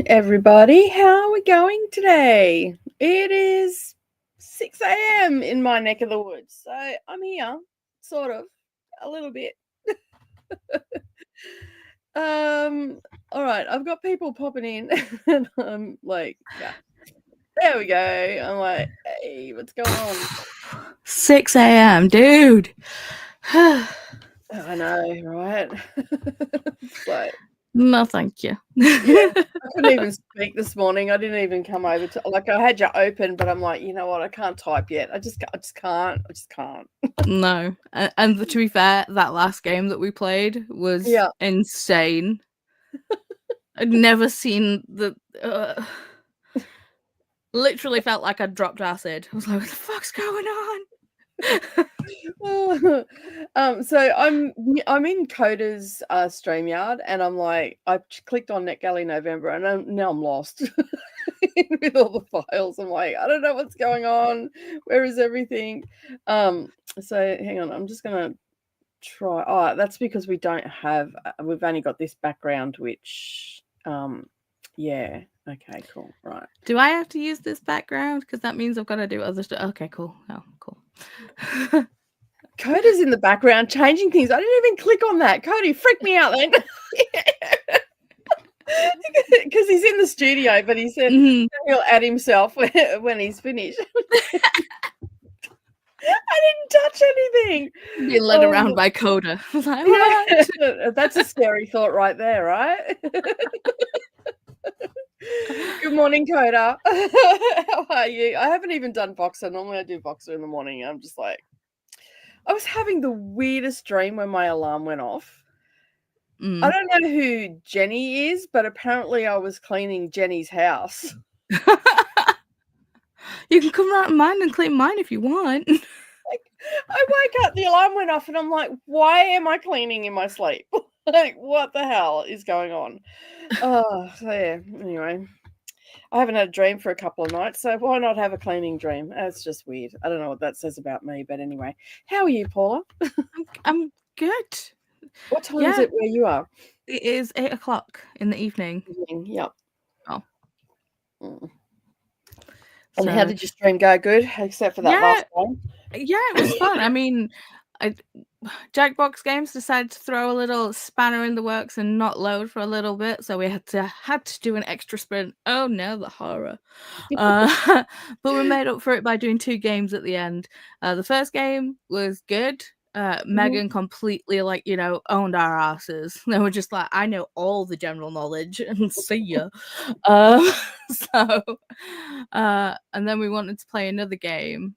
everybody. How are we going today? It is 6 a.m. in my neck of the woods. So I'm here, sort of, a little bit. All right, I've got people popping in and I'm like, yeah. There we go. I'm like, hey, what's going on? 6 a.m., dude. I know, right? It's like, No, thank you. yeah, I couldn't even speak this morning. I didn't even come over to I had you open, but I'm like, you know what? I can't type yet. I just can't. No. And to be fair, that last game that we played was insane. I'd never seen the literally felt like I'd dropped acid. I was like, what the fuck's going on? So I'm in Coda's StreamYard, and I'm like, I clicked on NetGalley November, and now I'm lost with all the files. I'm like, I don't know what's going on. Where is everything? So hang on, I'm just gonna try. Oh, that's because we don't have. We've only got this background, which yeah. Okay, cool. Right. Do I have to use this background? Because that means I've got to do other stuff. Okay, cool. Oh, cool. Coda's in the background changing things. I didn't even click on that. Cody freaked me out then. Because he's in the studio, but he said he'll add himself when he's finished. I didn't touch anything. Being led around by Koda. Like, what? That's a scary thought right there, right? Good morning, Koda. How are you? I haven't even done Boxer. Normally I do Boxer in the morning. I'm just like, I was having the weirdest dream when my alarm went off. I don't know who Jenny is, but apparently I was cleaning Jenny's house. You can come around mine and clean mine if you want. I woke up, the alarm went off, and I'm like, why am I cleaning in my sleep? Like, what the hell is going on? Oh, so yeah, anyway. I haven't had a dream for a couple of nights, so why not have a cleaning dream? That's just weird. I don't know what that says about me, but anyway. How are you, Paula? I'm good. What time is it where you are? It is 8 o'clock in the evening. Yep. Oh. And how did your stream go? Good, except for that last one? Yeah, it was fun. I mean, Jackbox Games decided to throw a little spanner in the works and not load for a little bit, so we had to do an extra sprint. Oh no, the horror! But we made up for it by doing 2 games at the end. The first game was good. Megan completely owned our asses. They were just like, I know all the general knowledge and see ya. And then we wanted to play another game.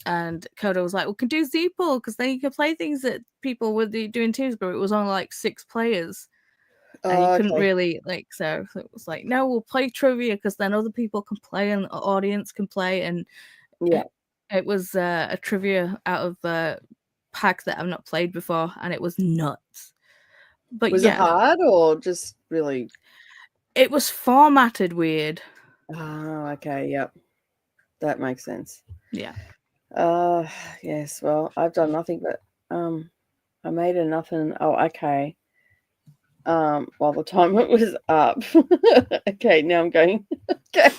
And Koda was like, we can do Z-Pool because then you can play things that people were doing twos, but it was only like 6 players. And you couldn't really so it was like, no, we'll play trivia because then other people can play and the audience can play. And it was a trivia out of a pack that I've not played before, and it was nuts. But was it hard or just really? It was formatted weird. Oh, okay, yep. That makes sense. Yeah. Yes, well, I've done nothing but I made a Nothin. Oh, okay. While the timer was up. Okay, now I'm going. Okay,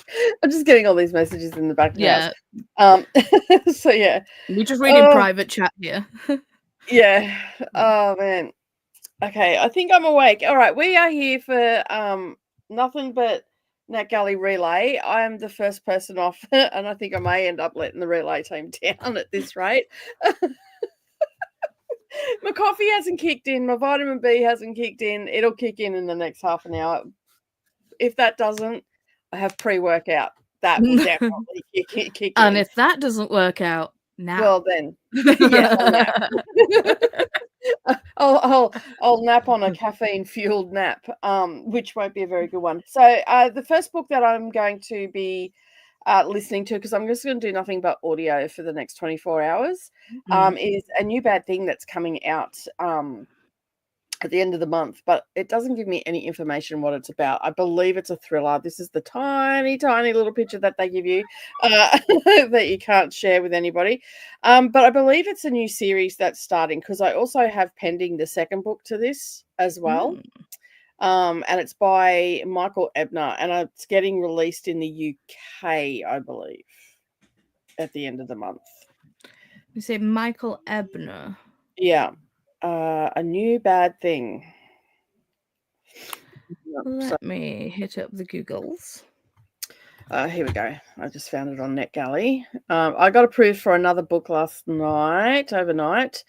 I'm just getting all these messages in the background. Yeah. So yeah, we just read in private chat here. Yeah. Oh man. Okay, I think I'm awake. All right, we are here for nothing but NetGalley relay. I am the first person off, and I think I may end up letting the relay team down at this rate. My coffee hasn't kicked in. My vitamin B hasn't kicked in. It'll kick in the next half an hour. If that doesn't, I have pre-workout. That will definitely kick in. And if that doesn't work out, now. Well then, yeah, I'll nap on a caffeine-fueled nap, which won't be a very good one. So the first book that I'm going to be listening to, because I'm just going to do nothing but audio for the next 24 hours, is A New Bad Thing that's coming out at the end of the month, but it doesn't give me any information what it's about. I believe it's a thriller. This is the tiny little picture that they give you that you can't share with anybody. But I believe it's a new series that's starting, because I also have pending the second book to this as well. and it's by Michael Ebner, and it's getting released in the UK, I believe, at the end of the month. You say Michael Ebner. Yeah. A New Bad Thing. Let me hit up the Googles. Here we go. I just found it on NetGalley. I got approved for another book last night, overnight.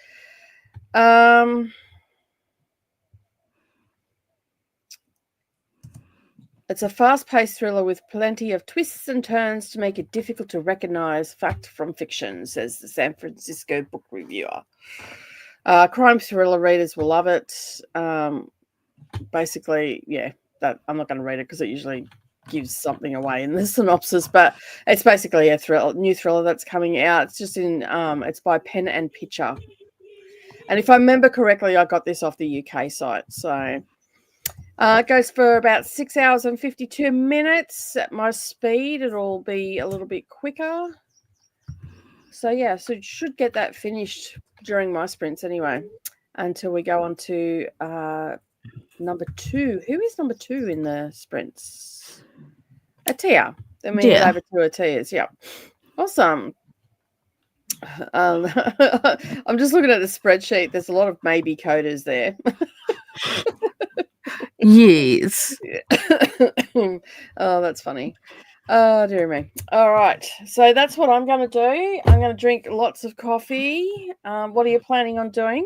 It's a fast-paced thriller with plenty of twists and turns to make it difficult to recognize fact from fiction, says the San Francisco book reviewer. Crime thriller readers will love it. Basically, yeah, I'm not going to read it because it usually gives something away in the synopsis, but it's basically a new thriller that's coming out. It's just it's by Pen and Picture. And if I remember correctly, I got this off the UK site. So it goes for about 6 hours and 52 minutes. At my speed, it'll be a little bit quicker. So yeah, so should get that finished during my sprints anyway, until we go on to number 2. Who is number 2 in the sprints? Ahtiya. Then we head over to Ahtiya's. Yeah. Awesome. I'm just looking at the spreadsheet. There's a lot of maybe coders there. Yes. Oh, that's funny. Oh, dear me. All right. So that's what I'm going to do. I'm going to drink lots of coffee. What are you planning on doing?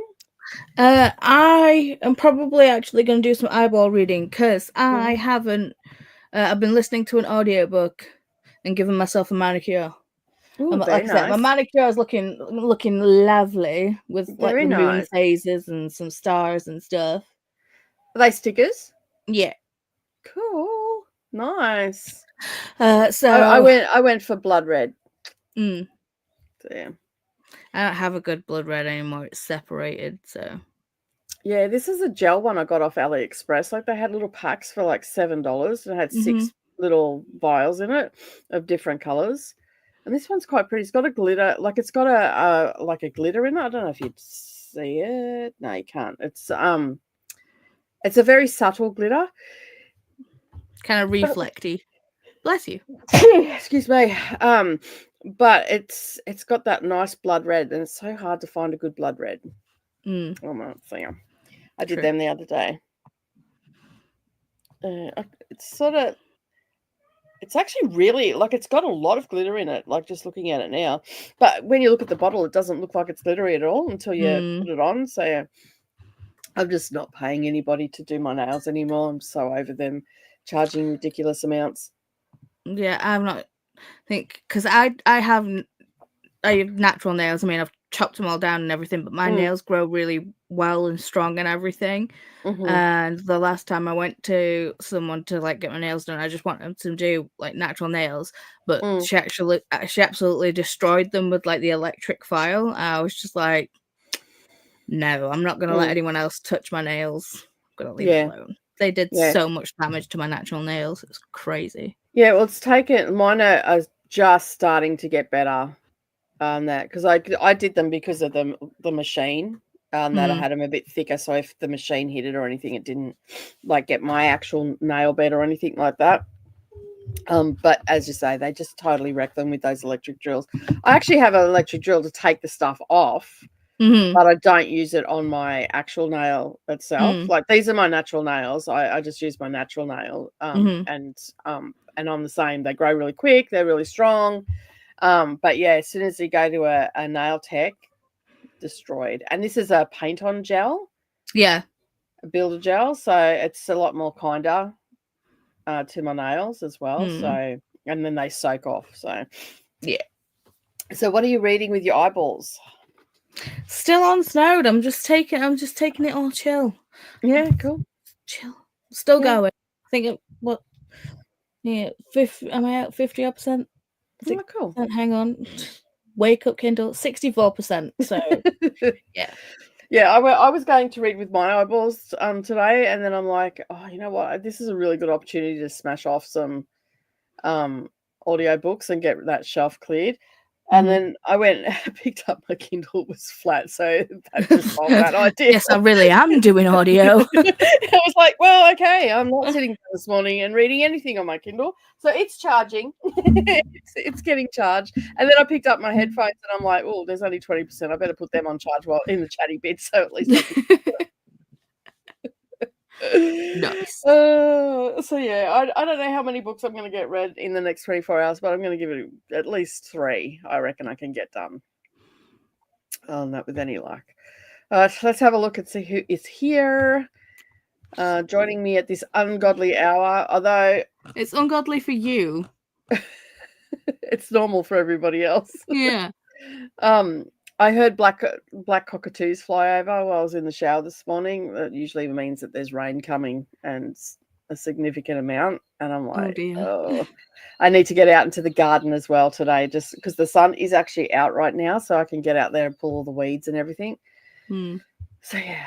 I am probably actually going to do some eyeball reading because I haven't. I've been listening to an audiobook and giving myself a manicure. Ooh, like I said, my manicure is looking lovely with like the moon phases and some stars and stuff. Are they stickers? Yeah. Cool. Nice. So I went for blood red. So, yeah. I don't have a good blood red anymore. It's separated. So yeah, this is a gel one I got off AliExpress. Like they had little packs for like $7 and it had 6 little vials in it of different colors. And this one's quite pretty. It's got a glitter, like it's got a like a glitter in it. I don't know if you'd see it. No, you can't. It's a very subtle glitter. Kind of reflecty. Bless you. Excuse me. But it's got that nice blood red, and it's so hard to find a good blood red. Oh my thing. I did them the other day. It's actually really, like, it's got a lot of glitter in it, like, just looking at it now. But when you look at the bottle, it doesn't look like it's glittery at all until you put it on. So I'm just not paying anybody to do my nails anymore. I'm so over them charging ridiculous amounts. Yeah, I'm not. Because I have natural nails. I mean, I've chopped them all down and everything, but my nails grow really well and strong and everything. And the last time I went to someone to like get my nails done, I just wanted them to do like natural nails, but she absolutely destroyed them with like the electric file. I was just like, no, I'm not gonna let anyone else touch my nails. I'm gonna leave it alone. They did so much damage to my natural nails. It's crazy. Yeah, well, it's taken. Mine are just starting to get better. That because I did them because of the machine. That I had them a bit thicker, so if the machine hit it or anything, it didn't like get my actual nail bed or anything like that. But as you say, they just totally wreck them with those electric drills. I actually have an electric drill to take the stuff off, but I don't use it on my actual nail itself. Like these are my natural nails. I just use my natural nail, and I'm the same. They grow really quick. They're really strong. But yeah, as soon as you go to a nail tech, destroyed. And this is a paint-on gel. Yeah. A builder gel. So it's a lot more kinder to my nails as well. So, and then they soak off. So, yeah. So what are you reading with your eyeballs? Still on Snowed. I'm just taking it all chill. Yeah, cool. Chill. Still going. I think am I out 50%? Oh, cool. Hang on. Wake up, Kindle. 64%. So yeah. Yeah, I was going to read with my eyeballs today, and then I'm like, oh, you know what? This is a really good opportunity to smash off some audio books and get that shelf cleared. And then I went and picked up my Kindle, was flat, so that just solved that idea. Yes, I really am doing audio. I was like, well, okay, I'm not sitting down this morning and reading anything on my Kindle, so it's charging. it's getting charged. And then I picked up my headphones, and I'm like, oh, there's only 20%. I better put them on charge while in the chatty bit, so at least I can. Nice. So yeah, I don't know how many books I'm going to get read in the next 24 hours, but I'm going to give it at least 3. I reckon I can get done on that with any luck. Let's have a look and see who is here. Joining me at this ungodly hour, although it's ungodly for you. It's normal for everybody else. Yeah. I heard black cockatoos fly over while I was in the shower this morning. That usually means that there's rain coming, and a significant amount. And I'm like, oh, I need to get out into the garden as well today, just because the sun is actually out right now, so I can get out there and pull all the weeds and everything. So yeah,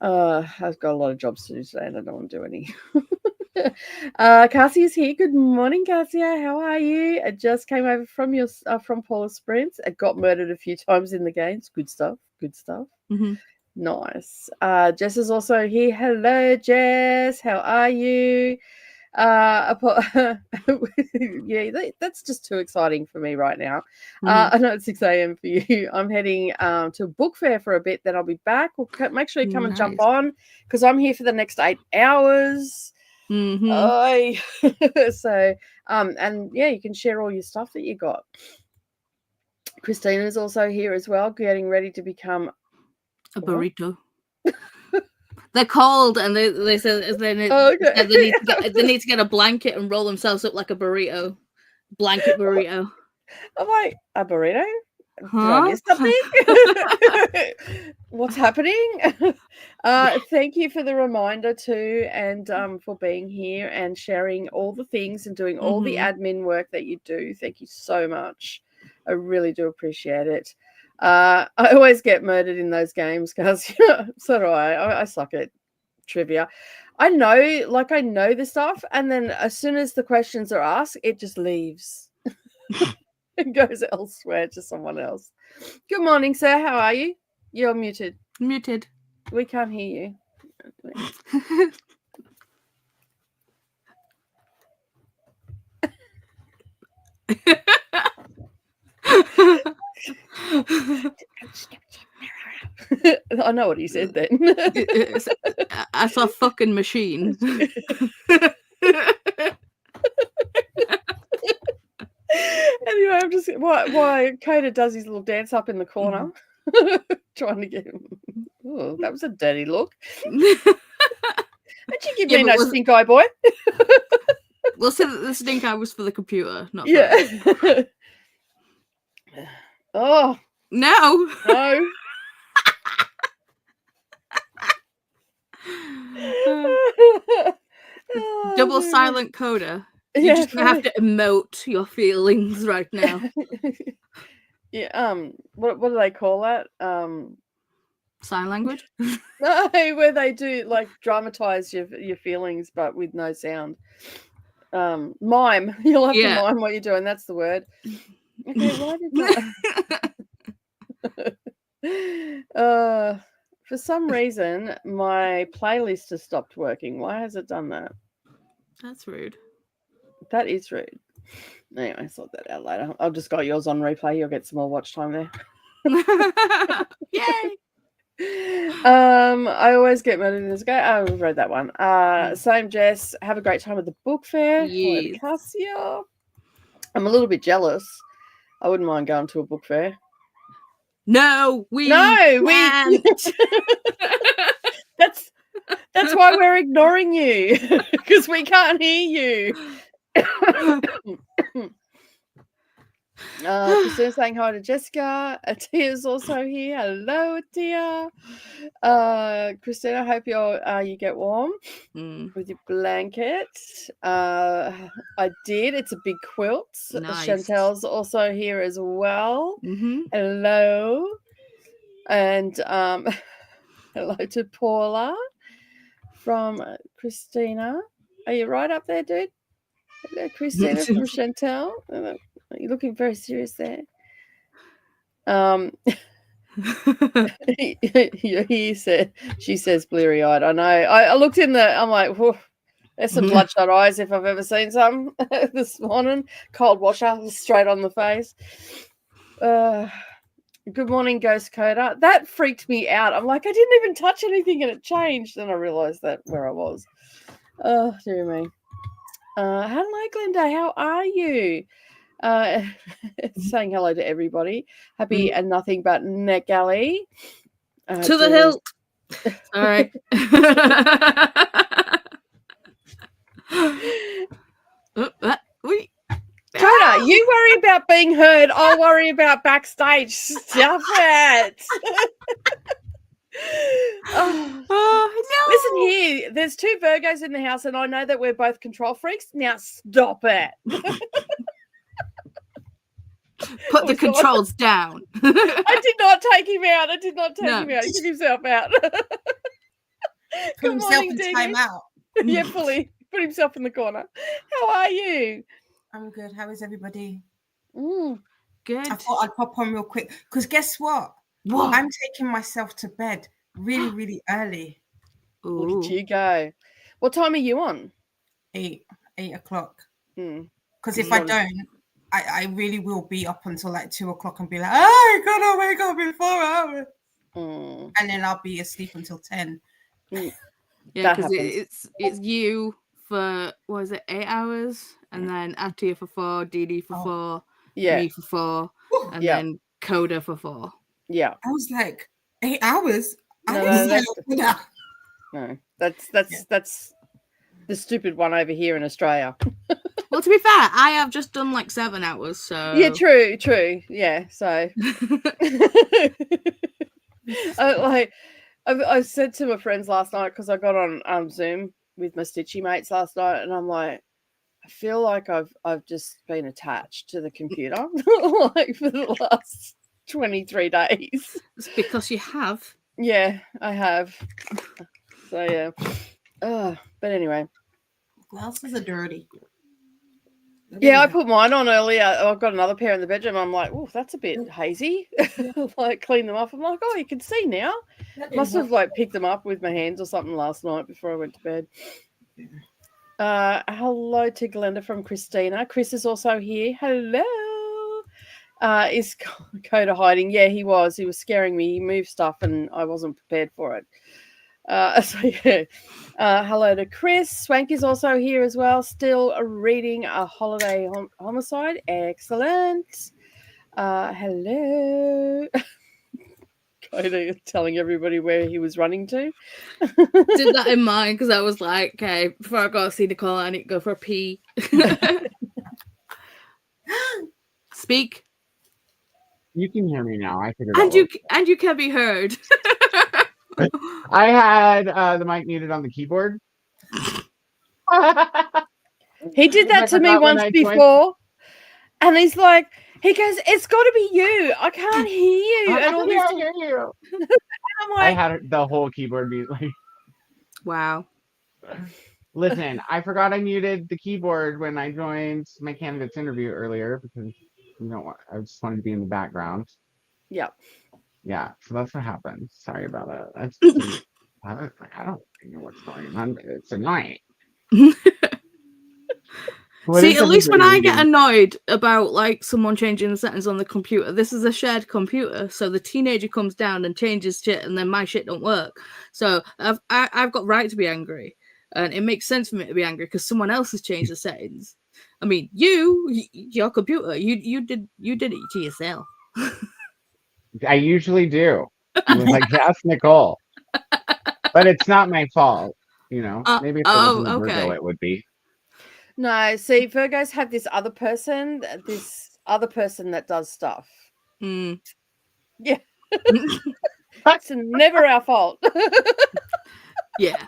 I've got a lot of jobs to do today, and I don't want to do any. Cassia's here. Good morning, Cassia. How are you? I just came over from from Paula Sprints. I got murdered a few times in the games. Good stuff. Nice. Jess is also here. Hello, Jess. How are you? Yeah, that's just too exciting for me right now. I know it's 6 a.m. for you. I'm heading to a book fair for a bit, then I'll be back. We'll make sure you come and jump on, because I'm here for the next 8 hours. So and yeah, you can share all your stuff that you got. Christina's also here as well, getting ready to become a burrito. They're cold, and they said they need to get a blanket and roll themselves up like a burrito. Blanket burrito. I'm like, a burrito? Did I miss something? What's happening? Thank you for the reminder too, and for being here and sharing all the things and doing all the admin work that you do. Thank you so much. I really do appreciate it. I always get murdered in those games, because so do I suck at trivia. I know the stuff, and then as soon as the questions are asked, it just leaves. It goes elsewhere to someone else. Good morning, sir. How are you? You're muted. Muted. We can't hear you. I know what he said then. I saw fucking machine. Anyway, I'm just why Koda does his little dance up in the corner, trying to get him. Oh, that was a dirty look. Don't you give me no stink eye, boy. We'll say that the stink eye was for the computer, not for Oh no. Double silent Koda. You're just gonna have to emote your feelings right now. Yeah. What do they call that? Sign language? No, where they do like dramatize your feelings, but with no sound. Mime. You'll have to mime what you're doing. That's the word. Okay, why did that? For some reason, my playlist has stopped working. Why has it done that? That's rude. That is rude. Anyway, I sort that out later. I've just got yours on replay. You'll get some more watch time there. Yay! I always get murdered in this game. I read that one. Same, Jess. Have a great time at the book fair. Yes. Cassia. I'm a little bit jealous. I wouldn't mind going to a book fair. No, we can't. That's why we're ignoring you, because we can't hear you. Christina's saying hi to Jessica. Ahtiya's also here. Hello, Ahtiya. Christina, I hope you get warm with your blanket. I did. It's a big quilt. Nice. Chantel's also here as well. Mm-hmm. Hello. And hello to Paula from Christina. Are you right up there, dude? Hello, Christina from Chantel. You're looking very serious there. She says bleary-eyed. I know. I looked in I'm like, whew, there's some bloodshot eyes if I've ever seen some this morning. Cold washer straight on the face. Good morning, Ghost Coda. That freaked me out. I'm like, I didn't even touch anything and it changed. And I realized that where I was. Oh, dear me. Hello, Glenda. How are you? Saying hello to everybody. Happy and nothing but NetGalley. To the hilt. All right. Koda, you worry about being heard. I'll worry about backstage. Stop it. No. Listen here, there's 2 Virgos in the house, and I know that we're both control freaks. Now stop it. Put the controls down. I did not take him out. He took himself out. Put himself in time out. Yeah, fully. Put himself in the corner. How are you? I'm good. How is everybody? Good. I thought I'd pop on real quick because guess what? What? I'm taking myself to bed really, really early. Ooh. Look at you go. What time are you on? 8 o'clock. Because if I don't, I really will be up until like 2 o'clock and be like, I gotta wake up in 4 hours. And then I'll be asleep until 10. Yeah, because it's you for, what is it, 8 hours? And then Ahtiya for 4, Didi for 4, me for 4, and then Koda for 4. Yeah. I was like, 8 hours? No, that's the stupid one over here in Australia. Well, to be fair, I have just done like 7 hours, so... Yeah, true. Yeah, so... I said to my friends last night, because I got on Zoom with my stitchy mates last night, and I'm like, I feel like I've just been attached to the computer like for the last 23 days. It's because you have. Yeah, I have. So yeah. But anyway. Glasses are dirty. Yeah, I put mine on earlier. I've got another pair in the bedroom. I'm like, oh, that's a bit hazy. Like, clean them up. I'm like, oh, you can see now. Must have like picked them up with my hands or something last night before I went to bed. Hello to Glenda from Christina. Chris is also here. Hello. Is Koda hiding? Yeah, he was. He was scaring me. He moved stuff and I wasn't prepared for it. So yeah. Hello to Chris. Swank is also here as well. Still reading A Holiday Homicide. Excellent. Hello. Koda telling everybody where he was running to. Did that in mind because I was like, okay, before I go to see Nicole, I need to go for a pee. Speak. You can hear me now. I figured. And you can be heard. I had the mic muted on the keyboard. He did that to me once before, and he's like, he goes, "It's got to be you. I can't hear you." And all this. I hear you. I'm like, I had the whole keyboard mute. Like, wow. Listen, I forgot I muted the keyboard when I joined my candidates interview earlier because I just wanted to be in the background. Yeah. Yeah, so that's what happened. Sorry about that. I don't know what's going on, but it's annoying. See, at least when I get annoyed about like someone changing the settings on the computer, this is a shared computer, so the teenager comes down and changes shit, and then my shit don't work. So I've got right to be angry, and it makes sense for me to be angry because someone else has changed the settings. I mean, your computer, you did it to yourself. I usually do. Like, ask Nicole. But it's not my fault, Maybe if it was a Virgo, it would be. No, see, Virgos have this other person that does stuff. Mm. Yeah. It's never our fault. Yeah.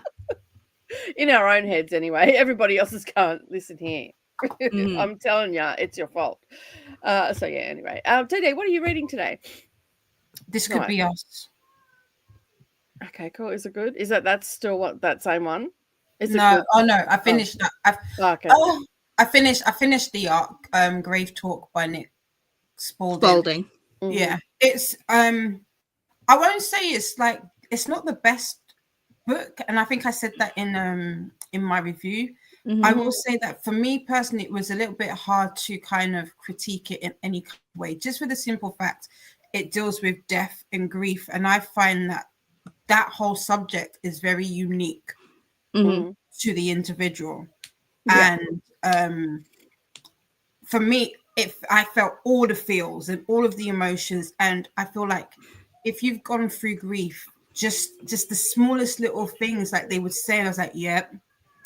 In our own heads, anyway. Everybody else's can't listen here. I'm telling you, it's your fault. So yeah, anyway. Didi, what are you reading today? This could be us. Okay, cool. Is it good? Is that's still that same one? Is it no? Good? Oh no, I finished that. Okay. Oh, I finished the arc, Grave Talk by Nick Spalding. Yeah, it's I won't say it's like it's not the best book, and I think I said that in my review. I will say that for me personally, it was a little bit hard to kind of critique it in any way, just for the simple fact it deals with death and grief, and I find that whole subject is very unique to the individual. And for me, I felt all the feels and all of the emotions, and I feel like if you've gone through grief, just the smallest little things like they would say, I was like, yep,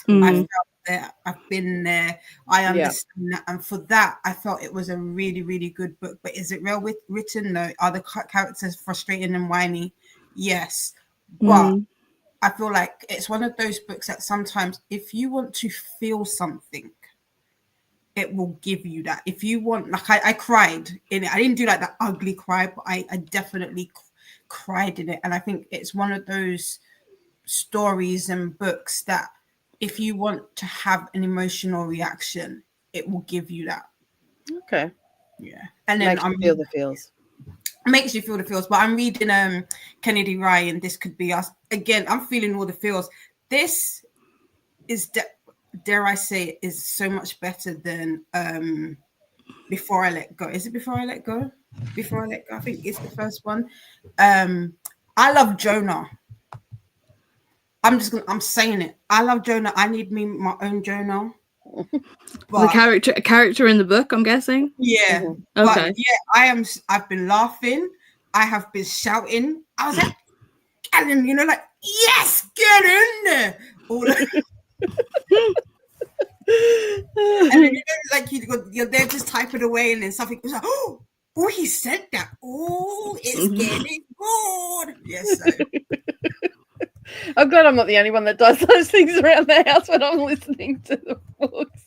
I felt that, I've been there, I understand that. And for that, I felt it was a really, really good book. But is it well written? No. Are the characters frustrating and whiny? Yes. But I feel like it's one of those books that sometimes if you want to feel something, it will give you that. If you want, like I cried in it. I didn't do like that ugly cry, but I definitely cried in it. And I think it's one of those stories and books that if you want to have an emotional reaction, it will give you that. Okay. Yeah. And then makes you feel the feels. Makes you feel the feels. But I'm reading Kennedy Ryan, This Could Be Us. Again, I'm feeling all the feels. This is dare I say, is so much better than Before I Let Go. Is it Before I Let Go? Before I Let Go, I think it's the first one. I love Jonah. I'm saying it. I love Jonah. I need me my own Jonah. But, the character in the book, I'm guessing. Yeah. Okay. But yeah, I've been laughing. I have been shouting. I was like, Alan, like, yes, get in there. And then, like you're there just typing away, and then something goes like, oh, he said that. Oh, it's getting good. Yes, sir. I'm glad I'm not the only one that does those things around the house when I'm listening to the books.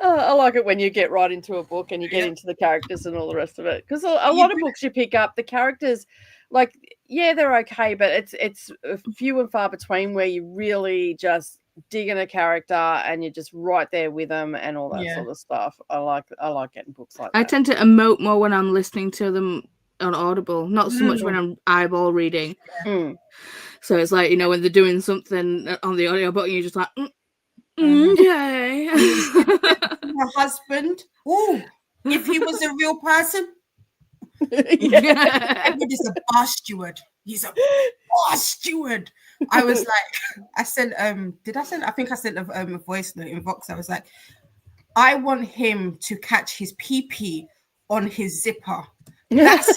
I like it when you get right into a book and you get into the characters and all the rest of it. Because a lot of books you pick up, the characters, like, they're okay, but it's few and far between where you really just dig in a character and you're just right there with them and all that sort of stuff. I like getting books like that. I tend to emote more when I'm listening to them on Audible, not so much when I'm eyeball reading. So it's like, when they're doing something on the audio book, you're just like, okay. My husband, if he was a real person, he's a boss steward. He's a boss steward. I was like, I think I sent a voice note in Vox. I was like, I want him to catch his pee-pee on his zipper. That's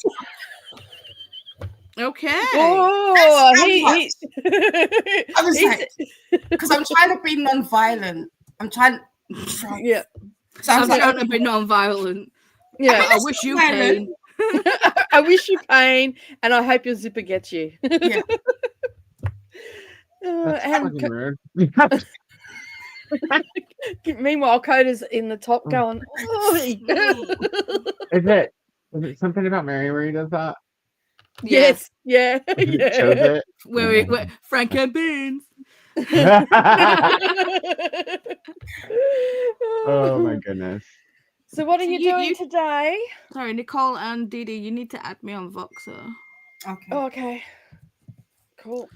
okay. Oh, I was like, because I'm trying to be non-violent. I'm trying. Yeah. So I'm trying to be non-violent. Yeah. I wish you pain. I wish you pain, and I hope your zipper gets you. Yeah. That's rude. Meanwhile, Koda's in the top going. Is it something about Mary where he does that? Yes. Yeah. Chose it. Where Frank had beans. Oh my goodness. So what are you doing today? Sorry, Nicole and Didi, you need to add me on Voxer. Okay. Okay. Cool.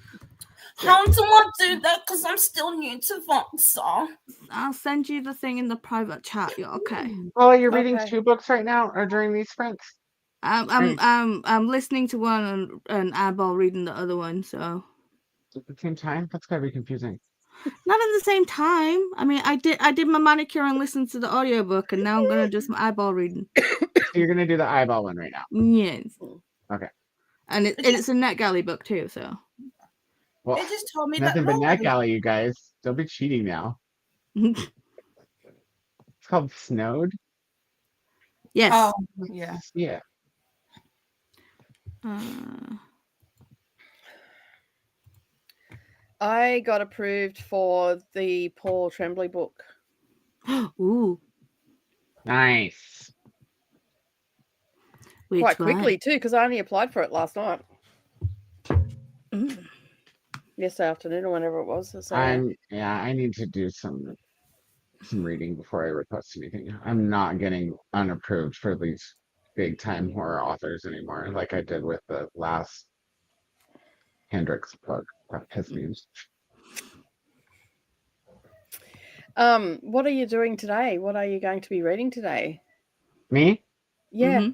How do I do that? Because I'm still new to Voxer. I'll send you the thing in the private chat. You're okay. Oh, you're reading 2 books right now, or during these sprints? I'm listening to one and eyeball reading the other one. So at the same time, that's gotta be confusing. Not at the same time. I mean, I did my manicure and listened to the audiobook, and now I'm gonna do some eyeball reading. So you're gonna do the eyeball one right now? Yes. Okay. And it's a NetGalley book too, so. Well, they just told me nothing but NetGalley, you guys. Don't be cheating now. It's called Snowed. Yes. Oh, yeah. Yeah. I got approved for the Paul Tremblay book. Ooh. Nice. Quite quickly too, because I only applied for it last night. Yesterday afternoon or whenever it was. So. I need to do some some reading before I request anything. I'm not getting unapproved for these big time horror authors anymore, like I did with the last Hendrix book. That pissed me. What are you doing today? What are you going to be reading today? Me? Yeah. Mm-hmm.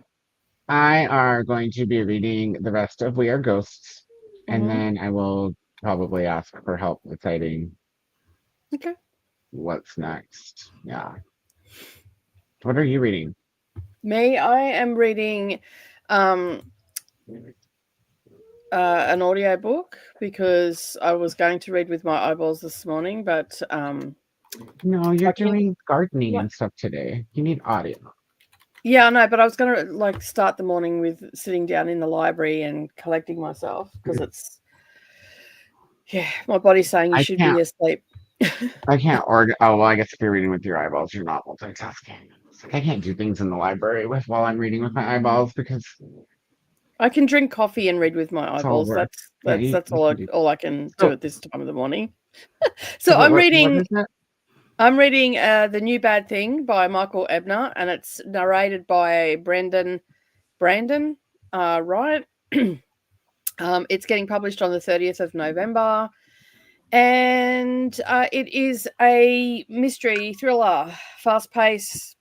I are going to be reading the rest of We Are Ghosts, and then I will probably ask for help deciding what's next. Yeah. What are you reading? Me, I am reading an audio book because I was going to read with my eyeballs this morning, but no, you're doing gardening and stuff today. You need audio. Yeah, I know, but I was going to start the morning with sitting down in the library and collecting myself because it's my body's saying you should be asleep. I can't order. Oh, well, I guess if you're reading with your eyeballs, you're not multitasking. It's like I can't do things in the library while I'm reading with my eyeballs because I can drink coffee and read with my eyeballs. That's all I can do at this time of the morning. So I'm reading. I'm reading The New Bad Thing by Michael Ebner, and it's narrated by Brandon Wright. It's getting published on the 30th of November, and it is a mystery thriller, fast-paced.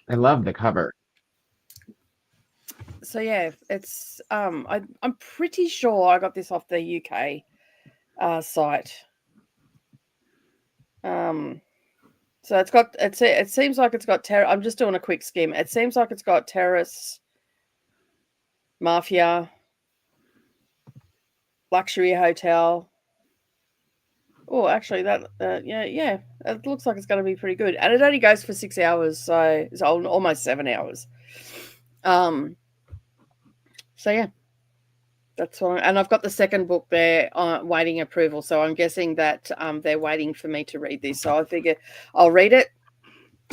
I love the cover. So yeah, it's I'm pretty sure I got this off the UK site. So it seems like it's got terror. I'm just doing a quick skim. It seems like it's got terrorists, mafia, luxury hotel. Oh, actually, yeah, it looks like it's going to be pretty good, and it only goes for 6 hours, so it's almost 7 hours. So yeah, that's what. And I've got the second book there waiting approval, so I'm guessing that they're waiting for me to read this. So I figure I'll read it,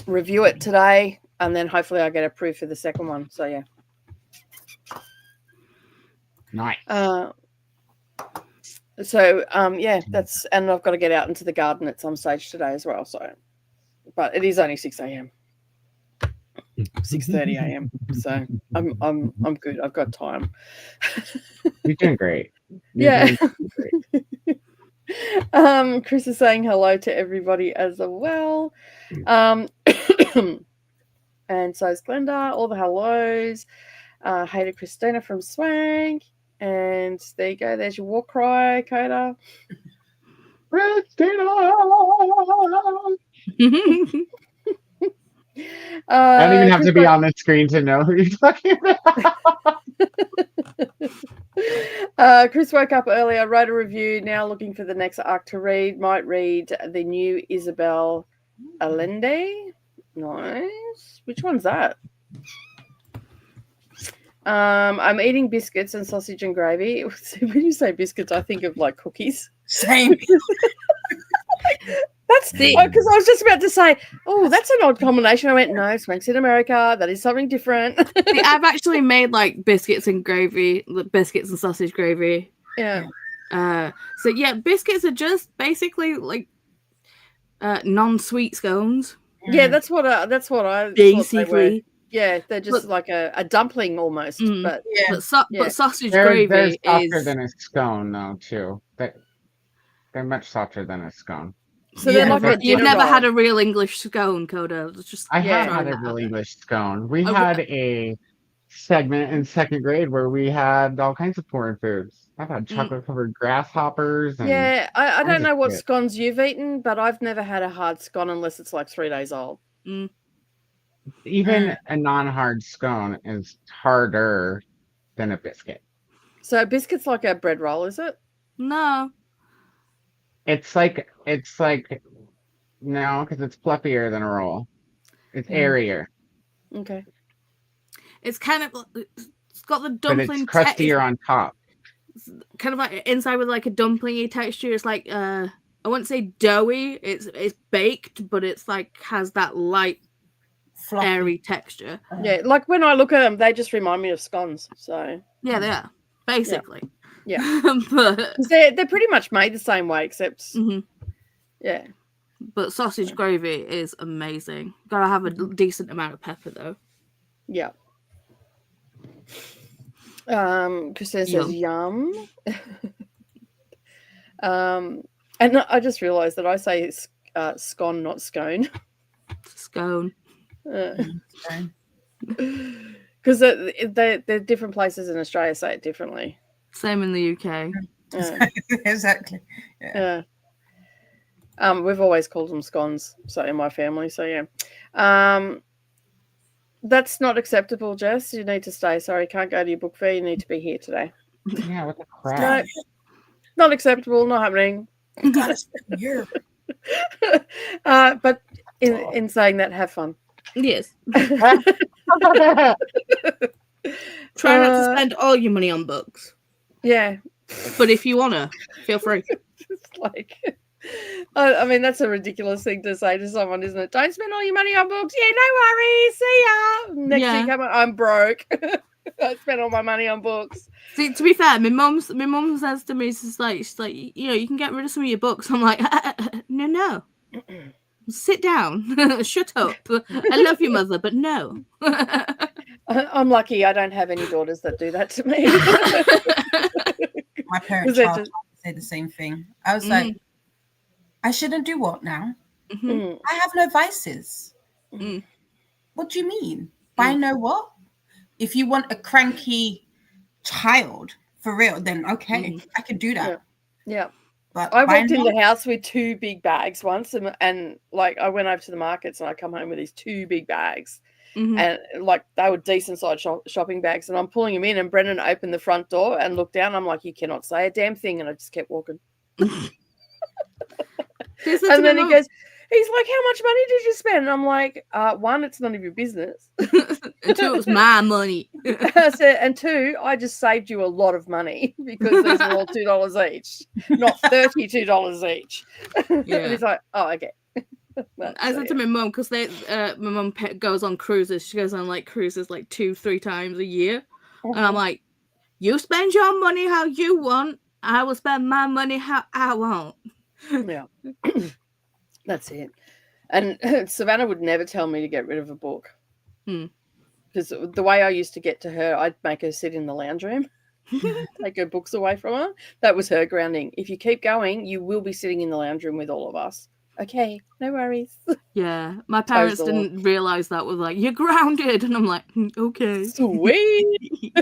review it today, and then hopefully I'll get approved for the second one. So yeah. Nice. That's, and I've got to get out into the garden at some stage today as well. So, but it is only 6 a.m. 6:30 a.m. So I'm good. I've got time. You're doing great. Chris is saying hello to everybody as well. And so is Glenda. All the hellos. Hey to Christina from Swag. And there you go. There's your war cry, Koda. Christina. I don't even have to be on the screen to know who you're talking about. Chris woke up earlier, wrote a review, now looking for the next arc to read. Might read the new Isabel Allende. Nice. Which one's that? I'm eating biscuits and sausage and gravy. When you say biscuits, I think of like cookies. Same. That's because I was just about to say, oh, that's an odd combination. I went, no, Swanks in America. That is something different. See, I've actually made like biscuits and sausage gravy. Yeah. So yeah, biscuits are just basically like non-sweet scones. Yeah, that's what I basically. Yeah, they're just like a dumpling almost. But but sausage gravy they're softer is than a scone though too. They're much softer than a scone. So they're like you've never had a real English scone, Coda. I have had a real English scone. We had a segment in second grade where we had all kinds of foreign foods. I've had chocolate covered grasshoppers. And I don't know what scones you've eaten, but I've never had a hard scone unless it's like 3 days old. Even a non-hard scone is harder than a biscuit. So a biscuit's like a bread roll, is it? No. It's like no, because it's fluffier than a roll. It's airier. Okay. It's kind of it's got the dumpling. But it's crustier on top. It's kind of like inside with like a dumplingy texture. It's like I wouldn't say doughy. It's baked, but it's like has that light, airy texture. Yeah, like when I look at them, they just remind me of scones. So yeah, they are basically. Yeah, but they're pretty much made the same way, except yeah. But sausage gravy is amazing. Gotta have a decent amount of pepper though. Yeah. Christina says yum. And I just realised that I say scone, not scone. Scone. Because they're different places in Australia say it differently. Same in the UK. Exactly. Yeah. We've always called them scones, so in my family. So yeah. That's not acceptable, Jess. You need to stay. Sorry, can't go to your book fair. You need to be here today. Yeah, what the crap? No, not acceptable. Not happening. You gotta stay here. But in saying that, have fun. Yes. Try not to spend all your money on books. Yeah. But if you wanna, feel free. It's like, I mean, that's a ridiculous thing to say to someone, isn't it? Don't spend all your money on books. Yeah, no worries. See ya. Next year, come on, I'm broke. I spent all my money on books. See, to be fair, my mum says to me, she's like, you know, you can get rid of some of your books. I'm like, no. Sit down. Shut up. I love you, mother, but no. I'm lucky I don't have any daughters that do that to me. My parents say the same thing. I was like, I shouldn't do what now? I have no vices. What do you mean? I know what? If you want a cranky child for real, then okay, I can do that. Yeah. But I walked in the house with 2 big bags once, and like I went over to the markets and I come home with these 2 big bags. And like they were decent sized shopping bags, and I'm pulling them in, and Brendan opened the front door and looked down. I'm like, you cannot say a damn thing, and I just kept walking. And then he goes, he's like, how much money did you spend? And I'm like, 1, it's none of your business. And 2, it was my money. I said, and 2, I just saved you a lot of money because these are all $2 each, not $32 each. And he's like, oh, okay. I said to my mum, because my mum goes on cruises. She goes on like cruises like 2-3 times a year. And I'm like, you spend your money how you want. I will spend my money how I want. Yeah. That's it. And Savannah would never tell me to get rid of a book. Because the way I used to get to her, I'd make her sit in the lounge room, take her books away from her. That was her grounding. If you keep going, you will be sitting in the lounge room with all of us. Okay, no worries. Yeah, my parents didn't realize that. Was like, you're grounded, and I'm like, okay, sweet.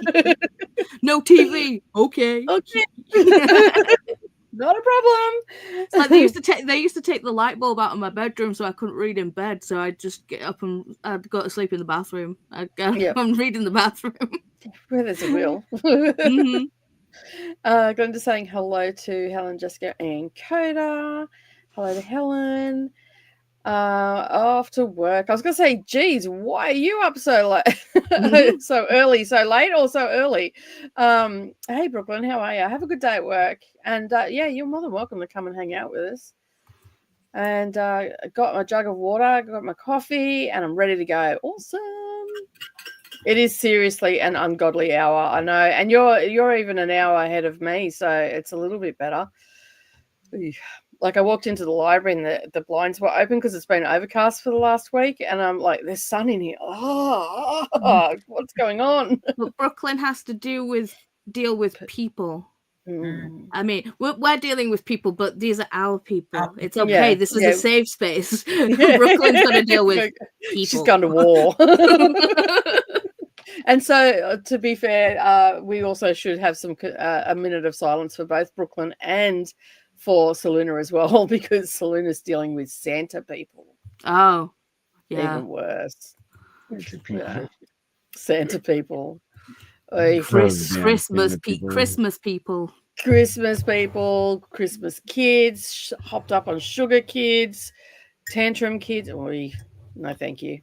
No TV, okay. Not a problem. It's like they used to take the light bulb out of my bedroom so I couldn't read in bed. So I'd just get up and I'd go to sleep in the bathroom. I'd go and read in the bathroom. Where there's a will. Going to saying hello to Helen, Jessica, and Koda. Hello to Helen. Off to work. I was going to say, geez, why are you up so late? So early, so late, or so early? Hey, Brooklyn, how are you? Have a good day at work. And yeah, you're more than welcome to come and hang out with us. And I got my jug of water, got my coffee, and I'm ready to go. Awesome. It is seriously an ungodly hour, I know. And you're even an hour ahead of me, so it's a little bit better. Like I walked into the library and the blinds were open because it's been overcast for the last week, and I'm like, there's sun in here. Oh, what's going on? But Brooklyn has to deal with people. I mean, we're dealing with people, but these are our people. It's okay. This is a safe space. Brooklyn's got to deal with people. She's gone to war. And so, to be fair, we also should have a minute of silence for both Brooklyn and for Saluna as well, because Saluna's dealing with Santa people. Oh, yeah. Even worse. Santa Santa people. Christmas people. Christmas people, Christmas kids, hopped up on sugar kids, tantrum kids. Oy, no, thank you.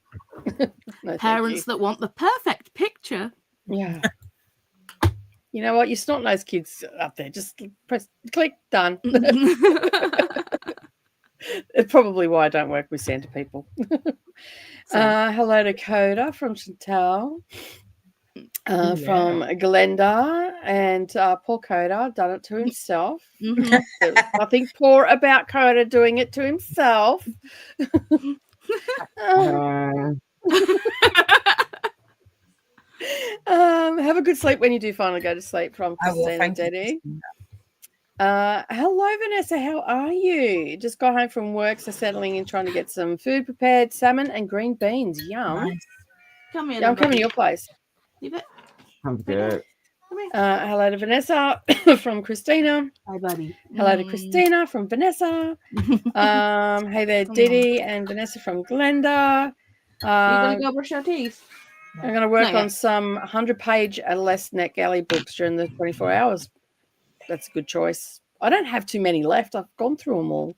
No, parents that want the perfect picture. Yeah. You know what? You snot-nosed kids up there. Just press, click, done. It's probably why I don't work with Santa people. Hello to Koda from Chantal. from Glenda, and poor Koda done it to himself. There's nothing poor about Koda doing it to himself. Have a good sleep when you do finally go to sleep, from Christina Didi. Hello, Vanessa. How are you? Just got home from work, so settling in, trying to get some food prepared. Salmon and green beans. Yum. Nice. Come here. Yeah, I'm coming to your place. Sounds good. Hello to Vanessa from Christina. Hi, buddy. Hello to Christina from Vanessa. Hey there, Didi and Vanessa from Glenda. You gonna go brush your teeth? I'm going to work on some 100-page or less NetGalley books during the 24 hours. That's a good choice. I don't have too many left. I've gone through them all.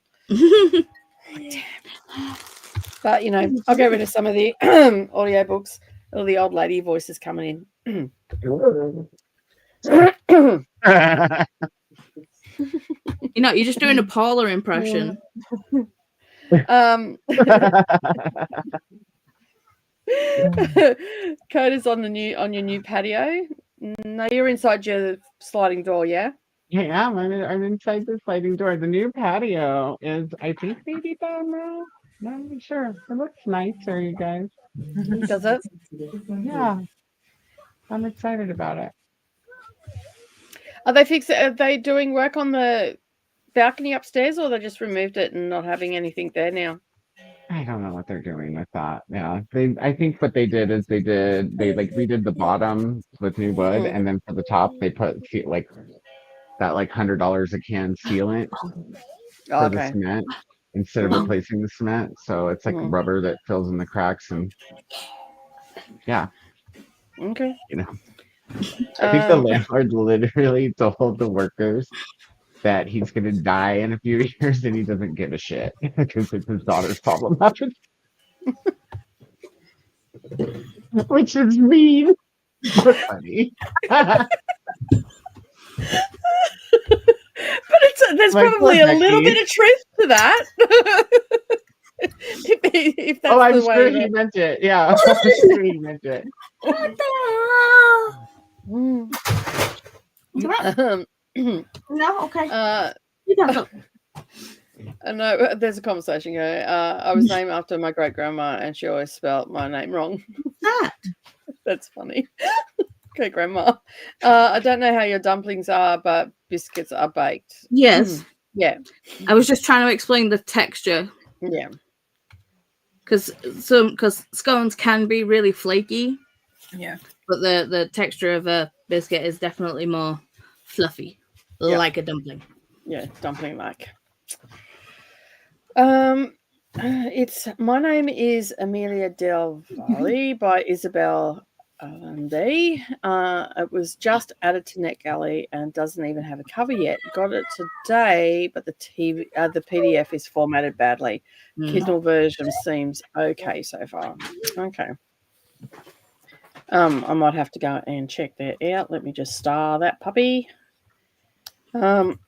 But, you know, I'll get rid of some of the audio books. All the old lady voices coming in. You know, you're just doing a Paula impression. Coda's on your new patio. No, you're inside your sliding door, yeah? Yeah, I'm inside the sliding door. The new patio is, I think, maybe done now. Not really sure. It looks nicer, you guys. Does it? Yeah. I'm excited about it. Are they doing work on the balcony upstairs, or they just removed it and not having anything there now? I don't know what they're doing with that. Yeah. I think what they did is they like redid the bottom with new wood, and then for the top they put like that like $100 a can sealant for the cement instead of replacing the cement. So it's like rubber that fills in the cracks, and yeah. Okay. You know. I think the landlord literally told the workers that he's going to die in a few years, and he doesn't give a shit because it's his daughter's problem. Which is mean, but funny. But there's like, probably a little bit of truth to that. if that's I'm the sure way he meant it. Yeah, I'm sure he meant it. What the hell? No, okay. I know there's a conversation going. I was named after my great grandma, and she always spelled my name wrong. That's funny. Okay, Grandma. I don't know how your dumplings are, but biscuits are baked. Yes. Yeah. I was just trying to explain the texture. Yeah. Because scones can be really flaky. Yeah. But the texture of a biscuit is definitely more fluffy, like a dumpling. Yeah, dumpling like. My name is Amelia Del Valle by Isabel Day. It was just added to NetGalley and doesn't even have a cover yet. Got it today, but the PDF is formatted badly. Kindle version seems okay so far. Okay. I might have to go and check that out. Let me just star that puppy. Helen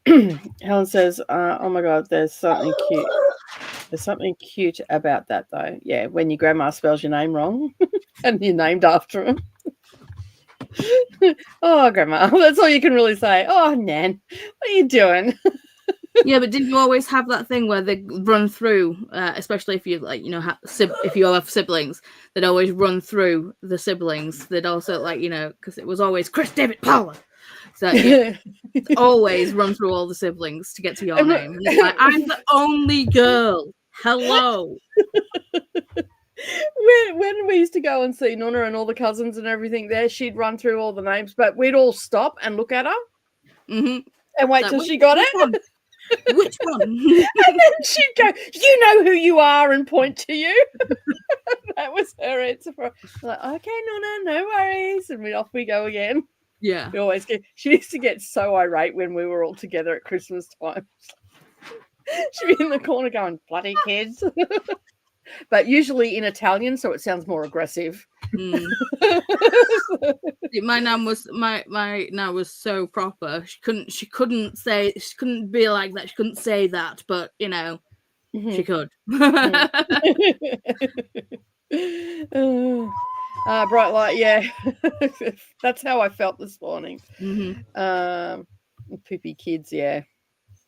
says, "Oh my God, there's something cute. There's something cute about that, though. Yeah, when your grandma spells your name wrong, and you're named after him. Oh, Grandma, that's all you can really say. Oh, Nan, what are you doing?" Yeah, but didn't you always have that thing where they run through, especially if you if you have siblings, they'd always run through the siblings. They'd also because it was always Chris, David, Paula. So always run through all the siblings to get to your name. And it's like, I'm the only girl. Hello. When we used to go and see Nonna and all the cousins and everything there, she'd run through all the names, but we'd all stop and look at her and wait till she got it. Which one? And then she'd go, "You know who you are," and point to you. That was her answer for like, "Okay, Nonna, no worries." And off we go again. Yeah. She used to get so irate when we were all together at Christmas time. She'd be in the corner going, "Bloody kids." But usually in Italian, so it sounds more aggressive. My nan was so proper. She couldn't be like that. She couldn't say that, but she could. Bright light, yeah. That's how I felt this morning. Poopy kids, yeah.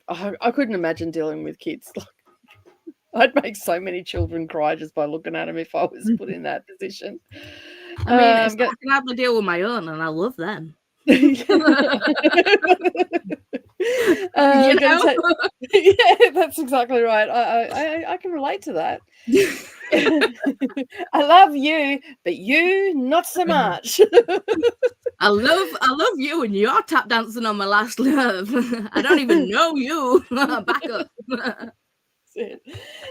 I couldn't imagine dealing with kids. I'd make so many children cry just by looking at them if I was put in that position. I mean, I can hardly deal with my own, and I love them. Yeah, that's exactly right. I can relate to that. I love you, but you not so much. I love you, and you're tap dancing on my last nerve. I don't even know you. Back up.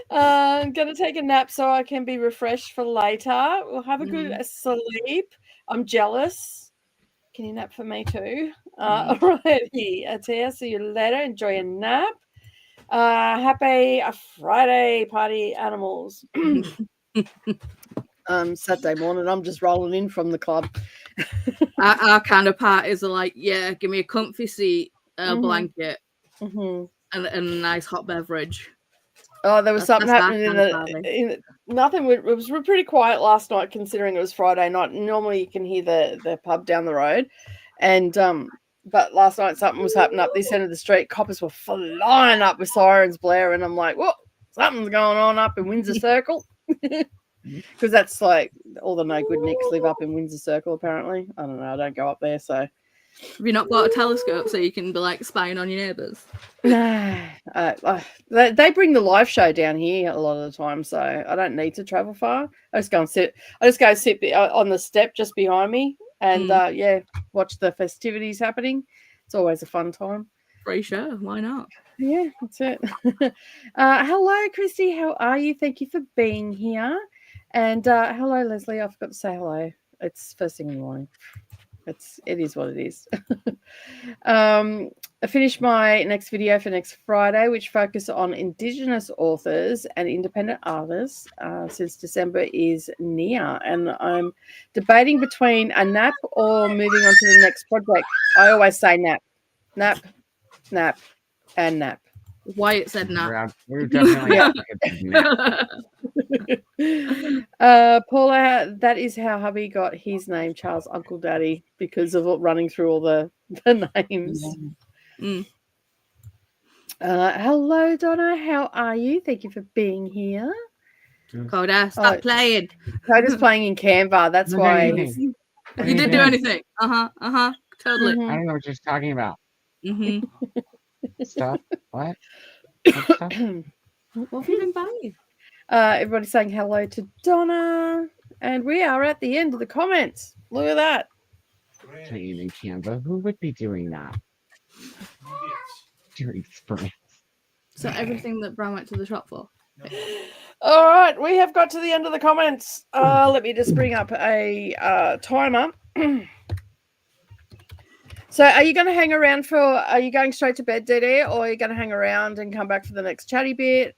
I'm gonna take a nap so I can be refreshed for later. We'll have a good sleep. I'm jealous. Can you nap for me too? Alrighty, Ahtiya, see you later. Enjoy your nap. Happy Friday, party animals. Saturday morning, I'm just rolling in from the club. Our kind of parties are like, yeah, give me a comfy seat, a blanket, and a nice hot beverage. Oh, there was something happening nothing. It was pretty quiet last night, considering it was Friday night. Normally, you can hear the pub down the road, and but last night something was happening up this end of the street. Coppers were flying up with sirens blaring. I'm like, whoa, something's going on up in Windsor Circle, because that's like all the no good nicks live up in Windsor Circle. Apparently, I don't know. I don't go up there, so. Have you not got a telescope so you can be like spying on your neighbours? No, they bring the live show down here a lot of the time, so I don't need to travel far. I just go sit on the step just behind me, and watch the festivities happening. It's always a fun time. Free show, why not? Yeah, that's it. Hello, Christy. How are you? Thank you for being here. And hello, Leslie. I forgot to say hello. It's first thing in the morning. It is what it is. I finished my next video for next Friday, which focuses on Indigenous authors and independent artists since December is near. And I'm debating between a nap or moving on to the next project. I always say nap, nap, nap, and nap. Wyatt said nap. We're definitely Paula, that is how hubby got his name, Charles Uncle Daddy, because of running through all the names. Hello, Donna. How are you? Thank you for being here. Koda, stop playing. Koda's playing in Canva. That's why. You didn't do anything. Totally. I don't know what you're talking about. Stuff? What? What have you been buying? Everybody's saying hello to Donna. And we are at the end of the comments. Look at that. Playing in Canva. Who would be doing that? Doing sprints. So everything that Brian went to the shop for. All right, we have got to the end of the comments. Let me just bring up a timer. So are you going to hang around are you going straight to bed, Didi, or are you going to hang around and come back for the next chatty bit?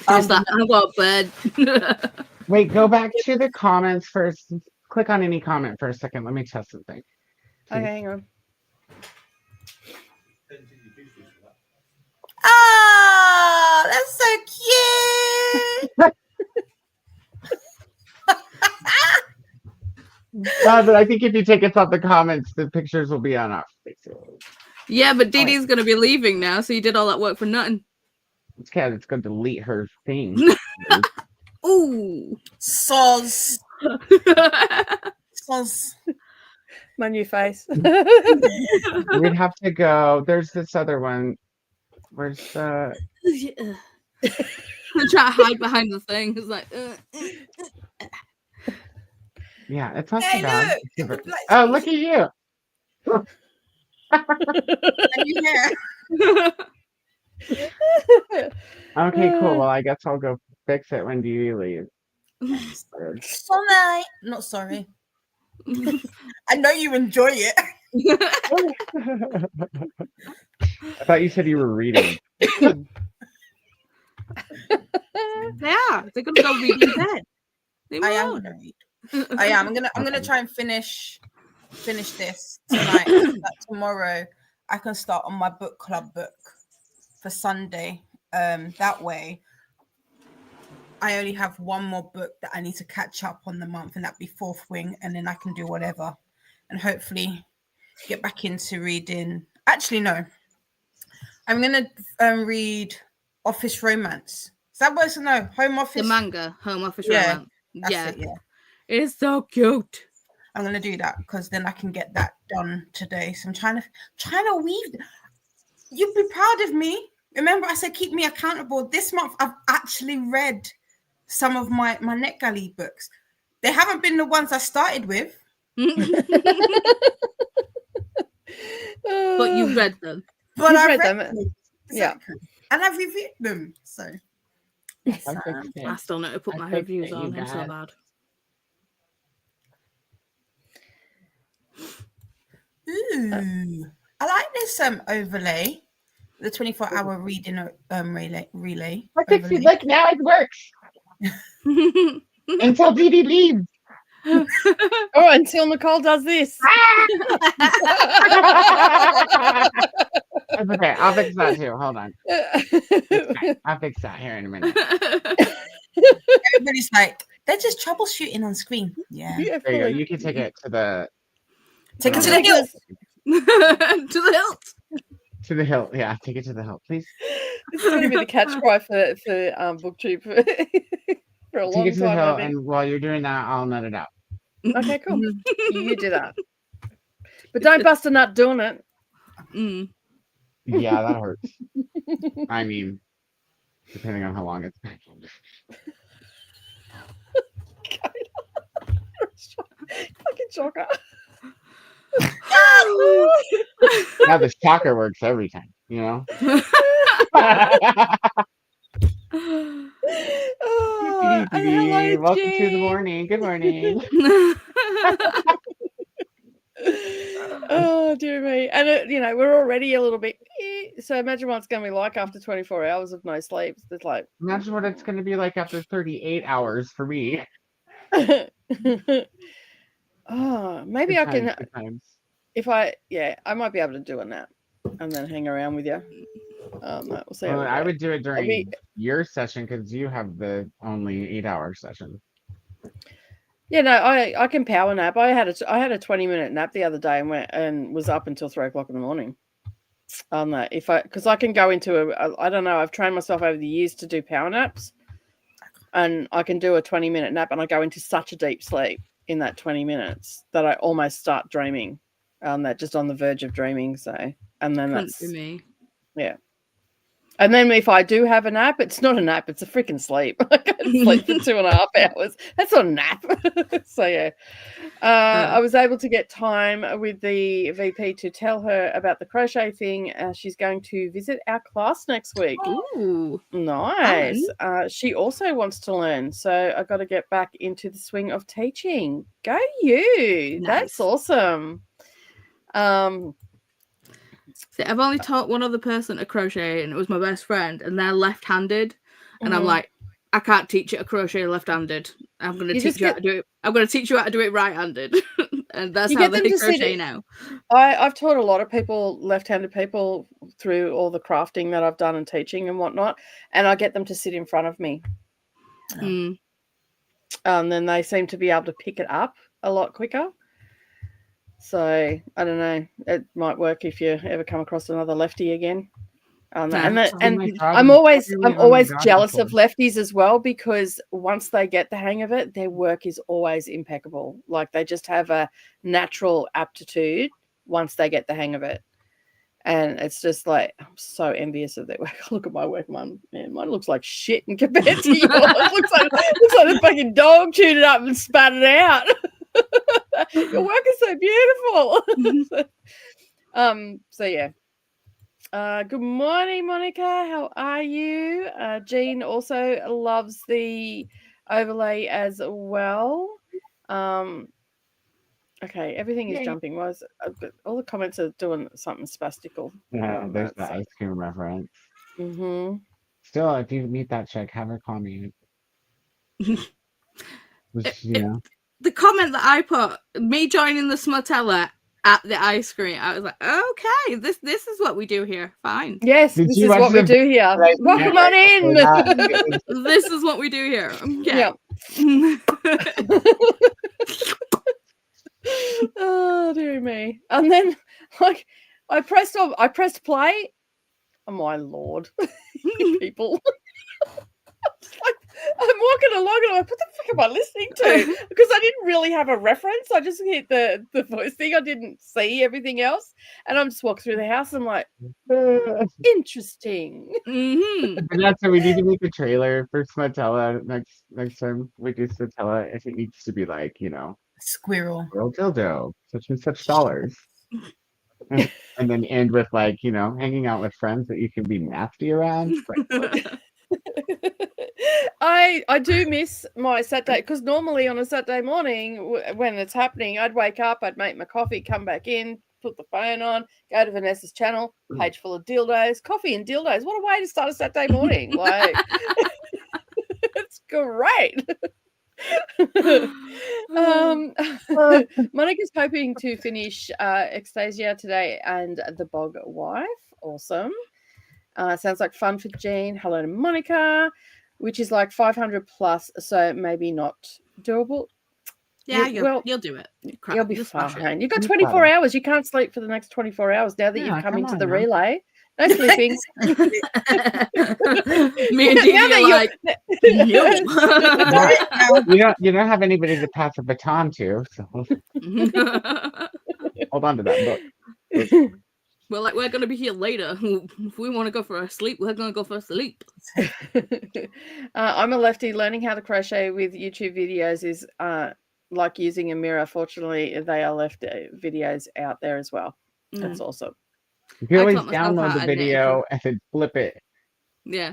I've got bed. Wait, go back to the comments first. Click on any comment for a second. Let me test something. Okay, hang on. Oh, that's so cute. But I think if you take us off the comments, the pictures will be on our faces. Yeah, but Didi's going to be leaving now, so you did all that work for nothing. It's going to delete her thing. Ooh. Soz. Soz. My new face. We'd have to go. There's this other one. Where's the... I'm trying to hide behind the thing. It's like... Yeah, it's not too bad. Oh, look at you. Okay, cool. Well, I guess I'll go fix it when Didi leaves. Sorry. Not sorry. I know you enjoy it. I thought you said you were reading. Yeah, they're gonna go read in bed. I am gonna read. I am. I'm gonna try and finish this tonight. So that tomorrow I can start on my book club book for Sunday. That way I only have one more book that I need to catch up on the month, and that'd be Fourth Wing, and then I can do whatever, and hopefully get back into reading. Actually, no, I'm gonna read Office Romance. Is that what it's no Home Office? The manga, Home Office Romance. Yeah, it, yeah. It's so cute. I'm gonna do that because then I can get that done today. So I'm trying to weave. You'd be proud of me. Remember, I said keep me accountable. This month, I've actually read some of my NetGalley books. They haven't been the ones I started with. But you've read them. But I read read them. Exactly. And I've reviewed them. So yes, I still need to put my reviews on. I'm so bad. Ooh, I like this overlay, the 24-hour reading relay. I fixed it. Look, now it works. Until Didi leaves. Oh, until Nicole does this. That's okay. I'll fix that too. Hold on. I'll fix that here in a minute. Everybody's like, they're just troubleshooting on screen. Yeah. There you go. You can take it to the. Take it to the hilt. To the hilt. To the hilt. Yeah, take it to the hilt, please. It's going to be the catch cry for BookTube for a long Take it to the time. hilt, and while you're doing that, I'll nut it out. Okay, cool. You do that. But don't bust a nut doing it. Yeah, that hurts. I mean, depending on how long it's been. Fucking shocker. Now the shocker works every time, you know? Oh, and hello, welcome to the Jean. morning. Good morning. Oh dear me. And we're already a little bit so imagine what it's going to be like after 24 hours of no sleep. It's like imagine what it's going to be like after 38 hours for me. Oh, maybe I can if I might be able to do a nap and then hang around with you. We'll see. Well, I would do it during your session because you have the only 8-hour session. Yeah, no, I can power nap. I had a 20-minute nap the other day and was up until 3 o'clock in the morning. On that, because I can go into I don't know. I've trained myself over the years to do power naps, and I can do a 20-minute nap, and I go into such a deep sleep in that 20 minutes that I almost start dreaming. That just on the verge of dreaming. So, and then that's for me. Yeah. And then if I do have a nap, it's not a nap, it's a freaking sleep. I can sleep for 2.5 hours. That's not a nap. So, yeah. I was able to get time with the VP to tell her about the crochet thing. She's going to visit our class next week. Ooh. Nice. She also wants to learn. So I got to get back into the swing of teaching. Go you. Nice. That's awesome. See, I've only taught one other person to crochet, and it was my best friend, and they're left-handed. And I'm like, I can't teach you to crochet left-handed. I'm going to teach you how to do it. I'm going to teach you how to do it right-handed. And that's how they crochet now. I've taught a lot of people, left-handed people, through all the crafting that I've done and teaching and whatnot, and I get them to sit in front of me. Then they seem to be able to pick it up a lot quicker. So I don't know. It might work if you ever come across another lefty again. And I'm always jealous of lefties as well, because once they get the hang of it, their work is always impeccable. Like they just have a natural aptitude once they get the hang of it. And it's just like, I'm so envious of their work. Look at my work, mine looks like shit in compared to yours. looks like a fucking dog chewed it up and spat it out. Your work is so beautiful. So yeah. Good morning, Monica. How are you? Jean also loves the overlay as well. Okay, everything is jumping. All the comments are doing something spastical. Yeah, there's the ice cream reference. Still, if you meet that chick, have her call me. The comment that I put, me joining the Smutella, at the ice cream. I was like, okay, this is what we do here. Fine. Yes, this is what we do here. Right, Welcome on in. This is what we do here. Okay. Yeah. Oh dear me. And then like I pressed play. Oh my lord. People. Like, I'm walking along and I'm like, what the fuck am I listening to? Because I didn't really have a reference. I just hit the voice thing. I didn't see everything else. And I'm just walking through the house. And I'm like, interesting. Mm-hmm. And that's why we need to make a trailer for Smatella next time we do Smatella. If it needs to be like, Squirrel dildo, such and such dollars. And then end with like, hanging out with friends that you can be nasty around. I do miss my Saturday because normally on a Saturday morning when it's happening, I'd wake up, I'd make my coffee, come back in, put the phone on, go to Vanessa's channel, page full of dildos, coffee and dildos. What a way to start a Saturday morning! Like, it's great. Monica's hoping to finish Extasia today and the Bog Wife. Awesome. Sounds like fun for Jean. Hello to Monica, which is like 500 plus, so maybe not doable. Yeah, you'll do it. You'll be fine. You've got 24 hours. You can't sleep for the next 24 hours now that you've come into the relay. No sleeping. Me and Didi are like, no. You don't have anybody to pass the baton to, so hold on to that book. Well, like, we're going to be here later. If we want to go for a sleep, we're going to go for a sleep. I'm a lefty. Learning how to crochet with YouTube videos is like using a mirror. Fortunately, they are left videos out there as well. That's awesome. You can always download the video and then flip it. Yeah.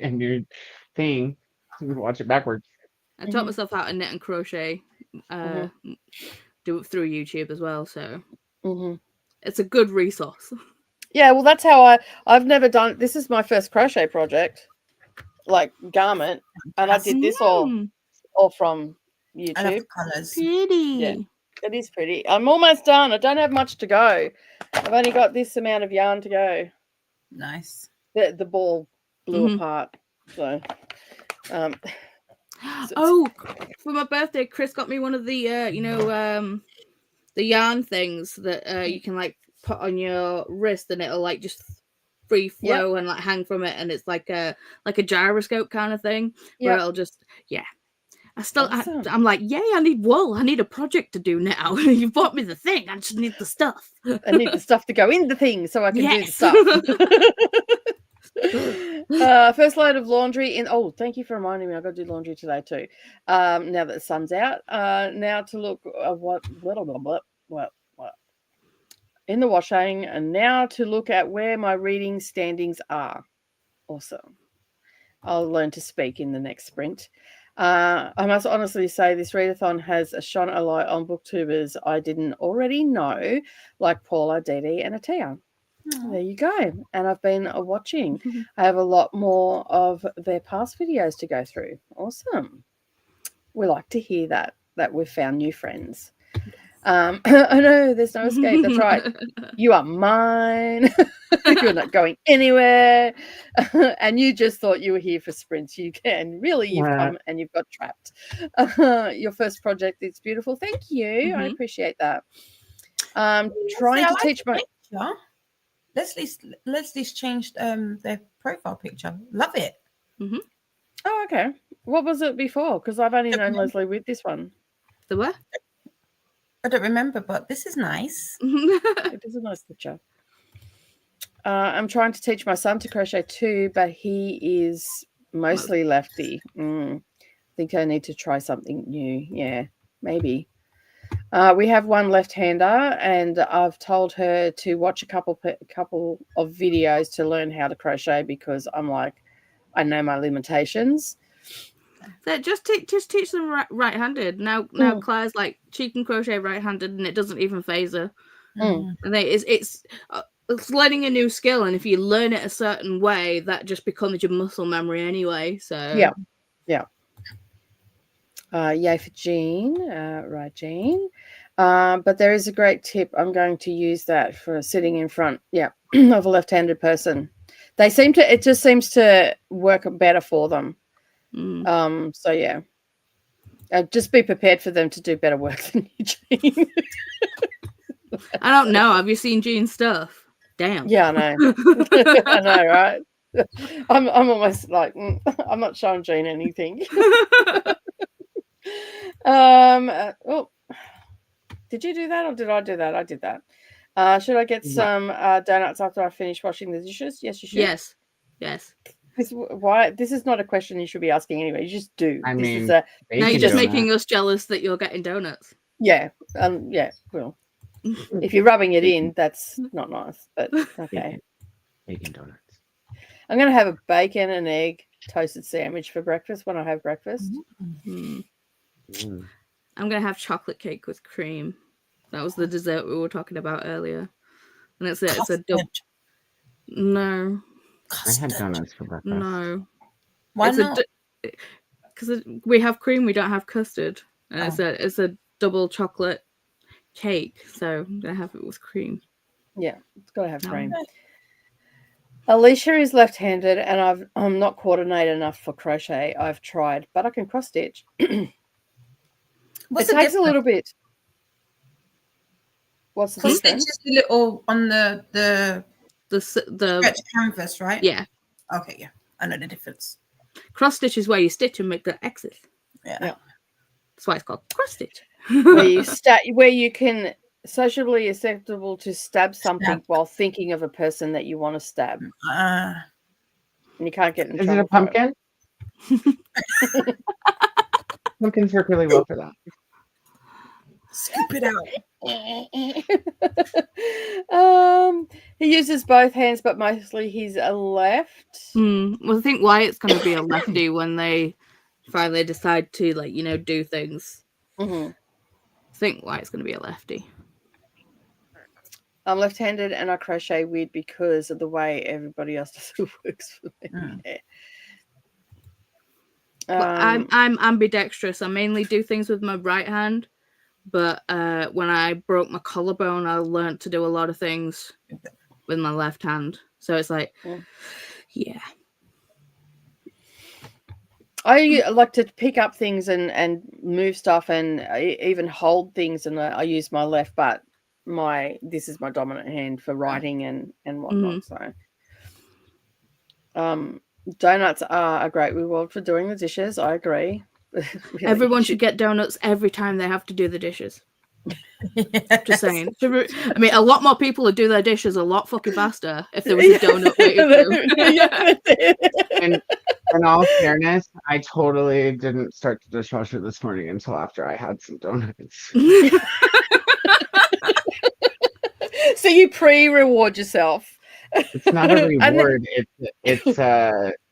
And your thing, you can watch it backwards. I taught myself how to knit and crochet, do it through YouTube as well. So it's a good resource. Yeah, well, that's how I've never done. This is my first crochet project, like garment, and I did this all from YouTube. I love the colours. Pretty. Yeah, it is pretty. I'm almost done. I don't have much to go. I've only got this amount of yarn to go. Nice. The ball blew apart. So, for my birthday, Chris got me one of the, the yarn things that you can like put on your wrist, and it'll like just free flow and like hang from it, and it's like a gyroscope kind of thing where it'll just I'm like, yay, I need wool. I need a project to do now. You've bought me the thing. I just need the stuff. I need the stuff to go in the thing so I can do the stuff. First load of laundry in. Oh, thank you for reminding me. I've got to do laundry today too. Now that the sun's out. Now to look at what in the washing, and now to look at where my reading standings are. Awesome. I'll learn to speak in the next sprint. I must honestly say this readathon has shone a light on booktubers I didn't already know, like Paula, Didi, and Ahtiya. There you go. And I've been watching. I have a lot more of their past videos to go through. Awesome. We like to hear that we've found new friends. Oh no, there's no escape. That's right. You are mine. You're not going anywhere. And you just thought you were here for sprints. You can. Really, you've come and you've got trapped. Your first project is beautiful. Thank you. I appreciate that. Trying to teach my... Leslie's changed their profile picture. Love it. Oh, okay. What was it before? Because I've only known Leslie with this one. The what? I don't remember, but this is nice. It is a nice picture. I'm trying to teach my son to crochet too, but he is mostly lefty. I think I need to try something new. Yeah, maybe. We have one left-hander, and I've told her to watch a couple of videos to learn how to crochet because I'm like, I know my limitations. So just teach them right-handed. Now Claire's like, she can crochet right-handed and it doesn't even phase her. And it's learning a new skill, and if you learn it a certain way, that just becomes your muscle memory anyway. So yay for Jean. Right, Jean. But there is a great tip. I'm going to use that for sitting in front, of a left-handed person. It just seems to work better for them. So yeah. Just be prepared for them to do better work than you, Jean. I don't know. Have you seen Jean's stuff? Damn. Yeah, I know. I know, right? I'm almost like I'm not showing Jean anything. Did you do that or did I do that? I did that. Should I get some donuts after I finish washing the dishes? Yes, you should. Yes. This is not a question you should be asking anyway. You just do. I mean, now you're just making us jealous that you're getting donuts. Yeah. Well, if you're rubbing it in, that's not nice. But okay. Bacon donuts. I'm going to have a bacon and egg toasted sandwich for breakfast when I have breakfast. I'm going to have chocolate cake with cream. That was the dessert we were talking about earlier. And it's a double. No. Custard. I had donuts for breakfast. No. Why not? Because we have cream, we don't have custard. And it's a double chocolate cake. So I'm going to have it with cream. Yeah, it's got to have cream. Alicia is left-handed, and I'm not coordinated enough for crochet. I've tried, but I can cross stitch. It takes a little bit. What's the difference? Cross stitch is the little on the stretch canvas, right? Yeah. Okay, yeah, I know the difference. Cross stitch is where you stitch and make the X's. Yeah. That's why it's called cross stitch. Where you can socially acceptable to stab something while thinking of a person that you want to stab. And you can't get in trouble. Is it a pumpkin? Pumpkins work really well for that. Scoop it out. He uses both hands, but mostly he's a left. Well, I think Wyatt's going to be a lefty when they finally decide to, do things. Mm-hmm. I think Wyatt's going to be a lefty. I'm left-handed and I crochet weird because of the way everybody else does it works for me. Well, I'm ambidextrous. I mainly do things with my right hand, but when I broke my collarbone, I learned to do a lot of things with my left hand. So it's like, yeah. I like to pick up things and move stuff and even hold things, and I use my left, but this is my dominant hand for writing and whatnot. So donuts are a great reward for doing the dishes. I agree. Really, everyone should get donuts every time they have to do the dishes. Just saying. I mean, a lot more people would do their dishes a lot fucking faster if there was a donut waiting for them. In all fairness, I totally didn't start the dishwasher this morning until after I had some donuts. So you pre-reward yourself. It's not a reward. It's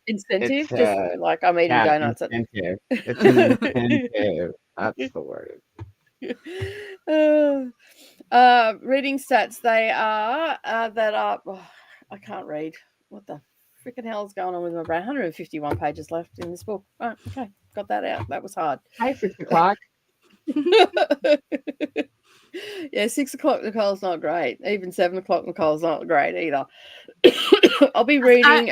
incentive. Just like I'm eating donuts. Incentive. It's an incentive. That's the word. Reading stats. They are I can't read. What the freaking hell is going on with my brain? 151 pages left in this book. Oh, okay, got that out. That was hard. Hi, 6 o'clock. Yeah, 6 o'clock Nicole's not great. Even 7 o'clock Nicole's not great either. I'll be reading.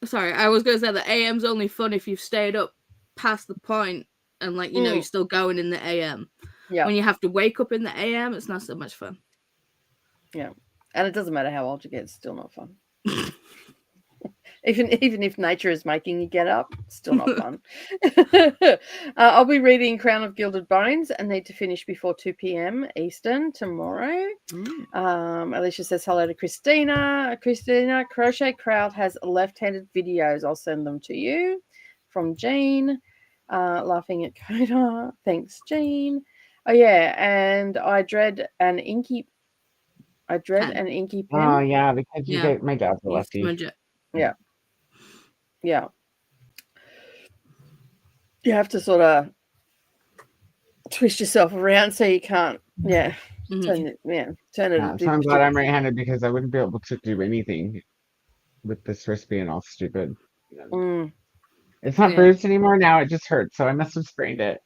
Sorry, I was going to say the AM's only fun if you've stayed up past the point and you're still going in the AM. Yeah. When you have to wake up in the AM, it's not so much fun. Yeah, and it doesn't matter how old you get; it's still not fun. Even if nature is making you get up, it's still not fun. I'll be reading Crown of Gilded Bones and need to finish before 2 p.m. Eastern tomorrow. Alicia says hello to Christina. Christina, Crochet Crowd has left-handed videos. I'll send them to you. From Jean. Laughing at Koda. Thanks, Jean. Oh, yeah, and I dread an inky pen. Oh, yeah, because my dad's a lefty. Yeah. Yeah. You have to sort of twist yourself around so you can't, turn it. So I'm glad I'm right-handed because I wouldn't be able to do anything with this wrist being all stupid. Mm. It's not bruised anymore now. It just hurts, so I must have sprained it.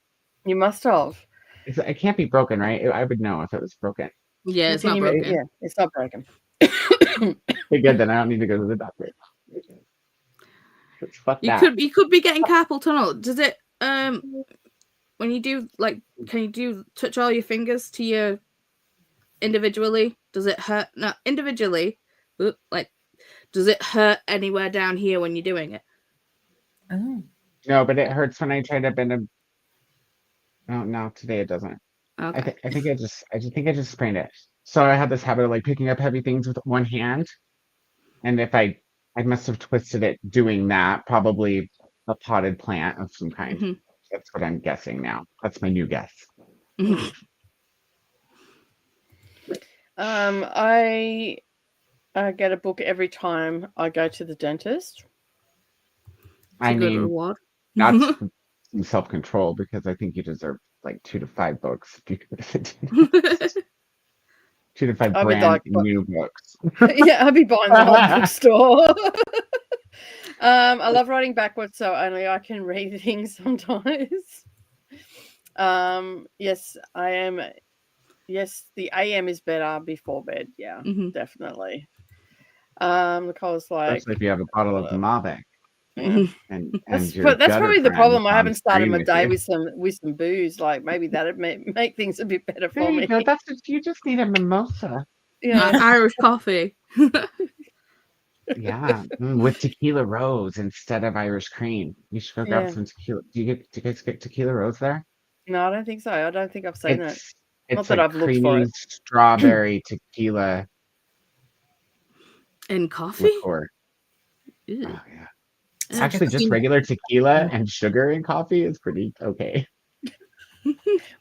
You must have. It can't be broken, right? I would know if it was broken. Yeah, it's not broken. Yeah, it's not broken. Okay, good, then I don't need to go to the doctor. Fuck You could be getting carpal tunnel. Does it when you do can you touch all your fingers to your individually? Does it hurt? No, individually. Does it hurt anywhere down here when you're doing it? Oh. No, but it hurts when I try to bend a. Oh no, today it doesn't. Okay. I think I just sprained it. So I have this habit of picking up heavy things with one hand, and if I must have twisted it doing that, probably a potted plant of some kind. Mm-hmm. That's what I'm guessing now. That's my new guess. Mm-hmm. I get a book every time I go to the dentist. I mean, reward. that's some self-control because I think you deserve 2 to 5 books. If you go to the dentist. 2 to 5 brand new books. Yeah, I'll be buying the whole bookstore. I love writing backwards, so only I can read things sometimes. Yes, I am. Yes, the AM is better before bed. Yeah, definitely. Nicole's like, especially if you have a bottle of Malbec. Yeah. And that's probably the problem. I haven't started my day with some booze. Maybe that'd make things a bit better for me. No, you just need a mimosa. Yeah, Irish coffee. Yeah, with tequila rose instead of Irish cream. You should go grab some tequila. Do you guys get tequila rose there? No, I don't think so. I don't think I've seen it. It's not that I've looked for it. Strawberry tequila in coffee. Liqueur. Oh yeah. Actually, just regular tequila and sugar in coffee is pretty okay.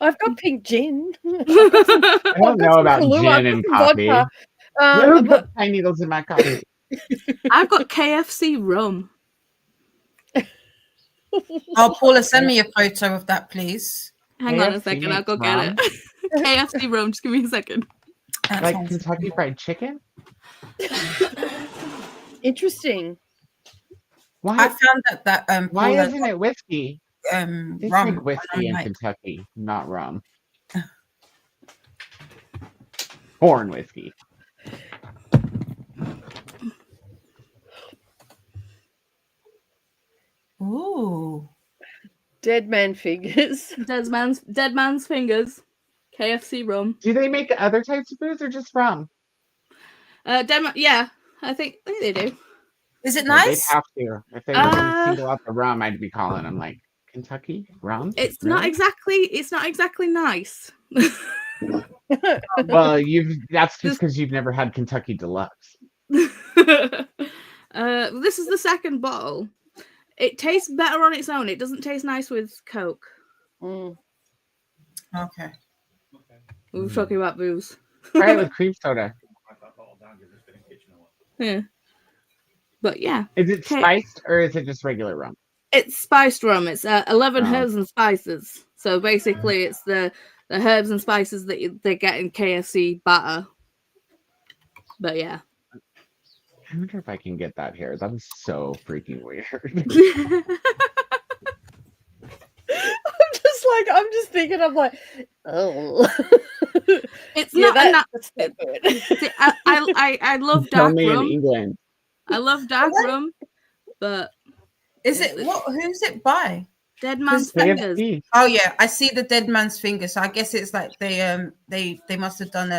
I've got pink gin. I don't know about gin and coffee. I put pine needles in my coffee. I've got KFC rum. Oh, Paula, send me a photo of that, please. Hang on a second, I'll go get it. KFC rum, just give me a second. Like Kentucky Fried Chicken? Interesting. Why? I found that why Paula, isn't it whiskey? It's rum. like whiskey in Kentucky, not rum. Corn whiskey. Ooh. Dead man fingers. Dead man's fingers. KFC rum. Do they make other types of booze or just rum? Yeah, I think they do. Is it nice? They'd have to. If they were going to single out the rum, I'd be calling them Kentucky rum. It's really? It's not exactly nice. Well, that's just because you've never had Kentucky Deluxe. This is the second bottle. It tastes better on its own. It doesn't taste nice with Coke. Okay. We were talking about booze. Try it with cream soda. Yeah. But yeah. Is it spiced or is it just regular rum? It's spiced rum. It's 11 herbs and spices. So basically it's the herbs and spices that they get in KFC batter. But yeah. I wonder if I can get that here. That is so freaking weird. I'm just thinking, I'm like, oh. It's not that's good. I love dark rum. In England. I love dark rum, but is it who's it by? Dead Man's Fingers. Oh yeah, I see the Dead Man's Fingers. So I guess it's like they must have done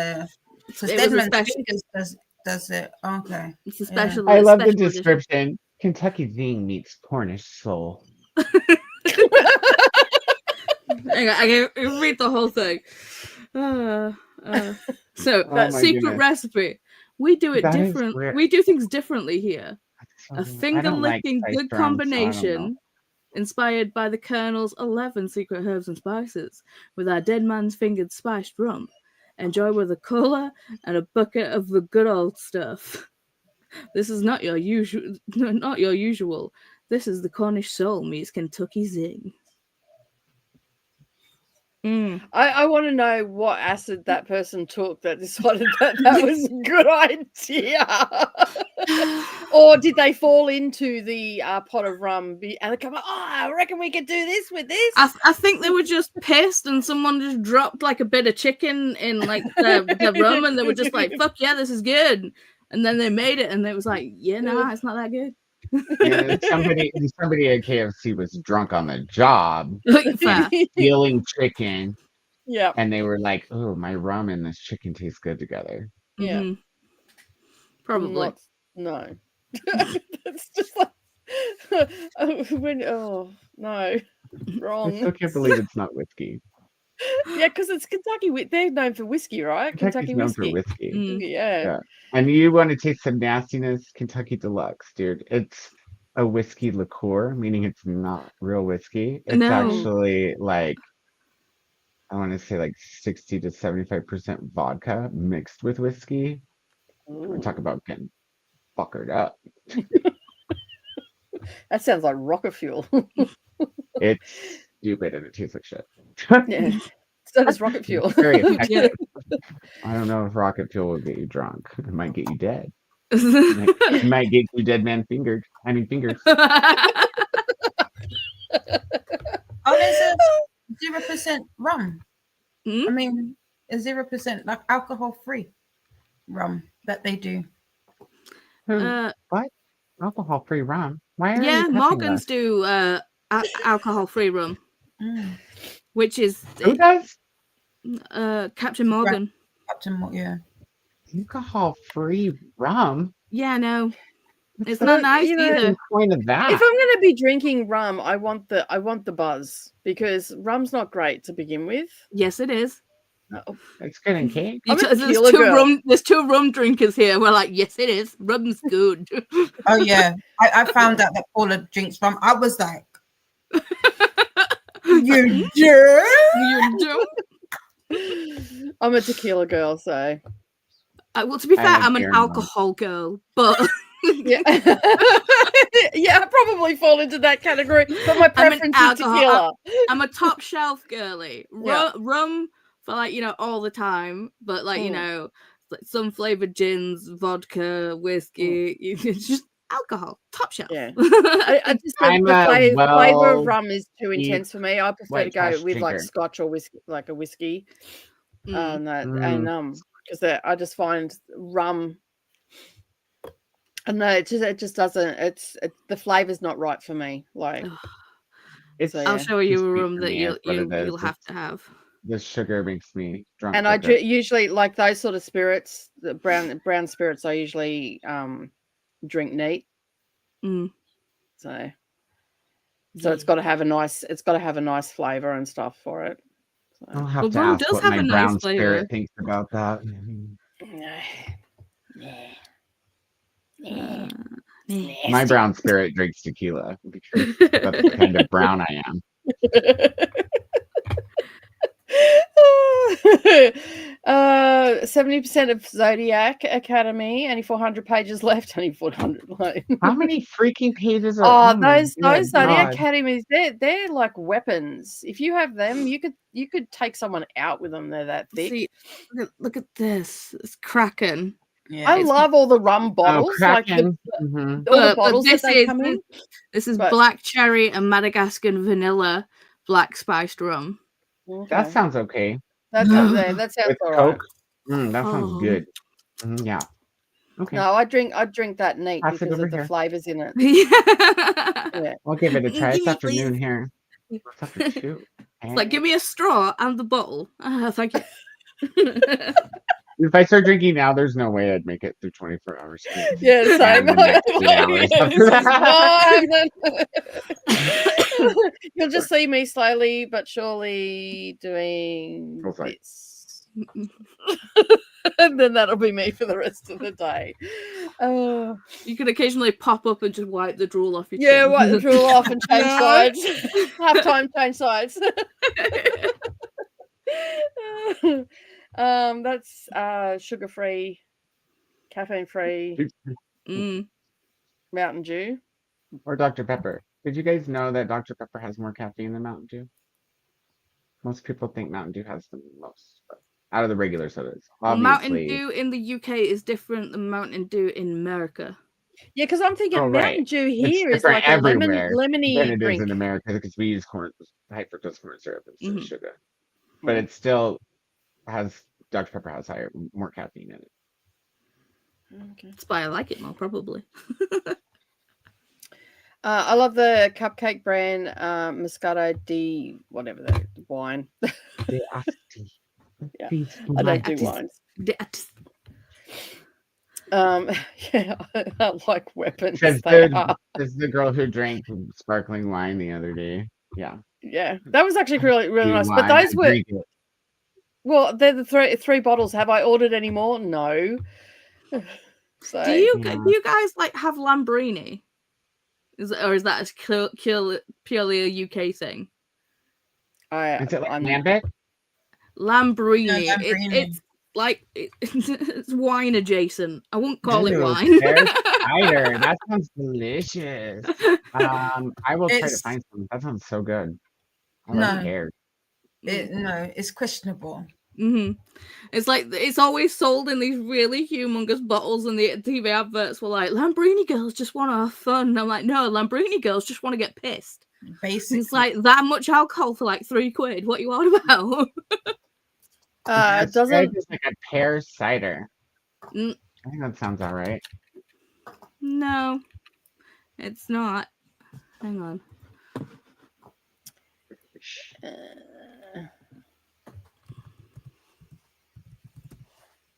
because Dead Man's Fingers does it. Okay. It's a special. I love the description. Edition. Kentucky Zing meets Cornish soul. Hang on, I can read the whole thing. Secret recipe. We do it different. We do things differently here. A finger-licking good combination inspired by the Colonel's 11 secret herbs and spices with our Dead Man's Fingered spiced rum. Enjoy with a cola and a bucket of the good old stuff. This is not your usual. This is the Cornish soul meets Kentucky Zing. I want to know what acid that person took that decided that was a good idea. Or did they fall into the pot of rum and they come up, I reckon we could do this with this? I think they were just pissed and someone just dropped like a bit of chicken in like the rum and they were just like, fuck yeah, this is good. And then they made it and it was like, yeah, nah, it's not that good. Yeah, somebody at KFC was drunk on the job, Fair. stealing chicken. Yeah. And they were like, oh, my rum and this chicken taste good together. Yeah. Mm-hmm. Probably. No. That's just like no. Wrong. I still can't believe it's not whiskey. Yeah, because it's Kentucky. They're known for whiskey, right? Kentucky's known for whiskey. whiskey. Yeah. And you want to taste some nastiness? Kentucky Deluxe, dude. It's a whiskey liqueur, meaning it's not real whiskey. It's actually like, I want to say like 60 to 75% vodka mixed with whiskey. We talk about getting fuckered up. That sounds like rocket fuel. It's stupid and it tastes like shit. Yeah. So does rocket fuel. Very effective. I don't know if rocket fuel will get you drunk. It might get you dead. It might get you dead man fingered. I mean fingers. Oh, there's a 0% rum. Mm? I mean, a 0% like alcohol-free rum that they do. What? Alcohol-free rum? Why are yeah, you Morgans do alcohol-free rum, which is who does? Captain Morgan. Captain Morgan, yeah. Alcohol-free rum? Yeah, no. It's not nice either. The point of that. If I'm going to be drinking rum, I want the buzz because rum's not great to begin with. Yes, it is. Oh. It's good in cake. There's two rum drinkers here. We're like, yes, it is. Rum's good. Oh yeah, I found out that Paula drinks rum. I was like, you do? You do? I'm a tequila girl, so. Well, to be fair, I'm an alcohol girl, but yeah, yeah, I probably fall into that category. But my preference is tequila. I'm a top shelf girly. Rum for like all the time, but like like some flavored gins, vodka, whiskey. It's just alcohol, top shelf. Yeah, I just the flavor of rum is too intense for me. I prefer to go with like scotch or whiskey, like a whiskey, and because I just find rum. No, it just doesn't. The flavor's not right for me. Like, I'll show you a rum that you'll have to have. The sugar makes me drunk. And I usually like those sort of spirits. The brown spirits, I usually drink neat. So it's got to have a nice flavor and stuff for it. So. I'll have to ask what my brown spirit thinks about that. My brown spirit drinks tequila because that's the kind of brown I am. 70% of Zodiac Academy, only 400 pages left. Only 400. Like. How many freaking pages are? Those Zodiac Academies, they're like weapons. If you have them, you could take someone out with them. They're that thick. See, look at this. It's cracking. Yeah, I love all the rum bottles. Like all the bottles that they come in. This is black cherry and Madagascar vanilla black spiced rum. Okay. That sounds okay. That sounds all right. That sounds good. Yeah. Okay. No, I drink that neat because of the flavors in it. Yeah. I'll give it a try. It's afternoon here. It's after 2. It's like, give me a straw and the bottle. Thank you. If I start drinking now, there's no way I'd make it through 24 hours. Yeah, same. You'll just see me slowly but surely doing this. And then that'll be me for the rest of the day. You can occasionally pop up and just wipe the drool off your chin. Wipe the drool off and change sides. Half time, change sides. That's sugar-free, caffeine-free Mountain Dew. Or Dr. Pepper. Did you guys know that Dr. Pepper has more caffeine than Mountain Dew? Most people think Mountain Dew has the most, but out of the regular sodas. Obviously, Mountain Dew in the UK is different than Mountain Dew in America. Yeah, because I'm thinking Mountain Dew It's here is different like a everywhere lemony than it is drink. in America because we use high fructose corn syrup instead of sugar. But Mm. it still has Dr. Pepper has more caffeine in it. Okay. That's why I like it more, probably. I love the cupcake brand Moscato D, whatever the wine. Yeah, I don't do wines. Yeah, I like weapons. Says They are. the girl who drank sparkling wine the other day. Yeah. Yeah, that was actually really, really nice. But Wine, those were well, they're the three bottles. Have I ordered any more? No. So do you guys like have Lambrini? Is that purely a UK thing? Is it like lambic? Lambrini. No, Lambrini. It's like it's wine adjacent. I wouldn't call it wine. Cider. That sounds delicious. I will try to find some. That sounds so good. I like pears. No, it's questionable. Mm-hmm. It's like it's always sold in these really humongous bottles, and the TV adverts were like, "Lambrini girls just want to have fun." And I'm like, "No, Lambrini girls just want to get pissed." Basically, it's like that much alcohol for like £3. What you on about? It doesn't. It's like a pear cider. I think that sounds all right. No, it's not. Hang on.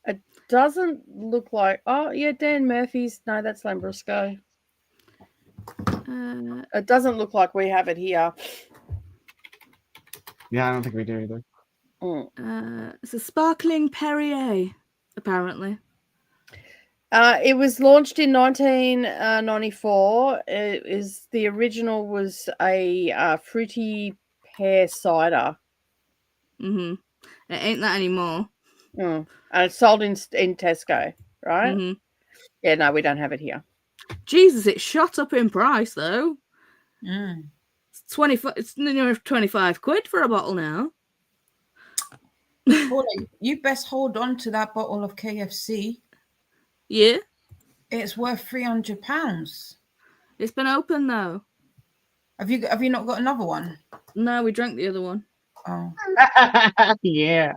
It doesn't look like. Oh yeah, Dan Murphy's. No, that's Lambrusco. It doesn't look like we have it here. Yeah, I don't think we do either. It's a sparkling Perrier, apparently. It was launched in 1994. The original was a fruity pear cider. Mm-hmm. It ain't that anymore. And it's sold in Tesco, right? Mm-hmm. Yeah, no, we don't have it here. Jesus, it shot up in price though. It's 25. It's near 25 quid for a bottle now. Paula, you best hold on to that bottle of KFC. Yeah, it's worth £300. It's been open though. Have you not got another one? No, we drank the other one. Oh, yeah.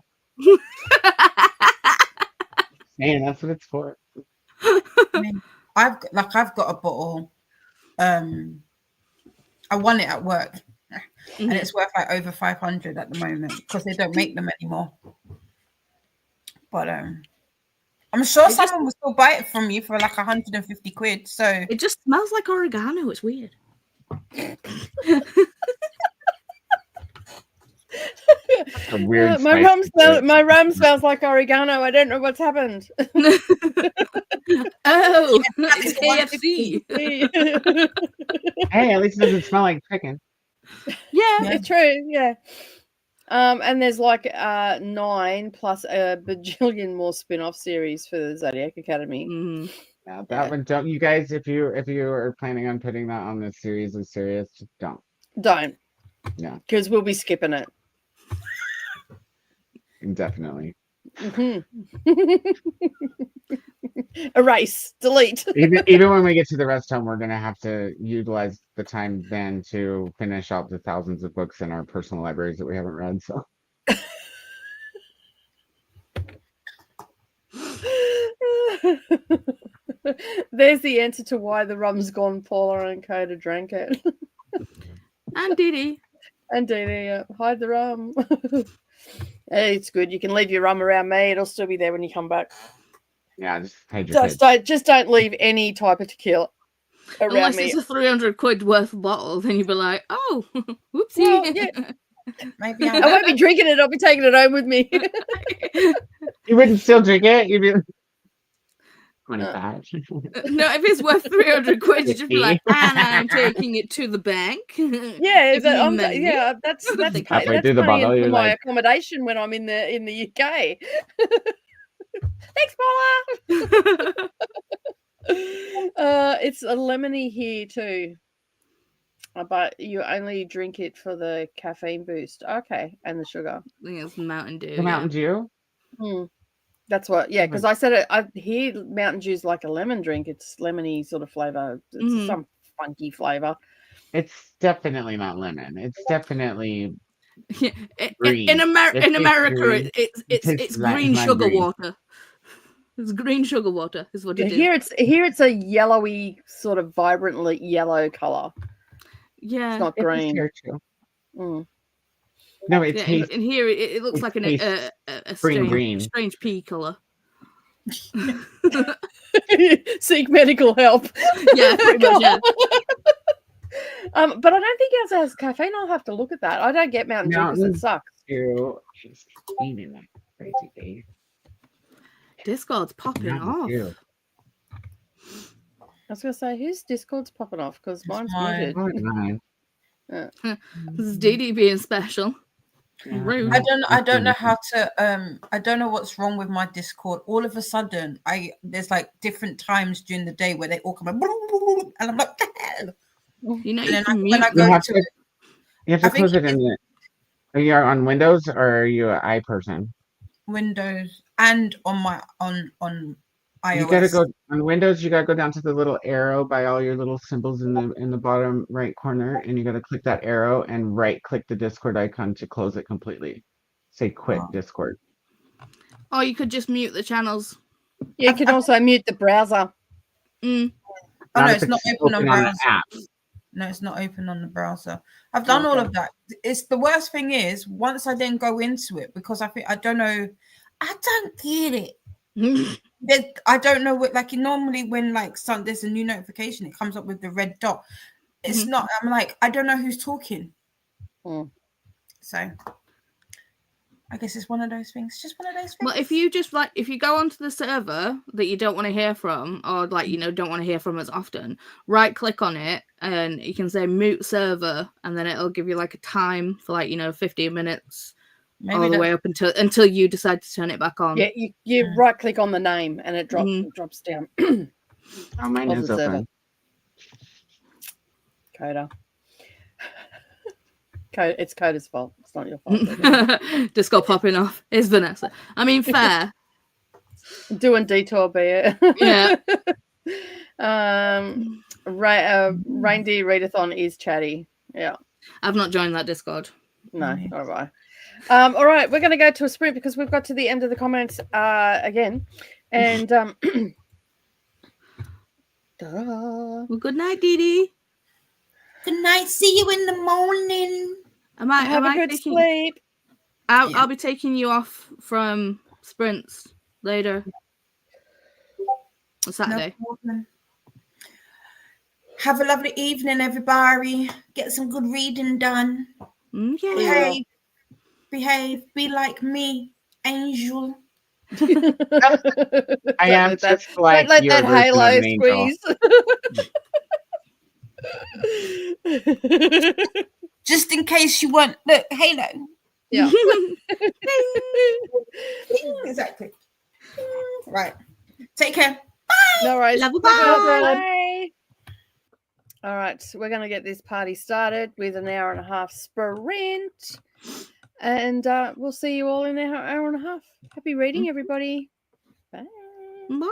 Man, that's what it's for. I mean, I've got a bottle. I won it at work, and it's worth like over 500 at the moment because they don't make them anymore. But I'm sure someone will still buy it from you for like 150 quid. So it just smells like oregano. It's weird. A weird my rum smells like oregano. I don't know what's happened. Oh, it's KFC. Hey, at least it doesn't smell like chicken. Yeah, it's true. Yeah. And there's like 9 plus a bajillion more spin-off series for the Zodiac Academy. Mm-hmm. Yeah, that one. Don't you guys? If you are planning on putting that on the series of series, just don't. Yeah, because we'll be skipping it. Definitely. Erase, delete. even when we get to the rest home, we're gonna have to utilize the time then to finish out the thousands of books in our personal libraries that we haven't read. So. There's the answer to why the rum's gone. Paula and Koda drank it. And Didi. And Didi, hide the rum. Hey, it's good. You can leave your rum around me. It'll still be there when you come back. Yeah, just hide your just don't leave any type of tequila around Unless me. it's a 300 quid worth of bottle, then you'd be like, oh, whoopsie. Well, yeah. Maybe I won't be drinking it. I'll be taking it home with me. You wouldn't still drink it? You'd be 25. No, if it's worth 300 quid, you'd just be like, and I'm taking it to the bank. Yeah, that's halfway through the bottle, for you're my like... accommodation when I'm in the UK. Thanks, Paula. It's a lemony here too, but you only drink it for the caffeine boost. Okay, and the sugar. I think it's Mountain Dew. The Mountain Dew? That's what, yeah, because I said it. I hear Mountain Dew's like a lemon drink. It's lemony sort of flavor. It's some funky flavor. It's definitely not lemon. It's definitely in green. America, green. it's green sugar water. It's green sugar water, is what it is. Here it's a yellowy, sort of vibrantly yellow color. Yeah, it's not green. Here too. Mm. No, it tastes. And here it looks like a strange pea color. Seek medical help. Yeah, pretty much. Yeah. But I don't think it has caffeine. I'll have to look at that. I don't get Mountain Dew because it sucks. Eating that crazy day. Discord's popping off. I was gonna say, whose Discord's popping off? Because mine's muted. Mine. This is Didi being special. Rude. I don't know how to I don't know what's wrong with my Discord. All of a sudden there's like different times during the day where they all come and I'm like, you know, when I go to it, you have to close it in there. Are you on Windows or are you an iPerson? Windows and on my on iOS. You gotta go on Windows. You gotta go down to the little arrow by all your little symbols in the bottom right corner, and you gotta click that arrow and right-click the Discord icon to close it completely. Say quit Discord. Or you could just mute the channels. You can also mute the browser. Oh no, it's not open on browser. No, it's not open on the browser. I've done all of that. It's the worst thing is once I then go into it because I don't know. I don't get it. I don't know what, like normally when like there's a new notification, it comes up with the red dot. It's not. I'm like, I don't know who's talking. So I guess it's one of those things. Just one of those things. Well, if you just if you go onto the server that you don't want to hear from, or don't want to hear from as often, right click on it and you can say mute server, and then it'll give you like a time for 15 minutes. Maybe all the way up until you decide to turn it back on. Yeah, you right click on the name and it drops down. Oh, mine is open. Koda. It's Koda's fault. It's not your fault. Discord popping off. It's Vanessa. I mean, fair. Doing detour beer. Yeah. Reindeer readathon is chatty. Yeah. I've not joined that Discord. No, all right. All right, we're going to go to a sprint because we've got to the end of the comments again. And well, good night, Didi. Good night. See you in the morning. Have a good sleep. I'll be taking you off from sprints later on Saturday. No, have a lovely evening, everybody. Get some good reading done. Yeah. Behave. Be like me, Angel. I am just like let your that halo squeeze. Just in case you want the halo. Yeah. Exactly. Right. Take care. Bye. No worries. Love you. Bye. Bye. All right. So we're going to get this party started with an hour and a half sprint. And we'll see you all in an hour and a half. Happy reading, everybody. Bye. Bye.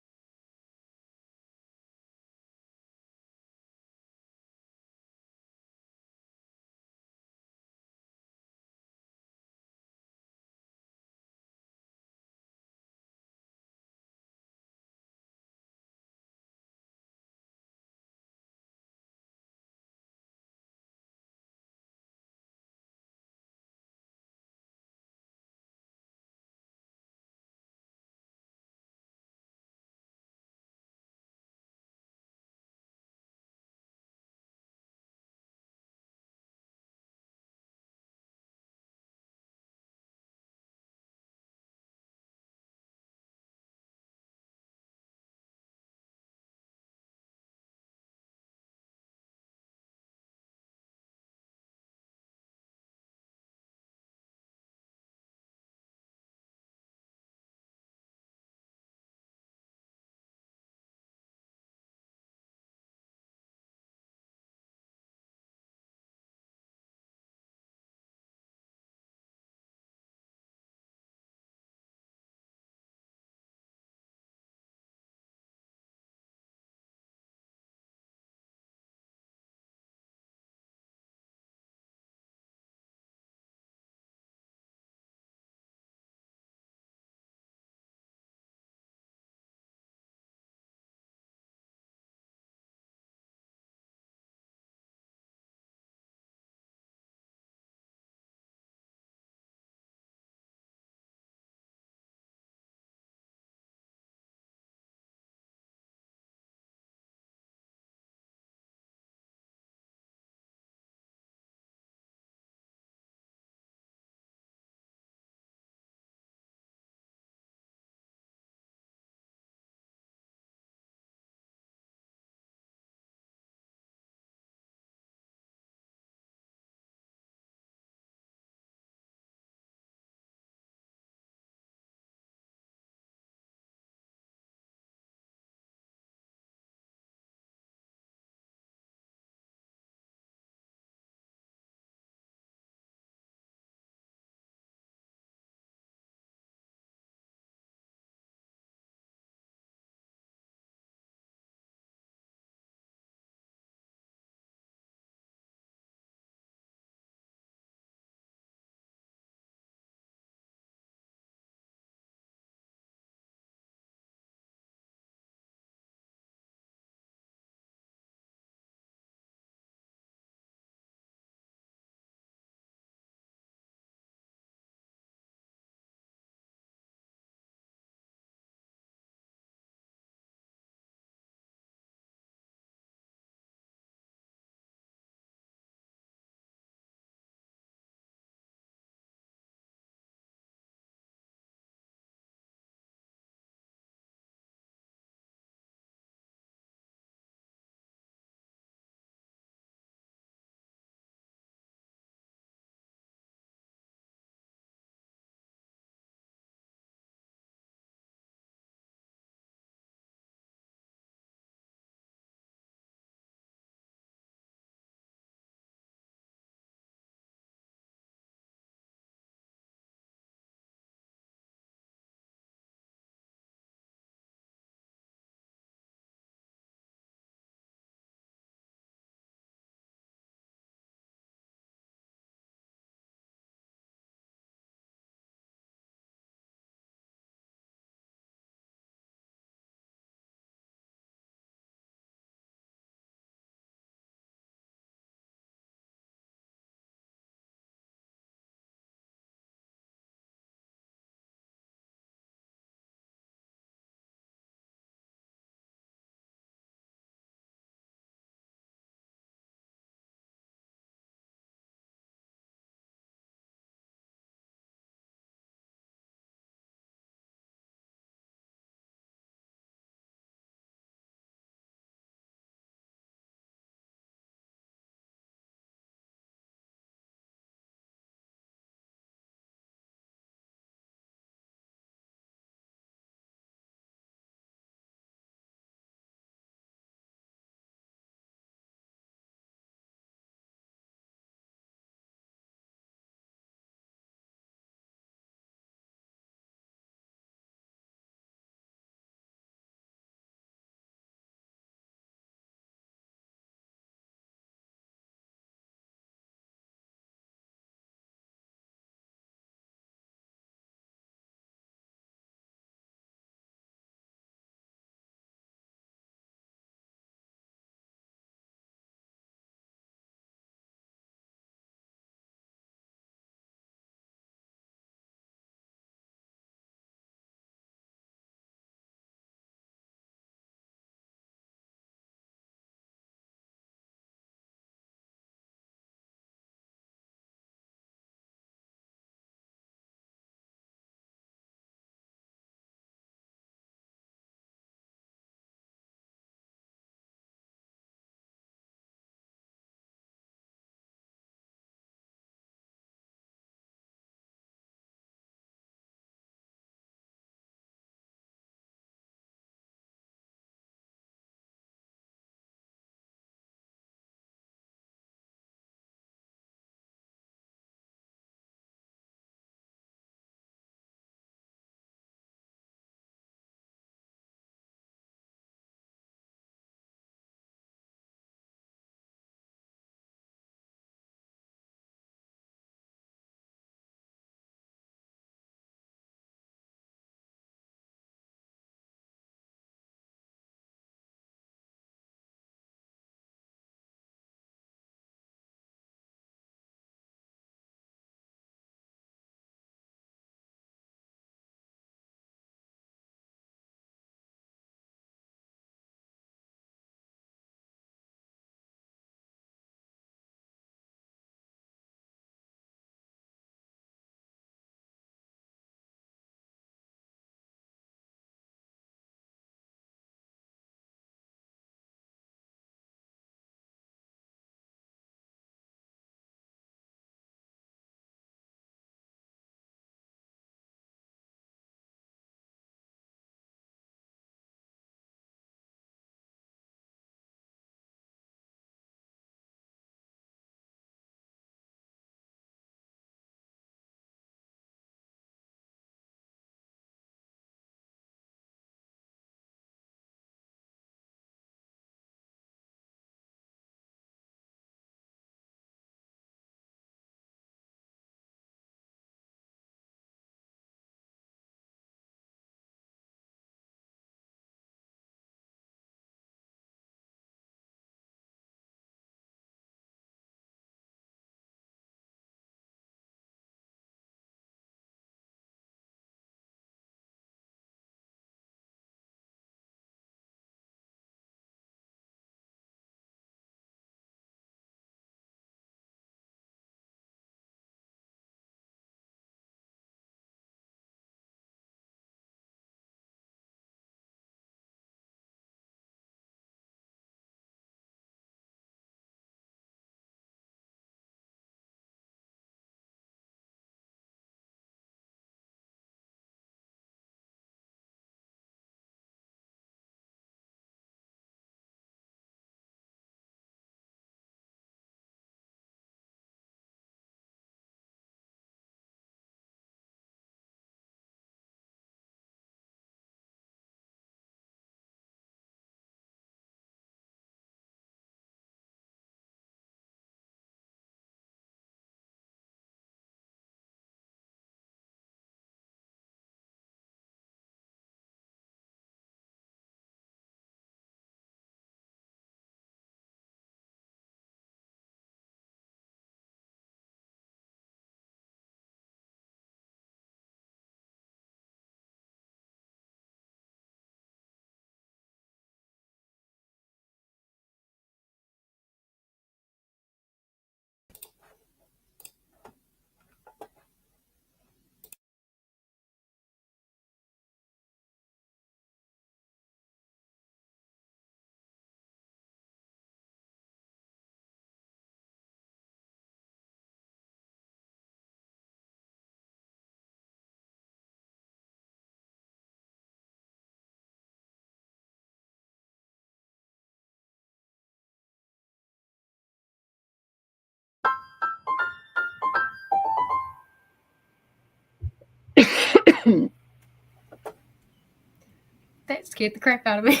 That scared the crap out of me.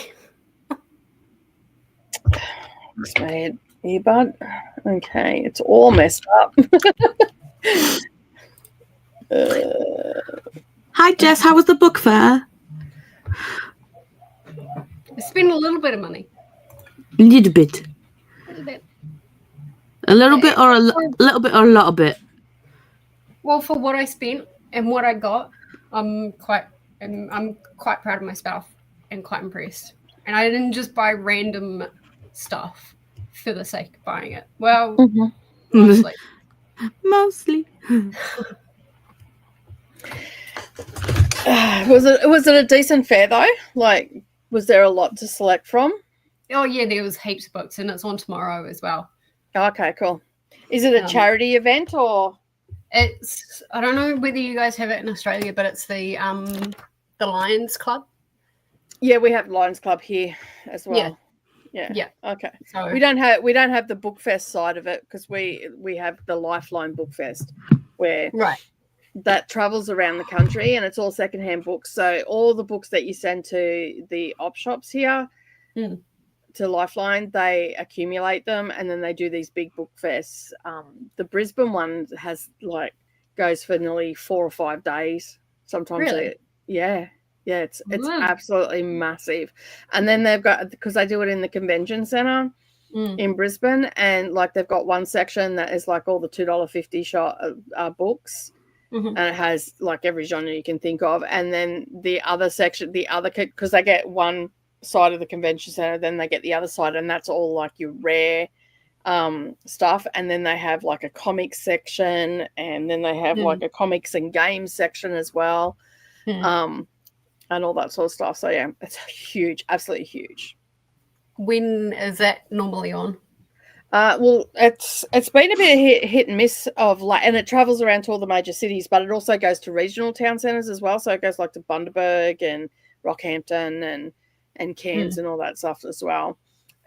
It's my earbud. Okay, it's all messed up. Hi, Jess. How was the book fair? I spent a little bit of money. A little bit. A little bit. A little bit or a little bit or a lot of bit? Well, for what I spent and what I got, I'm quite proud of myself and quite impressed. And I didn't just buy random stuff for the sake of buying it. Well, mostly. Mostly. Was it a decent fair though? Like, was there a lot to select from? Oh yeah, there was heaps of books, and it's on tomorrow as well. Okay, cool. Is it a charity event or? It's, I don't know whether you guys have it in Australia, but it's the Lions Club. Yeah, we have Lions Club here as well. Yeah. Okay. So we don't have the book fest side of it because we have the Lifeline Book Fest where that travels around the country and it's all secondhand books. So all the books that you send to the op shops here to Lifeline, they accumulate them and then they do these big book fests. The Brisbane one goes for nearly 4 or 5 days. Sometimes really? It's absolutely massive. And then they've got, because they do it in the convention center in Brisbane, and like they've got one section that is like all the $2.50 books, and it has like every genre you can think of. And then the other section, because they get one side of the convention center, then they get the other side, and that's all like your rare stuff. And then they have like a comics section, and then they have like a comics and games section as well. And all that sort of stuff. So yeah, it's huge, absolutely huge. When is that normally on? Well, it's been a bit of hit and miss of like, and it travels around to all the major cities, but it also goes to regional town centres as well. So it goes like to Bundaberg and Rockhampton and Cairns and all that stuff as well.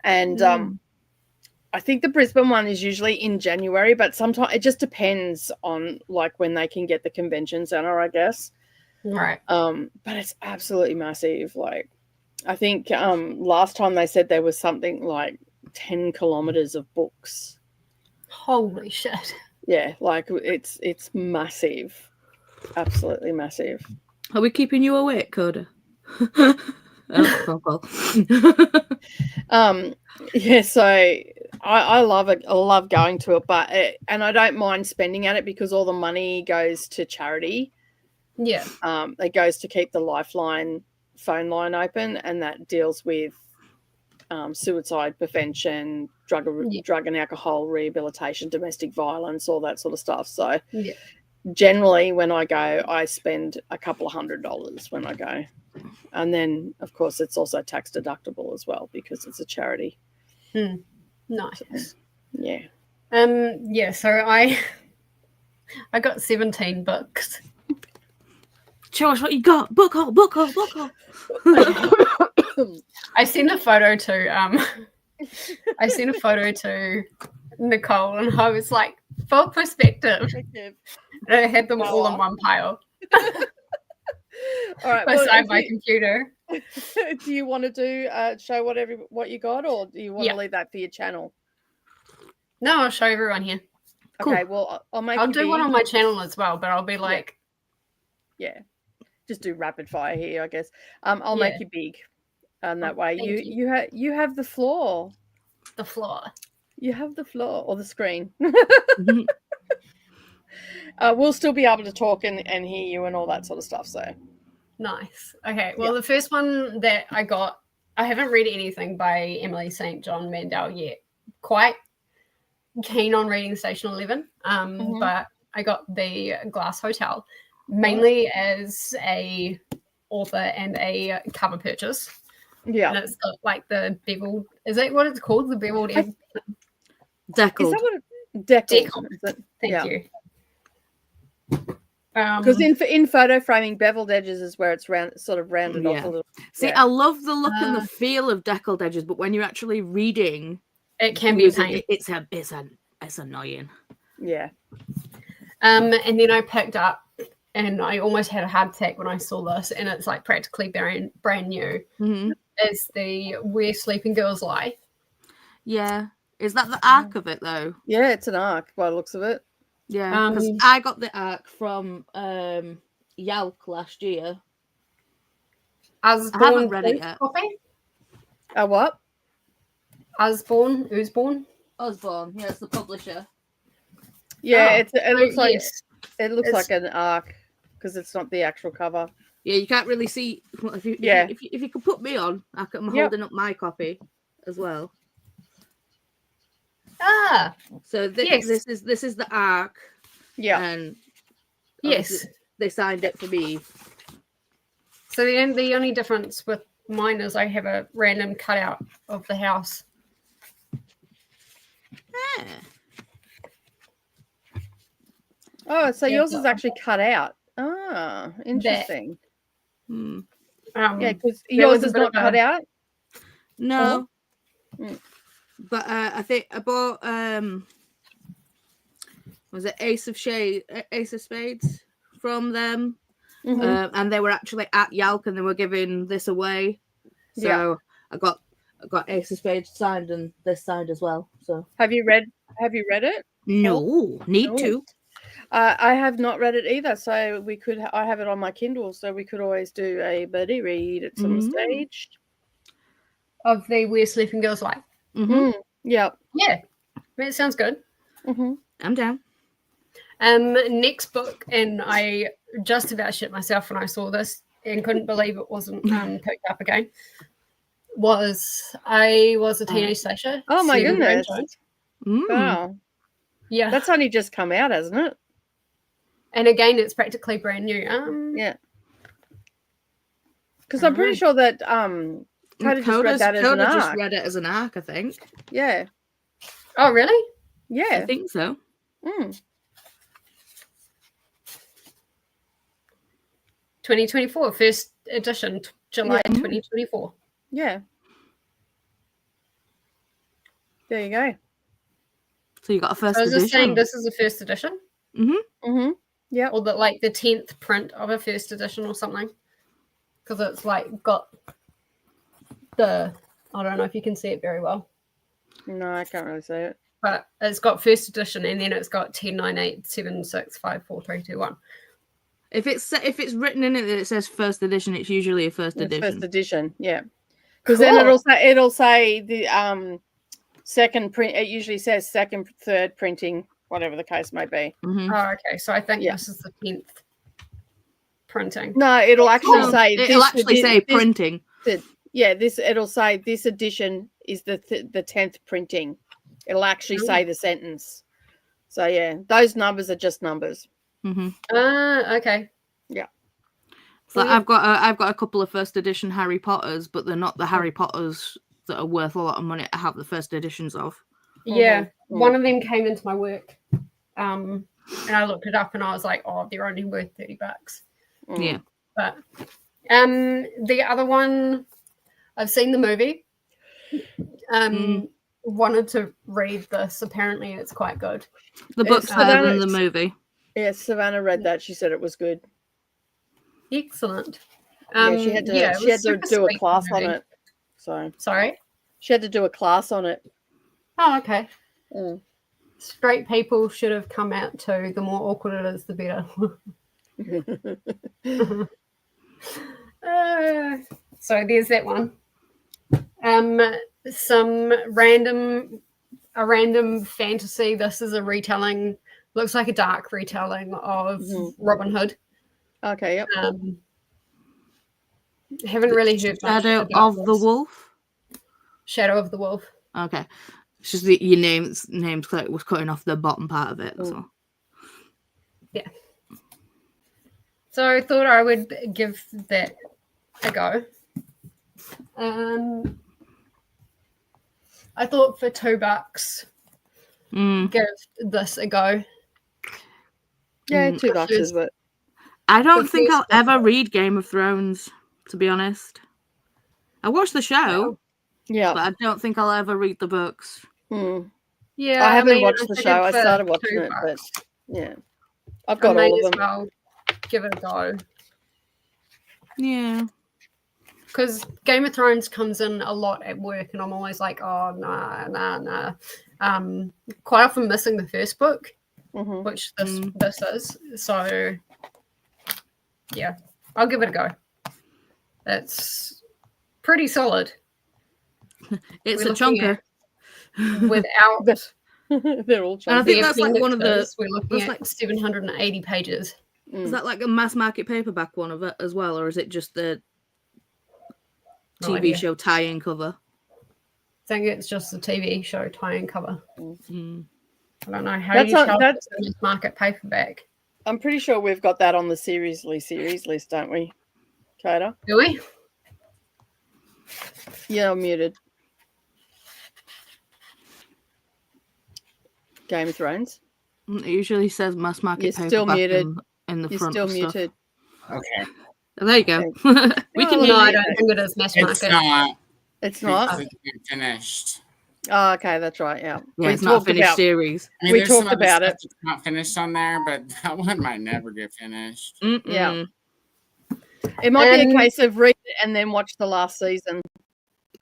And I think the Brisbane one is usually in January, but sometimes it just depends on like when they can get the convention centre, I guess. Right. But it's absolutely massive. Like, I think last time they said there was something like 10 kilometers of books. Holy shit. Yeah, like it's massive. Absolutely massive. Are we keeping you awake, Coda? Yeah, so I love it. I love going to it, and I don't mind spending at it because all the money goes to charity. Yeah. It goes to keep the Lifeline phone line open, and that deals with suicide prevention, drug and alcohol rehabilitation, domestic violence, all that sort of stuff. So generally when I go, I spend a couple of $100 when I go. And then, of course, it's also tax deductible as well because it's a charity. Nice. So, yeah. So I got 17 books. Show us what you got. Book haul. I sent a photo to Nicole, and I was like, full perspective. And I had them all in one pile. All right, beside my computer. Do you want to do show what you got, or do you want to leave that for your channel? No, I'll show everyone here. Okay, cool. Well, I'll do one on my channel as well, but I'll be like, just do rapid fire here, I guess. I'll make you big, and that way you have the floor. The floor. You have the floor or the screen. We'll still be able to talk and hear you and all that sort of stuff. So nice. Okay. Well, the first one that I got, I haven't read anything by Emily St. John Mandel yet. Quite keen on reading Station 11, but I got The Glass Hotel mainly as a author and a cover purchase. Yeah. And it's got like the beveled, is that what it's called? The beveled deckled. Is that what deckled? Thank you. Because in photo framing, beveled edges is where it's sort of rounded off a little. See, I love the look and the feel of deckled edges, but when you're actually reading, it can be a pain. It's annoying. Yeah. And then I picked up and I almost had a heart attack when I saw this, and it's like practically brand new. Is the Where Sleeping Girls Lie. Yeah. Is that the arc of it though? Yeah, it's an arc by the looks of it. Yeah, because I got the arc from Yalk last year. I haven't read it yet. Copy? What? Usborne? Osborne, yeah, it's the publisher. Yeah, it looks like yes. like an arc because it's not the actual cover. Yeah, you can't really see. Well, if you could put me on, I'm holding up my copy as well. So this is the arc. Yeah, and yes, they signed it for me. So the only difference with mine is I have a random cutout of the house. Yeah. Oh, so yours is actually cut out. Ah, interesting. Yeah, because yours is not cut out. No. But I think I bought was it Ace of Spades from them, and they were actually at Yalk and they were giving this away. So I got Ace of Spades signed and this signed as well. So have you read it? No, need to. I have not read it either, so we could. I have it on my Kindle, so we could always do a buddy read at some stage of the Where Sleeping Girls Lie. Yeah. It sounds good. I'm down. Next book, and I just about shit myself when I saw this and couldn't believe it wasn't picked up again. I was a teenage slasher. Oh my goodness! Wow. Yeah, that's only just come out, hasn't it? And again, it's practically brand new. Yeah, because I'm pretty sure that Koda just read it as an arc, I think. Yeah. Oh, really? Yeah, I think so. 2024, first edition, July 2024. Yeah. There you go. So you got a first edition. I was just saying this is a first edition? Yeah. Or the 10th print of a first edition or something. Because it's got I don't know if you can see it very well. No, I can't really see it. But it's got first edition and then it's got 109876543321. If it's written in it that it says first edition, it's usually a first edition. First edition, yeah. Because then it'll say the second print. It usually says second, third printing, whatever the case may be. Oh, okay. So I think this is the 10th printing. No, it'll actually say. It'll actually say printing. It'll say this edition is the 10th printing. It'll actually say the sentence. So yeah, those numbers are just numbers. Okay. Yeah. So I've got a couple of first edition Harry Potters, but they're not the Harry Potters that are worth a lot of money to have the first editions of. Yeah. One of them came into my work. And I looked it up and I was like, oh, they're only worth $30. Yeah. But the other one, I've seen the movie. Wanted to read this. Apparently it's quite good. The book's better than the movie. Yeah, Savannah read that. She said it was good. Excellent. She had to do a class on it. So sorry? She had to do a class on it. Oh, okay. Straight people should have come out too. The more awkward it is, the better. So there's that one. A random fantasy. This is a retelling. Looks like a dark retelling of Robin Hood. Okay. Yep. Haven't really heard much Shadow about of this. the Wolf. Shadow of the Wolf. Okay, it's just that your name's was cutting off the bottom part of it. That's all. Yeah. So I thought I would give that a go. I thought for $2, give this a go. Yeah, $2 is what. I don't think I'll ever read Game of Thrones, to be honest. I watched the show, but I don't think I'll ever read the books. Yeah, I haven't watched the show. I started watching it, but yeah, I've got all of them. Well give it a go. Yeah. Because Game of Thrones comes in a lot at work, and I'm always like, oh, nah. Quite often missing the first book, which this is. So, yeah, I'll give it a go. It's pretty solid. It's a chunker. Without they're all chunky. And I think that's like one of the. We're looking at like 780 pages. Is that like a mass market paperback one of it as well, or is it just the TV show tie-in cover? I think it's just the TV show tie-in cover. I don't know how That's you not- tell that's- it's a mass market paperback. I'm pretty sure we've got that on the series list, don't we, Koda? Do we? Yeah, I'm muted. Game of Thrones. It usually says mass market You're paperback still muted. in the You're front. still of stuff. muted. Okay. Oh, there you go. We can Oh, No, I yeah. don't think it is mass It's market. not. It's not. It's finished. Oh, okay, that's right. Yeah, Yeah, it's not a finished series. I mean, We there's some talked other about stuff it. that's not finished on there, but that one might never get finished. Yeah. It might be a And- case of read it and then watch the last season.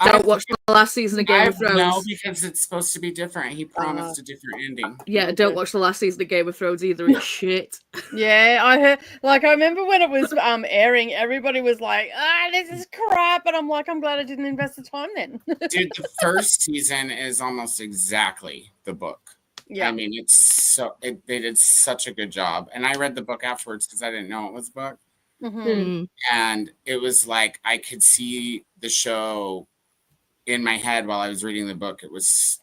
Don't watch the last season of Game of Thrones. No, because it's supposed to be different. He promised a different ending. Yeah, don't watch the last season of Game of Thrones either. It's shit. Yeah, I heard. Like, I remember when it was airing, everybody was like, this is crap," and I'm like, I'm glad I didn't invest the time then. Dude, the first season is almost exactly the book. Yeah, I mean, it's so they did such a good job, and I read the book afterwards because I didn't know it was a book, and it was like I could see the show in my head while I was reading the book. It was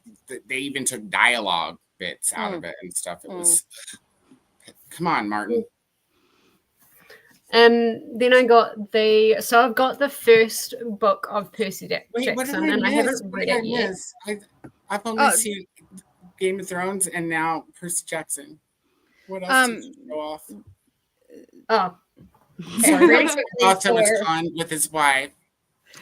they even took dialogue bits out of it and stuff. It was come on, Martin. Then I've got the first book of Percy Jackson, What did and I haven't read it yet. I've only seen Game of Thrones and now Percy Jackson. What else did you show off? Oh, Lots of his con with his wife.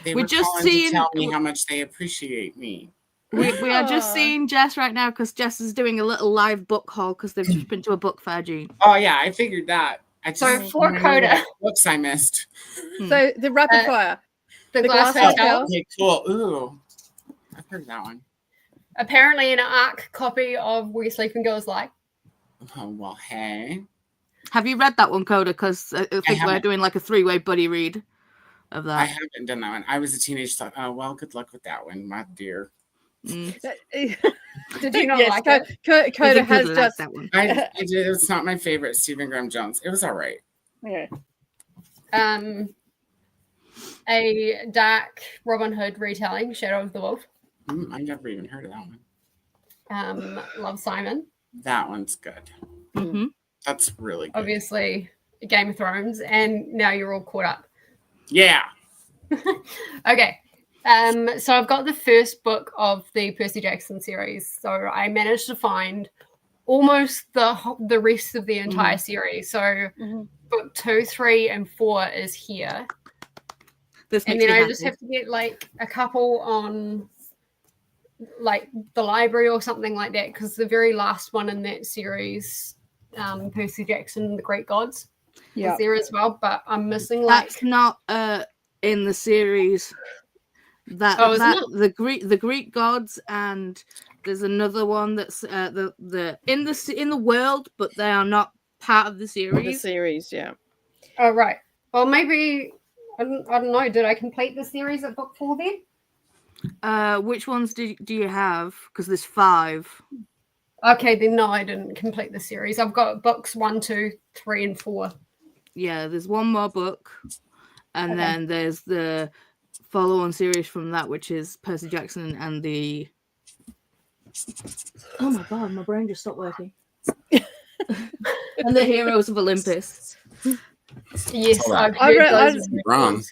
They We're were just calling seeing- to tell me how much they appreciate me. We are just seeing Jess right now because Jess is doing a little live book haul because they've just been to a book fair, Gene. Oh yeah, I figured that. I just So for remember Coda- what books I missed. So the rapid fire. the The Glass Glass Hotel. Hotel. Okay, cool. Ooh, I've heard that one. Apparently, an ARC copy of Where Sleeping Girls Lie. Oh well, hey. Have you read that one, Coda? Because I think we're haven't. doing like a 3-way buddy read of I that. haven't done that one. I was a teenage. Thought, oh well, good luck with that one, my dear. Did you not Yes, like it? I Coda think has Coda likes just. that one. I did. It's not my favorite Stephen Graham Jones. It was all right. Yeah. A dark Robin Hood retelling, Shadow of the Wolf. I never even heard of that one. Love Simon. That one's good. Mm-hmm. That's really good. Obviously, Game of Thrones, and now you're all caught up. Yeah. Okay. So I've got the first book of the Percy Jackson series. So I managed to find almost the rest of the entire series. So book 2, 3, and 4 is here. This And makes then me I happy. just have to get like a couple on like the library or something like that, because the very last one in that series, Percy Jackson, The Great Gods, is there as well. But I'm missing like That's not in the series. Isn't The Greek gods, and there's another one that's the in the world, but they are not part of the The series. series, yeah. oh right. Well, maybe I don't know. Did I complete the series at book 4 then? Which ones do you have? Because there's 5. Okay, then no, I didn't complete the series. I've got books 1, 2, 3, and 4. Yeah, there's one more book, and then there's the follow-on series from that, which is Percy Jackson and the. Oh my god, my brain just stopped working. And the Heroes of Olympus. Yes, Hold on. I've I heard read- those. Wrong.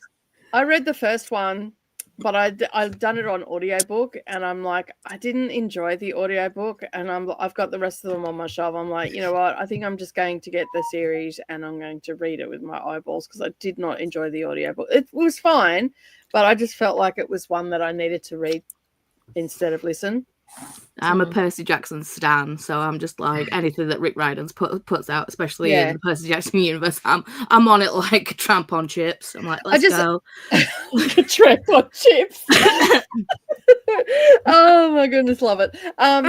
I read the first one, but I've done it on audiobook, and I'm like, I didn't enjoy the audiobook, and I've got the rest of them on my shelf. I'm like, you know what? I think I'm just going to get the series, and I'm going to read it with my eyeballs, because I did not enjoy the audiobook. It was fine, but I just felt like it was one that I needed to read instead of listen. I'm a Percy Jackson stan, so I'm just like anything that Rick Riordan's puts out, especially in the Percy Jackson universe. I'm on it like a tramp on chips. I'm like, let's go. Like a tramp on chips. Oh my goodness, love it.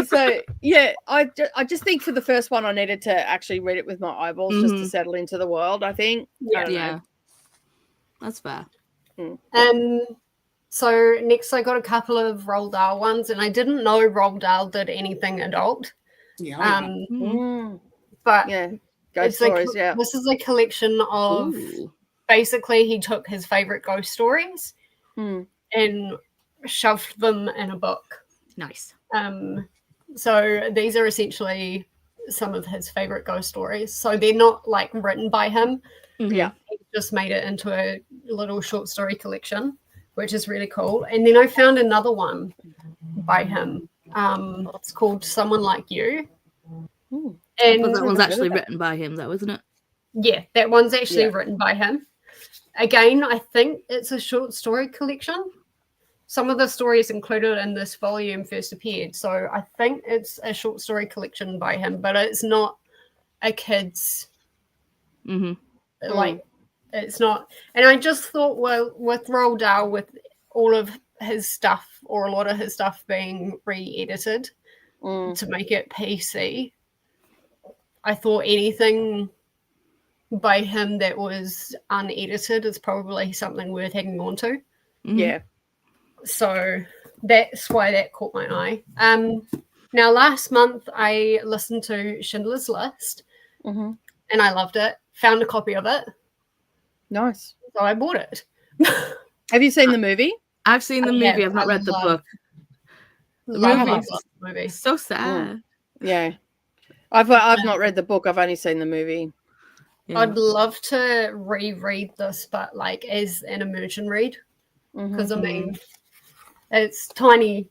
So yeah, I just think for the first one I needed to actually read it with my eyeballs just to settle into the world. I think. Yeah, that's fair. So next I got a couple of Roald Dahl ones, and I didn't know Roald Dahl did anything adult. But ghost stories. This is a collection of basically he took his favorite ghost stories and shoved them in a book. Nice. So these are essentially some of his favorite ghost stories. So they're not like written by him. Yeah, he just made it into a little short story collection, which is really cool. And then I found another one by him. It's called Someone Like You. And that one's actually written by him, though, isn't it? Yeah, that one's actually written by him. Again, I think it's a short story collection. Some of the stories included in this volume first appeared. So I think it's a short story collection by him, but it's not a kid's like it's not. And I just thought, well, with Roald Dahl, with all of his stuff or a lot of his stuff being re-edited to make it PC, I thought anything by him that was unedited is probably something worth hanging on to. Yeah. So that's why that caught my eye. Now, last month I listened to Schindler's List and I loved it. Found a copy of it. Nice. So I bought it. Have you seen the movie? I've seen the movie. I've not read the book. The movie. So sad. Yeah. I've not read the book. I've only seen the movie. Yeah. I'd love to reread this, but like as an immersion read. Because I mean, it's tiny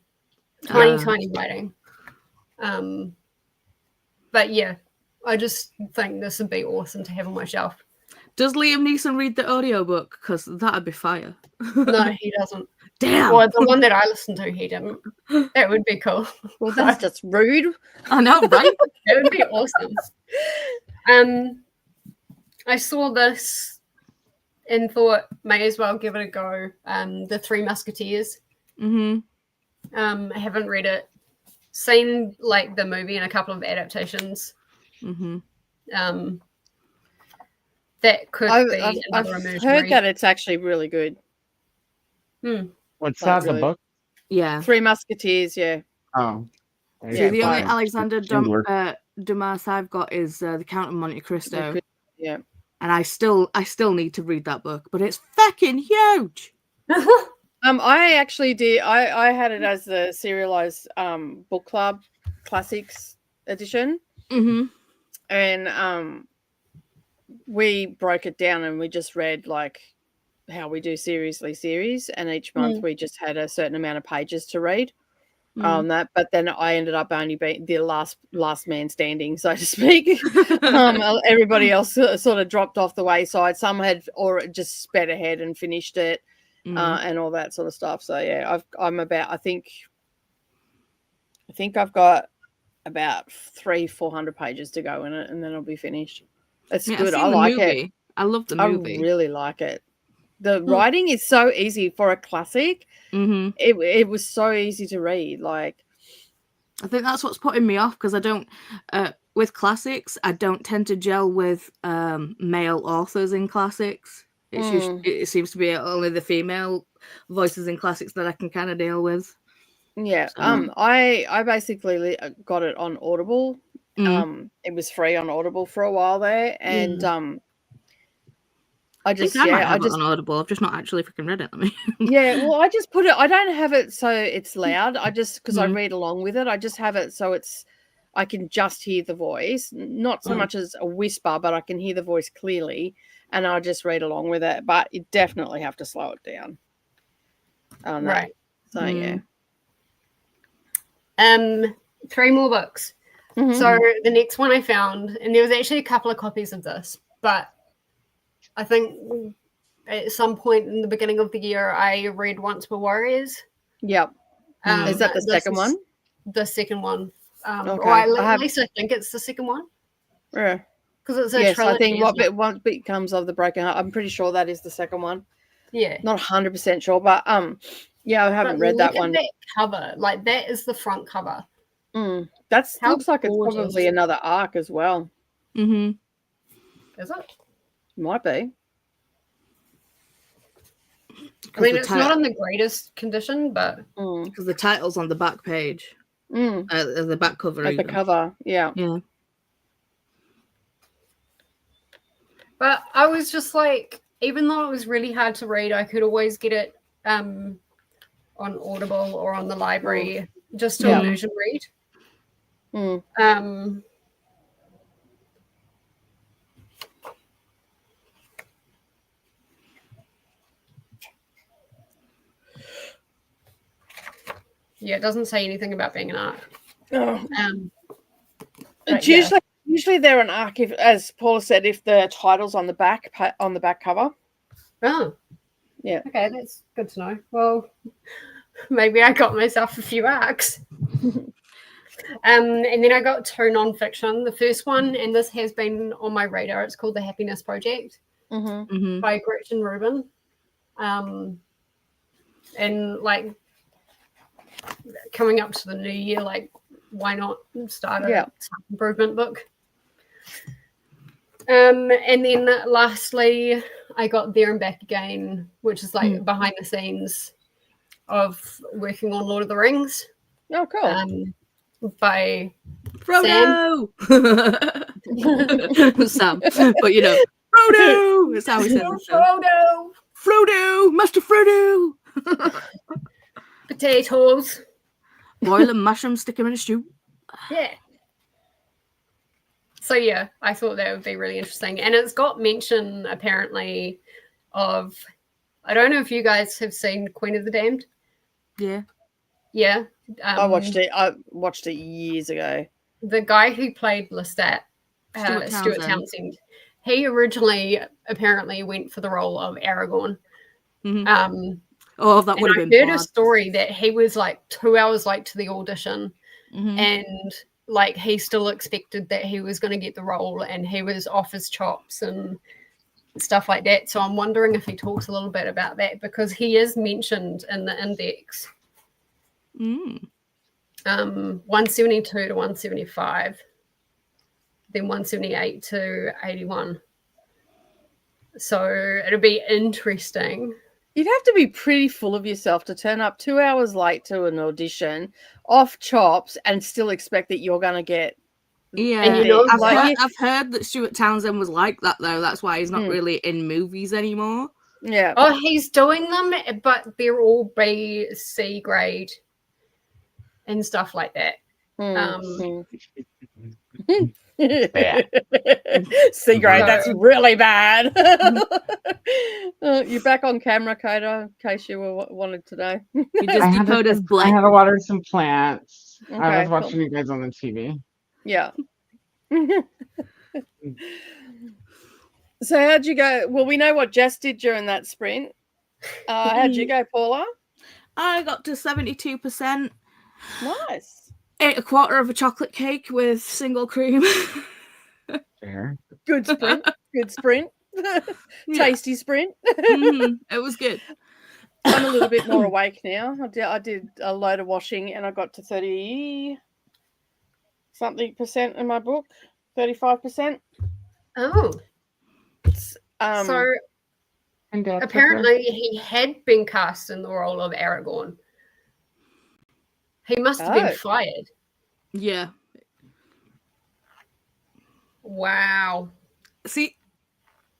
writing. But yeah, I just think this would be awesome to have on my shelf. Does Liam Neeson read the audiobook? Because that'd be fire. No, he doesn't. Damn. Well, the one that I listened to, he didn't. That would be cool. Well, that's just rude. I know, right? That would be awesome. I saw this and thought may as well give it a go. The Three Musketeers. I haven't read it. Seen like the movie and a couple of adaptations. That could be another immersion I've heard read. that it's actually really good. What's that? The book? Yeah. Three Musketeers. Yeah. Oh. So the only Alexander Dumas I've got is The Count of Monte Cristo. Yeah. And I still need to read that book, but it's fucking huge. I actually did. I had it as the serialized book club classics edition, and we broke it down and we just read like how we do series, and each month we just had a certain amount of pages to read on that. But then I ended up only being the last man standing, so to speak. Everybody else sort of dropped off the wayside. Some had or just sped ahead and finished it. And all that sort of stuff. So yeah, I think I've got about 300-400 pages to go in it, and then it'll be finished. It's good. I like it. I love the movie. I really like it. The writing is so easy for a classic. It was so easy to read. Like, I think that's what's putting me off, because I don't with classics. I don't tend to gel with male authors in classics. It seems to be only the female voices in classics that I can kind of deal with. Yeah. So. I basically got it on Audible. It was free on Audible for a while there, and I just might have it on Audible. I've just not actually freaking read it. I mean, yeah. Well, I just put it. I don't have it so it's loud. I just because I read along with it. I just have it so I can just hear the voice, not so much as a whisper, but I can hear the voice clearly. And I'll just read along with it, but you definitely have to slow it down. Right. So yeah. 3 more books. So the next one I found, and there was actually a couple of copies of this, but I think at some point in the beginning of the year I read Once Were Warriors. Yep. Is that the second one? the second one. Okay. Or at least I think it's the second one. Yeah. Because it's a trilogy. I think what becomes of the Broken Heart. I'm pretty sure that is the second one. Yeah. Not 100% sure, but yeah, I haven't read that one. Look at that cover. Like, that is the front cover. That looks like it's probably another arc as well. Mm-hmm. Is it? Might be. I mean, it's not in the greatest condition, but because the title's on the back page, the back cover, the cover, yeah. But I was just like, even though it was really hard to read, I could always get it on Audible or on the library just to illusion read. Yeah, it doesn't say anything about being an arc. It's usually they're an arc, if, as Paula said, if the title's on the back cover. Oh, yeah. Okay, that's good to know. Well, maybe I got myself a few arcs. And then I got 2 nonfiction. The first one, and this has been on my radar, it's called The Happiness Project by Gretchen Rubin. And like coming up to the new year, like why not start a self-improvement book? And then lastly, I got There and Back Again, which is like behind the scenes of working on Lord of the Rings. Oh, cool. By Frodo. Sam. But you know, Frodo. That's how he says it. Frodo, Master Frodo. Potatoes. Boil them, mash them, stick them in a stew. Yeah. So yeah, I thought that would be really interesting. And it's got mention apparently of, I don't know if you guys have seen Queen of the Damned. Yeah. Yeah. I watched it years ago. The guy who played Lestat, Stuart Townsend, he originally apparently went for the role of Aragorn. That would have been I heard a story that he was like 2 hours late to the audition, and like he still expected that he was going to get the role, and he was off his chops and stuff like that. So I'm wondering if he talks a little bit about that, because he is mentioned in the index. 172 to 175, then 178 to 81. So it'll be interesting. You'd have to be pretty full of yourself to turn up 2 hours late to an audition, off chops, and still expect that you're going to get. Yeah, and you know, I've heard that Stuart Townsend was like that, though. That's why he's not really in movies anymore. Yeah. Oh, he's doing them, but they're all B, C grade and stuff like that. C grade, that's really bad. You're back on camera, Koda, in case you were wanted to know. You just Koda's black. I had to water some plants. Okay, I was watching you guys on the TV. Yeah. So how'd you go? Well, we know what Jess did during that sprint. How'd you go, Paula? I got to 72%. Nice. Ate a quarter of a chocolate cake with single cream. Fair. Good sprint. Good sprint. Tasty sprint. It was good. I'm a little bit more awake now. I did a load of washing and I got to 30-something% in my book. 35%. Oh. So apparently he had been cast in the role of Aragorn. He must have been fired. Yeah. Wow. See,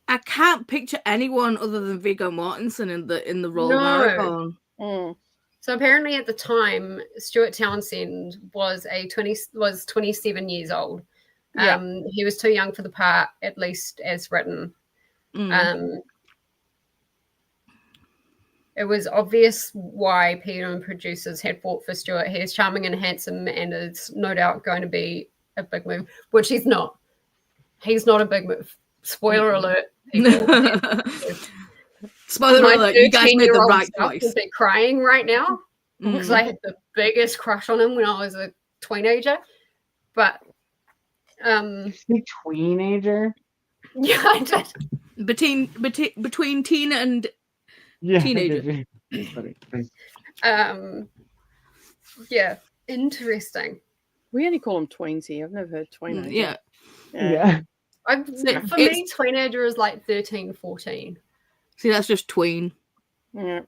I can't picture anyone other than Viggo Mortensen in the role of Aragorn. So apparently at the time, Stuart Townsend was 27 years old. He was too young for the part, at least as written. It was obvious why Peter and producers had fought for Stuart. He is charming and handsome, and it's no doubt going to be a big move, which he's not. He's not a big move. Spoiler alert, people. Spoiler alert, you guys made the right choice. They're crying right now. because I had the biggest crush on him when I was a teenager. But teenager? Yeah, I did. Between Tina and teenager. Yeah, interesting. We only call them tweens here. I've never heard tweenager. Yeah. For me, teenager is like 13, 14. See, that's just tween. Yeah.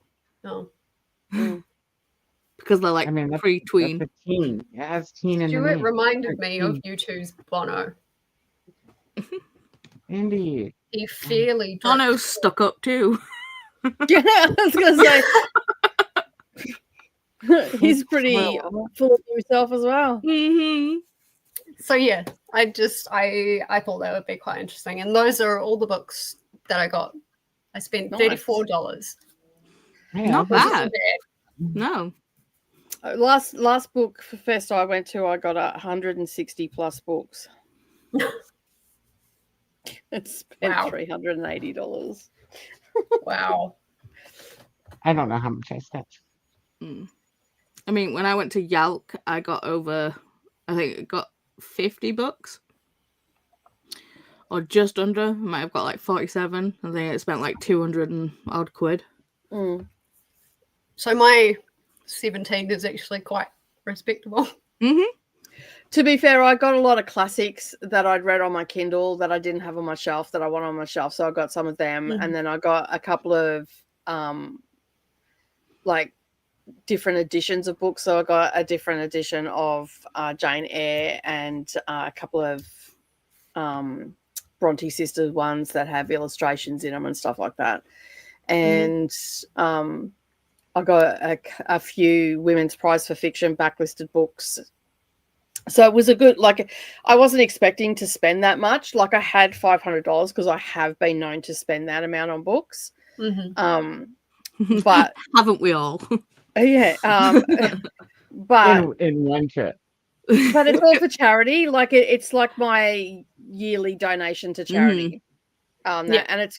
Oh. Because they're like pre-tween. That's a teen. It has teen in the Stuart name. reminded me of U2's Bono. Indeed. He fairly Bono's stuck up too. Yeah, I was gonna say he's pretty full of himself as well. Mm-hmm. So yeah, I thought that would be quite interesting. And those are all the books that I got. I spent $34. Not bad. No. Last book for fest I went to, I got 160 plus books. It spent $380. Wow. I don't know how much I spent. I mean, when I went to Yalk, I got over, I think it got 50 books. Or just under. I might have got like 47. I think it spent like 200 and odd quid. So my 17 is actually quite respectable. To be fair, I got a lot of classics that I'd read on my Kindle that I didn't have on my shelf that I want on my shelf. So I got some of them. And then I got a couple of like different editions of books. So I got a different edition of Jane Eyre and a couple of Bronte sisters ones that have illustrations in them and stuff like that. And I got a few Women's Prize for Fiction backlisted books. So it was a good, like, I wasn't expecting to spend that much. Like, I had $500 because I have been known to spend that amount on books. But haven't we all? Yeah. But in one trip. But it's all for charity. Like it's like my yearly donation to charity. And it's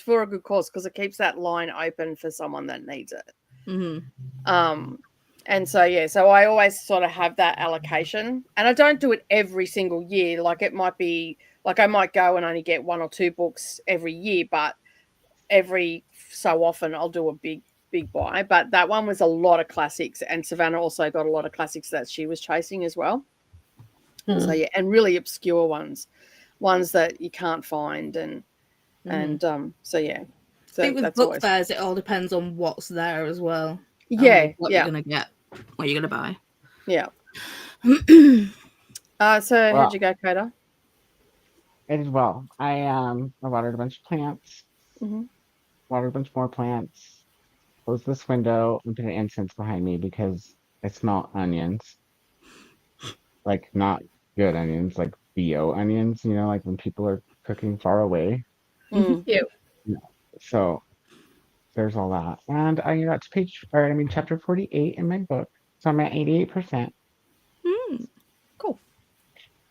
for a good cause because it keeps that line open for someone that needs it. And so I always sort of have that allocation, and I don't do it every single year. Like it might be like I might go and only get 1 or 2 books every year, but every so often I'll do a big buy. But that one was a lot of classics, and Savannah also got a lot of classics that she was chasing as well. So and really obscure ones that you can't find, and so yeah. So I think with book fairs, it all depends on what's there as well. What you're gonna get, what you're gonna buy. Yeah. So how'd you go, Koda? I did well. I watered a bunch of plants. Watered a bunch more plants. Closed this window and put an incense behind me because I smell onions. Like not good onions, like BO onions, you know, like when people are cooking far away. So there's all that. And I got to chapter 48 in my book. So I'm at 88%. Cool.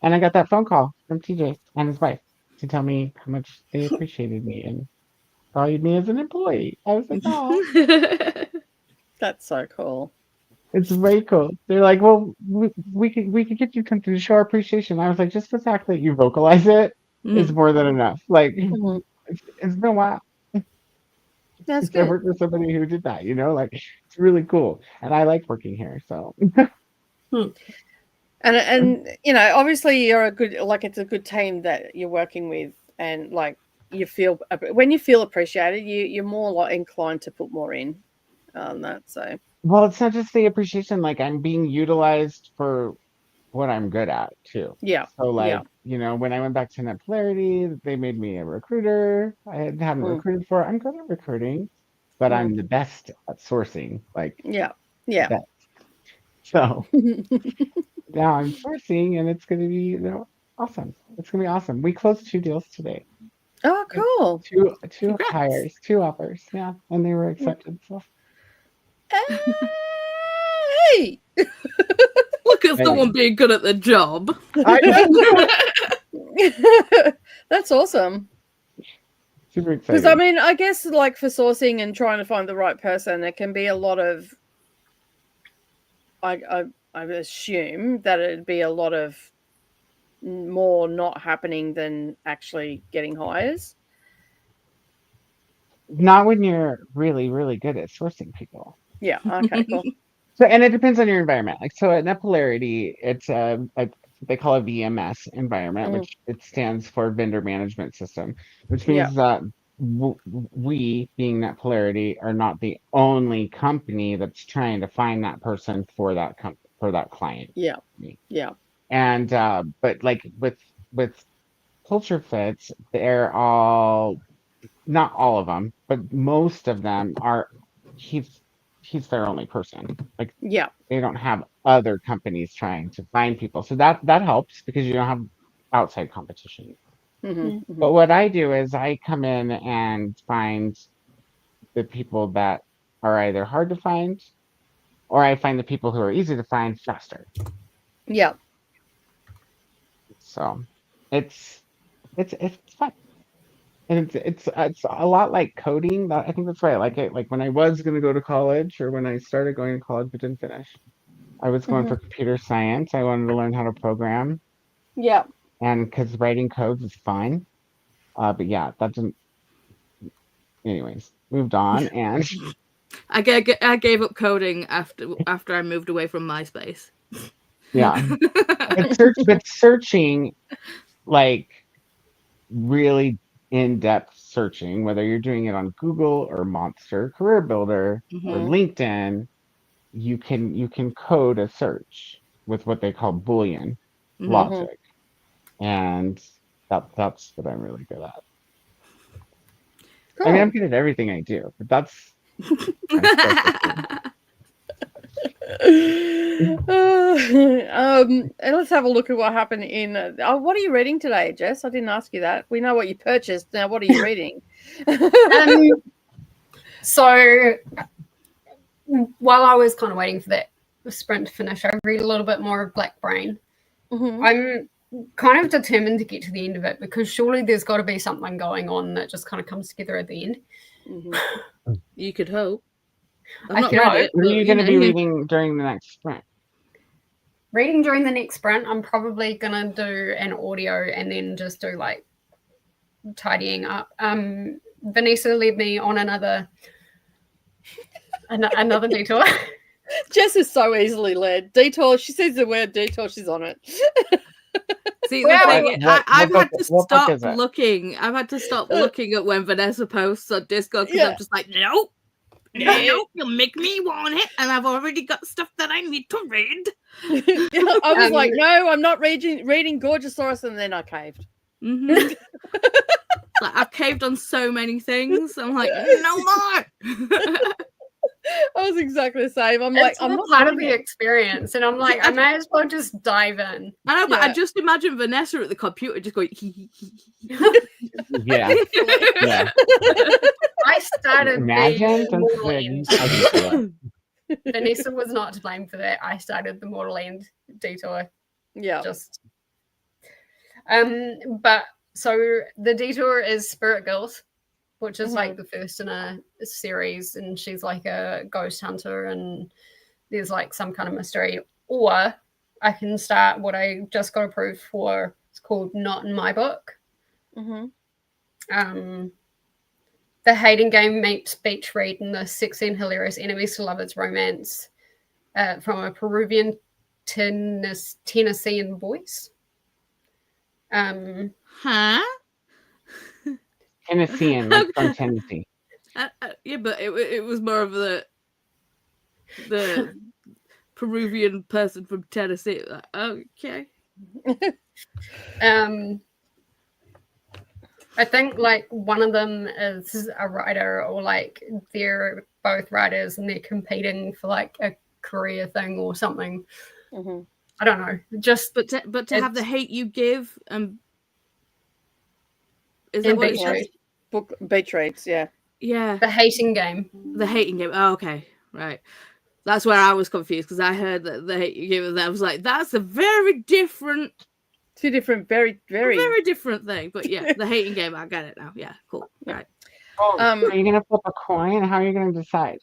And I got that phone call from TJ and his wife to tell me how much they appreciated me and valued me as an employee. I was like, oh. That's so cool. It's very cool. They're like, well, we could get you something to show our appreciation. I was like, just the fact that you vocalize it is more than enough. Like, it's been a while. That's good. I worked with somebody who did that, you know, like it's really cool. And I like working here, so. And you know, obviously you're it's a good team that you're working with, and like when you feel appreciated, you're more inclined to put more in on that. So. Well, it's not just the appreciation, like I'm being utilized for what I'm good at too. Yeah. So you know, when I went back to Net Polarity, they made me a recruiter. I haven't recruited before. I'm good at recruiting, but I'm the best at sourcing. Like best. So now I'm sourcing, and it's going to be awesome. It's going to be awesome. We closed 2 deals today. Oh, cool. Two hires, 2 offers. Yeah, and they were accepted. So. Hey. Look at someone being good at the job. That's awesome. Super excited. Because I mean, I guess like for sourcing and trying to find the right person, there can be a lot of I assume that it'd be a lot of more not happening than actually getting hires. Not when you're really, really good at sourcing people. Yeah. Okay. Cool. So, and it depends on your environment. Like, so at NetPolarity, it's they call a VMS environment, which it stands for Vendor Management System, which means that we, being NetPolarity, are not the only company that's trying to find that person for that for that client. Yeah. Yeah. And but like with culture fits, they're all, not all of them, but most of them are, he's their only person. Like, Yeah. they don't have other companies trying to find people. So that helps because you don't have outside competition. But what I do is I come in and find the people that are either hard to find, or I find the people who are easy to find faster. Yeah. So it's fun. And it's a lot like coding. I think that's why I like it. Like when I was going to go to college, or when I started going to college but didn't finish, I was going for computer science. I wanted to learn how to program. Yeah. And because writing codes is fun. But yeah, that didn't. Anyways, moved on, and I gave up coding after I moved away from MySpace. Yeah, but searching, like really in-depth searching, whether you're doing it on Google or Monster, Career Builder, or LinkedIn, you can code a search with what they call Boolean logic, and that's what I'm really good at. Cool. I mean, I'm good at everything I do, but that's and let's have a look at what happened in. What are you reading today, Jess? I didn't ask you that. We know what you purchased. Now, what are you reading? So, while I was kind of waiting for that sprint to finish, I read a little bit more of Black Brain. I'm kind of determined to get to the end of it because surely there's got to be something going on that just kind of comes together at the end. You could hope. I could hope. What are you going to be reading during the next sprint? Reading during the next sprint, I'm probably going to do an audio and then just do like tidying up. Vanessa led me on another detour. Jess is so easily led. Detour. She says the word detour. She's on it. See, I've had to stop looking. I've had to stop looking at when Vanessa posts on Discord because I'm just like, nope, you'll make me want it, and I've already got stuff that I need to read. I was like, no, I'm not reading Gorgeosaurus, and then I caved. Like, I've caved on so many things. I'm like, no more. I was exactly the same. I'm it's like, I'm not part of the experience, and I'm like, I may as well just dive in. I know, but I just imagine Vanessa at the computer just going. Yeah. I started. Vanessa was not to blame for that. I started the Mortal End detour. Yeah. But so the detour is Spirit Girls, which is like the first in a series, and she's like a ghost hunter, and there's like some kind of mystery. Or I can start what I just got approved for. It's called Not in My Book. The hating game meets beach read in the sexy and hilarious enemies to lovers romance from a Peruvian Tennessean voice. Tennessean, like from Tennessee. Yeah, but it was more of the Peruvian person from Tennessee. Like, okay. I think like one of them is a writer, or like they're both writers and they're competing for like a career thing or something. I don't know. Just but to have the hate you give is that what it says? Book beach reads, yeah. The hating game. The hating game. Oh, okay, right. That's where I was confused because I heard that the hate you give, and I was like, that's a very different. Two different, very different thing. But yeah, the hating game, I got it now. Yeah, cool. Right. Are you gonna flip a coin? How are you gonna decide?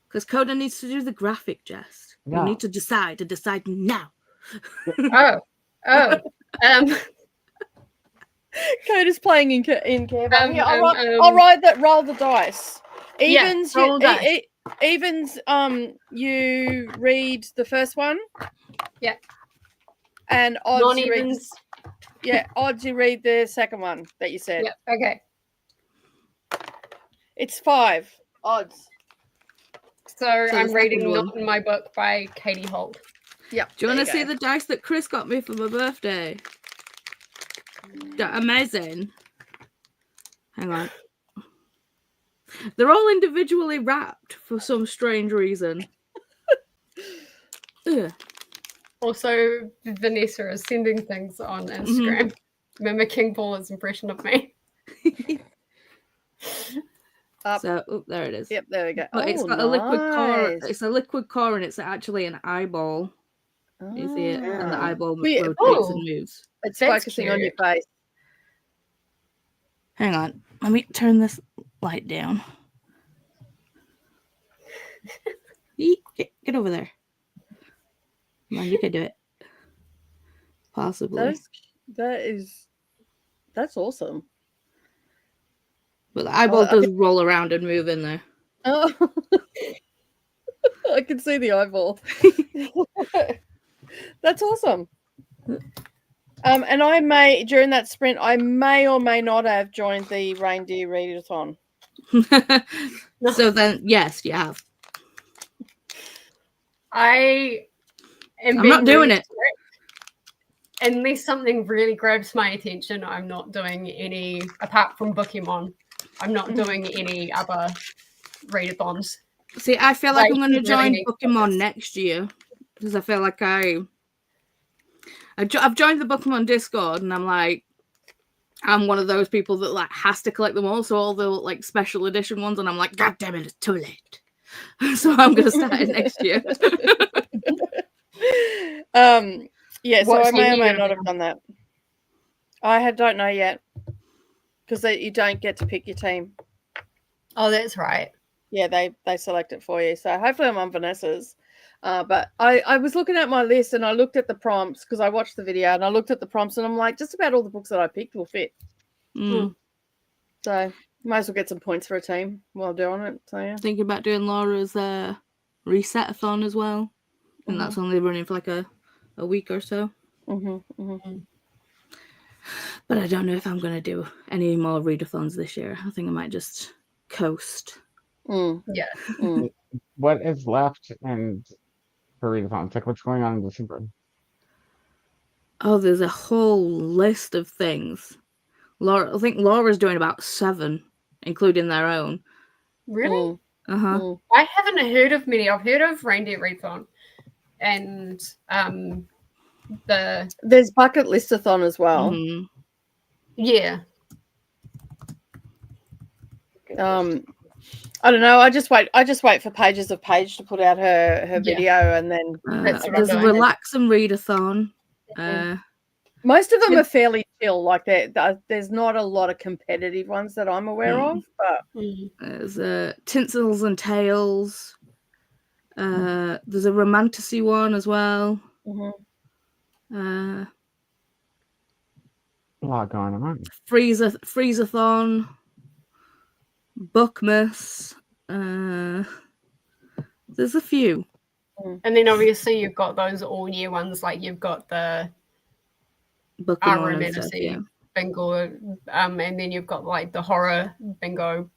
Because Coda needs to do the graphic, Jess. You need to decide now. Coda's playing in care. I'll roll the dice. Evens, evens. You read the first one. Yeah. And odds. Non-evens. Odds. You read the second one that you said. Yeah. Okay. It's 5 odds. So I'm reading Not in My Book by Katie Holt. Yeah. Do you want to see the dice that Chris got me for my birthday? They're amazing. Hang on. They're all individually wrapped for some strange reason. Also, Vanessa is sending things on Instagram, mimicking Paula's impression of me. So, there it is. Yep, there we go. But it's got a liquid core. It's a liquid core, and it's actually an eyeball. You see it, and the eyeball rotates and moves. It's focusing on your face. Hang on, let me turn this light down. Get over there. Come on, you can do it. Possibly. That's awesome. But the eyeball does roll around and move in there. Oh, I can see the eyeball. That's awesome. And I may, during that sprint, I may or may not have joined the reindeer readathon. So then, yes, you have. I'm not doing it. Unless something really grabs my attention, I'm not doing any, apart from Pokemon, I'm not doing any other readathons. See, I feel like I'm going to join Pokemon next year because I feel like I've joined the Pokemon Discord and I'm one of those people that like has to collect them all, so all the like special edition ones, and I'm like, God damn it, it's too late. So I'm going to start it next year. Yeah, so I may or may not have done that. I don't know yet because you don't get to pick your team. Oh, that's right. Yeah, they select it for you. So hopefully I'm on Vanessa's. But I was looking at my list and I looked at the prompts because I watched the video and I looked at the prompts and I'm like, just about all the books that I picked will fit. So might as well get some points for a team while doing it. So yeah. Thinking about doing Laura's resetathon as well. And that's only running for like a week or so. But I don't know if I'm going to do any more readathons this year. I think I might just coast. Yeah. What is left and for readathons? Like what's going on in December? Oh, there's a whole list of things. I think Laura's doing about 7, including their own. Really? I haven't heard of many. I've heard of Reindeer Readathon and there's Bucket Listathon as well. Yeah. I don't know. I just wait for Pages of Paige to put out her video, and then there's a Relax and Readathon. Most of them are fairly chill. Like there's not a lot of competitive ones that I'm aware of. But there's Tinsels and Tales. There's a Romantasy one as well. A lot going on. Freezathon. Bookmas. There's a few. And then obviously you've got those all year ones, like you've got the Romantasy bingo, and then you've got like the horror bingo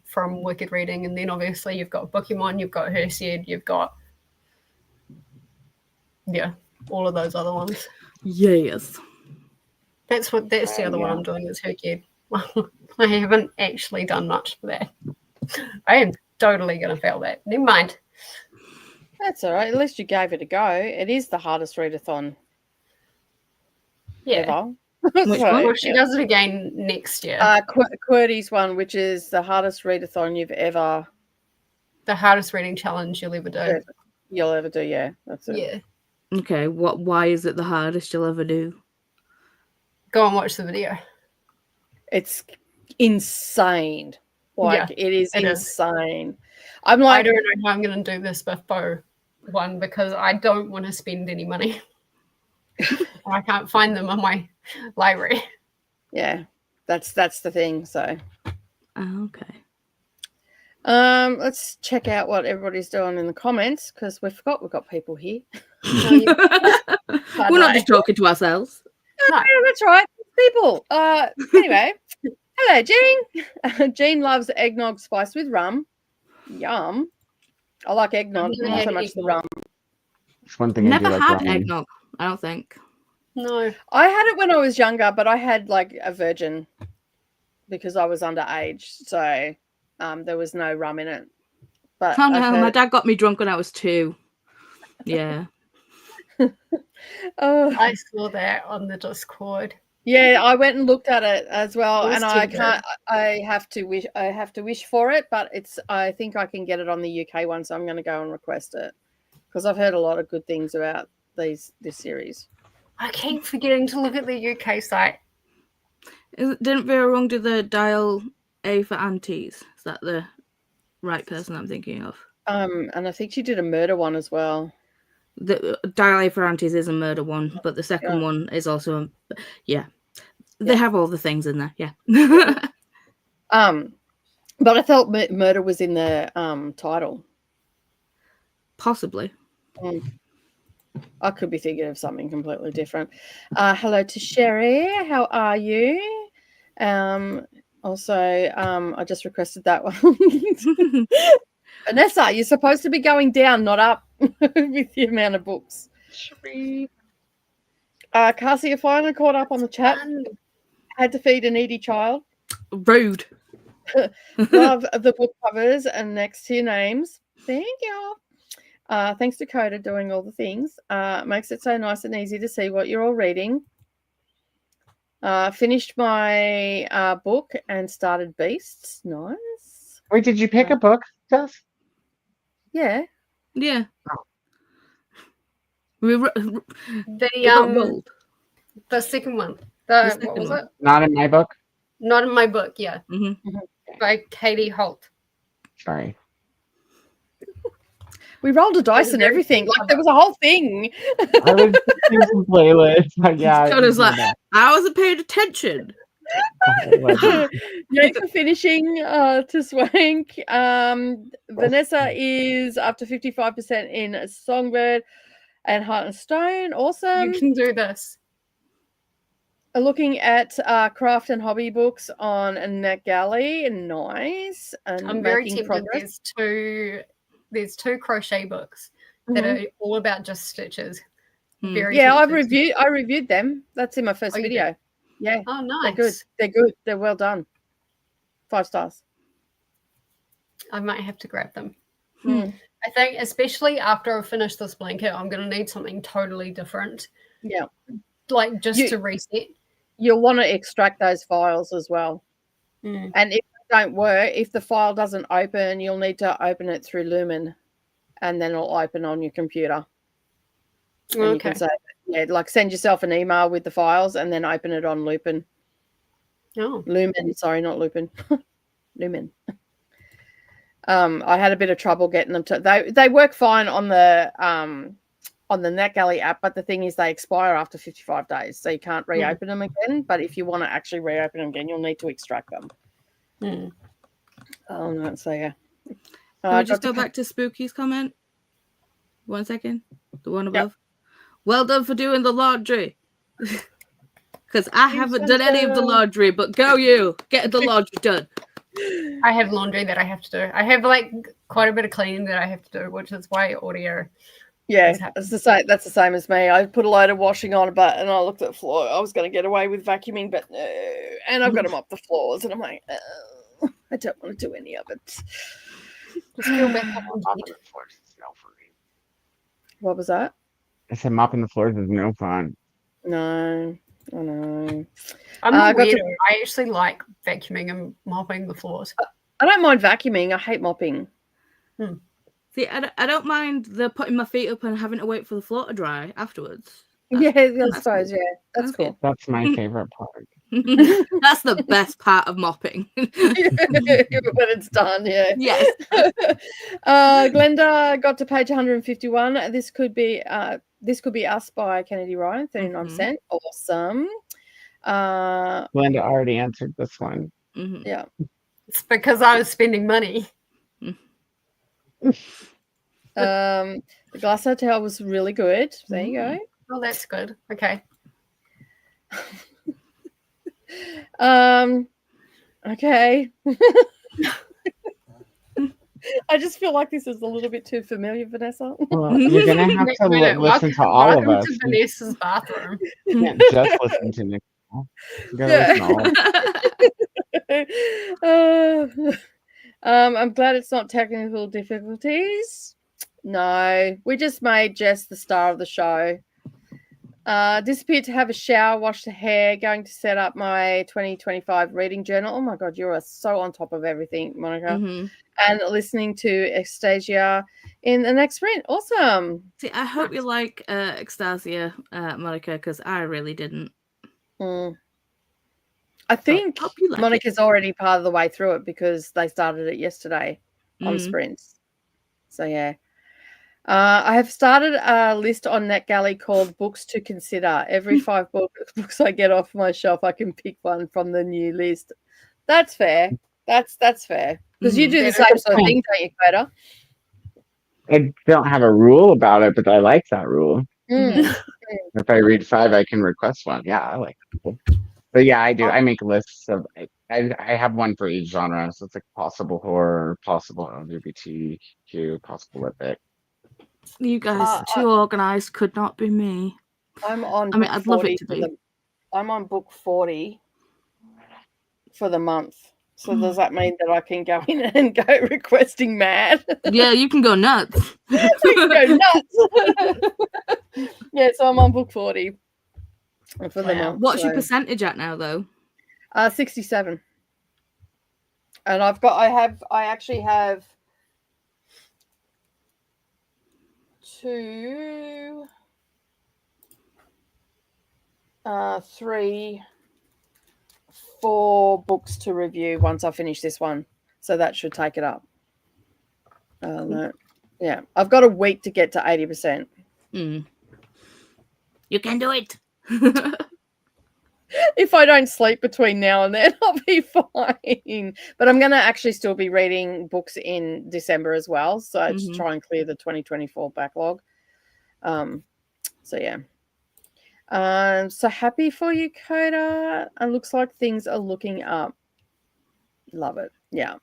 from Wicked Reading, and then obviously you've got Pokemon, you've got Herseed, you've got all of those other ones. Yes. That's the other one I'm doing is Herseed. I haven't actually done much for that. I am totally going to fail that. Never mind. That's all right. At least you gave it a go. It is the hardest readathon. Yeah. So, she does it again next year. QWERTY's one, which is the hardest readathon you've ever. The hardest reading challenge you'll ever do. You'll ever do, yeah. That's it. Yeah. Okay. Why is it the hardest you'll ever do? Go and watch the video. It's insane. Like it is insane. I'm I like, don't know how I'm going to do this before. one because I don't want to spend any money. I can't find them on my library. Yeah, that's the thing. So, okay. Let's check out what everybody's doing in the comments because we've got people here. We're not just talking to ourselves. No, that's right, people. Anyway, hello, Jean. Jean loves eggnog spiced with rum. Yum. I like eggnog, not so much the rum. It's one thing. Never I do had like eggnog, I don't think. No. I had it when I was younger, but I had like a virgin because I was underage, so there was no rum in it. But oh no, my dad got me drunk when I was 2. Yeah. Oh, I saw that on the Discord. yeah, I went and looked at it as well, and I too can't. I have to wish for it, but I think I can get it on the UK one, so I'm going to go and request it because I've heard a lot of good things about this series. I keep forgetting to look at the UK site. Didn't Vera Wrong do the dial A for aunties? Is that the right person I'm thinking of? And I think she did a murder one as well. The dial A for aunties is a murder one, but the second one is also they have all the things in there. Yeah. But I felt murder was in the title. Possibly. I could be thinking of something completely different. Hello to Sherry. How are you? Also, I just requested that one. Vanessa, you're supposed to be going down, not up, with the amount of books. Cassie, you finally caught up on the chat. Had to feed a needy child. Rude. Love the book covers and next to your names. Thank you. Thanks to Coda doing all the things. Makes it so nice and easy to see what you're all reading. Finished my book and started Beasts. Nice. Wait, did you pick a book, Jess? Yeah. Yeah. Oh. The second one. What was it? Not in my book. Not in my book. Yeah. Mm-hmm. By Katie Holt. Sorry. We rolled a dice and everything. Like there was a whole thing. I was using playlists. Yeah. Coda's like, I wasn't paying attention. Yeah, for finishing to Swank. Vanessa is up to 55% in Songbird and Heart and Stone. Awesome. You can do this. Looking at craft and hobby books on NetGalley. Nice. And I'm very making tempted. progress. There's two crochet books that are all about just stitches. Very I tempted. reviewed them. That's in my first video. Yeah. Oh, nice. They're good. They're good. They're well done. 5 stars. I might have to grab them. I think, especially after I finish this blanket, I'm going to need something totally different. Yeah. Like just to reset. You'll want to extract those files as well. And if they don't work, if the file doesn't open, you'll need to open it through Lumen and then it'll open on your computer. And you can say, like send yourself an email with the files and then open it on Lupin. Oh. Lumen, sorry, not Lupin. Lumen. I had a bit of trouble getting them to they work fine on the NetGalley app, but the thing is they expire after 55 days, so you can't reopen them again. But if you want to actually reopen them again, you'll need to extract them. Oh no, so yeah. Can we just go back to Spooky's comment? 1 second. The one above. Yep. Well done for doing the laundry. Because I haven't done any of the laundry, but go you. Get the laundry done. I have laundry that I have to do. I have like quite a bit of cleaning that I have to do, which is why audio. Yeah, it's the same. That's the same as me. I put a load of washing on, and I looked at the floor. I was going to get away with vacuuming, but no. And I've got to mop the floors, and I'm like, I don't want to do any of it. Just go back up on the floors is no for me. What was that? I said mopping the floors is no fun. No, I know. I'm a weirdo. I actually like vacuuming and mopping the floors. I don't mind vacuuming. I hate mopping. See, I don't mind the putting my feet up and having to wait for the floor to dry afterwards. I suppose, yeah. That's cool. That's my favorite part. That's the best part of mopping. When it's done, yeah. Yes. Glenda got to page 151. This could be Us by Kennedy Ryan, 39%. Awesome. Glenda already answered this one. Yeah. It's because I was spending money. The Glass Hotel was really good. There you go. Oh, that's good. Okay. Okay. I just feel like this is a little bit too familiar, Vanessa. Well, you're gonna have to listen to all of us. To Vanessa's bathroom. You can't just listen to Nicole. You gotta listen to all. I'm glad it's not technical difficulties. No, we just made Jess the star of the show. Disappeared to have a shower, wash the hair, going to set up my 2025 reading journal. Oh my God, you are so on top of everything, Monica. And listening to Anastasia in the next sprint. Awesome. See, I hope you like Anastasia, Monica, because I really didn't. I think Monica's already part of the way through it because they started it yesterday on sprints. So, yeah. I have started a list on NetGalley called Books to Consider. Every 5 books I get off my shelf, I can pick one from the new list. That's fair. That's fair. Because you do the same sort of thing, don't you, Koda? I don't have a rule about it, but I like that rule. If I read 5, I can request one. Yeah, I like it. But yeah, I do. I make lists of. I have one for each genre. So it's like possible horror, possible LGBTQ, possible epic. You guys too organized. Could not be me. I'm on. I'd love it to be. I'm on book 40 for the month. So does that mean that I can go in and go requesting mad? Yeah, you can go nuts. We can go nuts. Yeah, so I'm on book 40 for the month. What's your percentage at now, though? 67. And I actually have 2, 3, 4 books to review once I finish this one. So that should take it up. No. Yeah, I've got a week to get to 80%. You can do it. If I don't sleep between now and then, I'll be fine. But I'm going to actually still be reading books in December as well. So to try and clear the 2024 backlog. So, yeah. So happy for you, Koda. It looks like things are looking up. Love it. Yeah.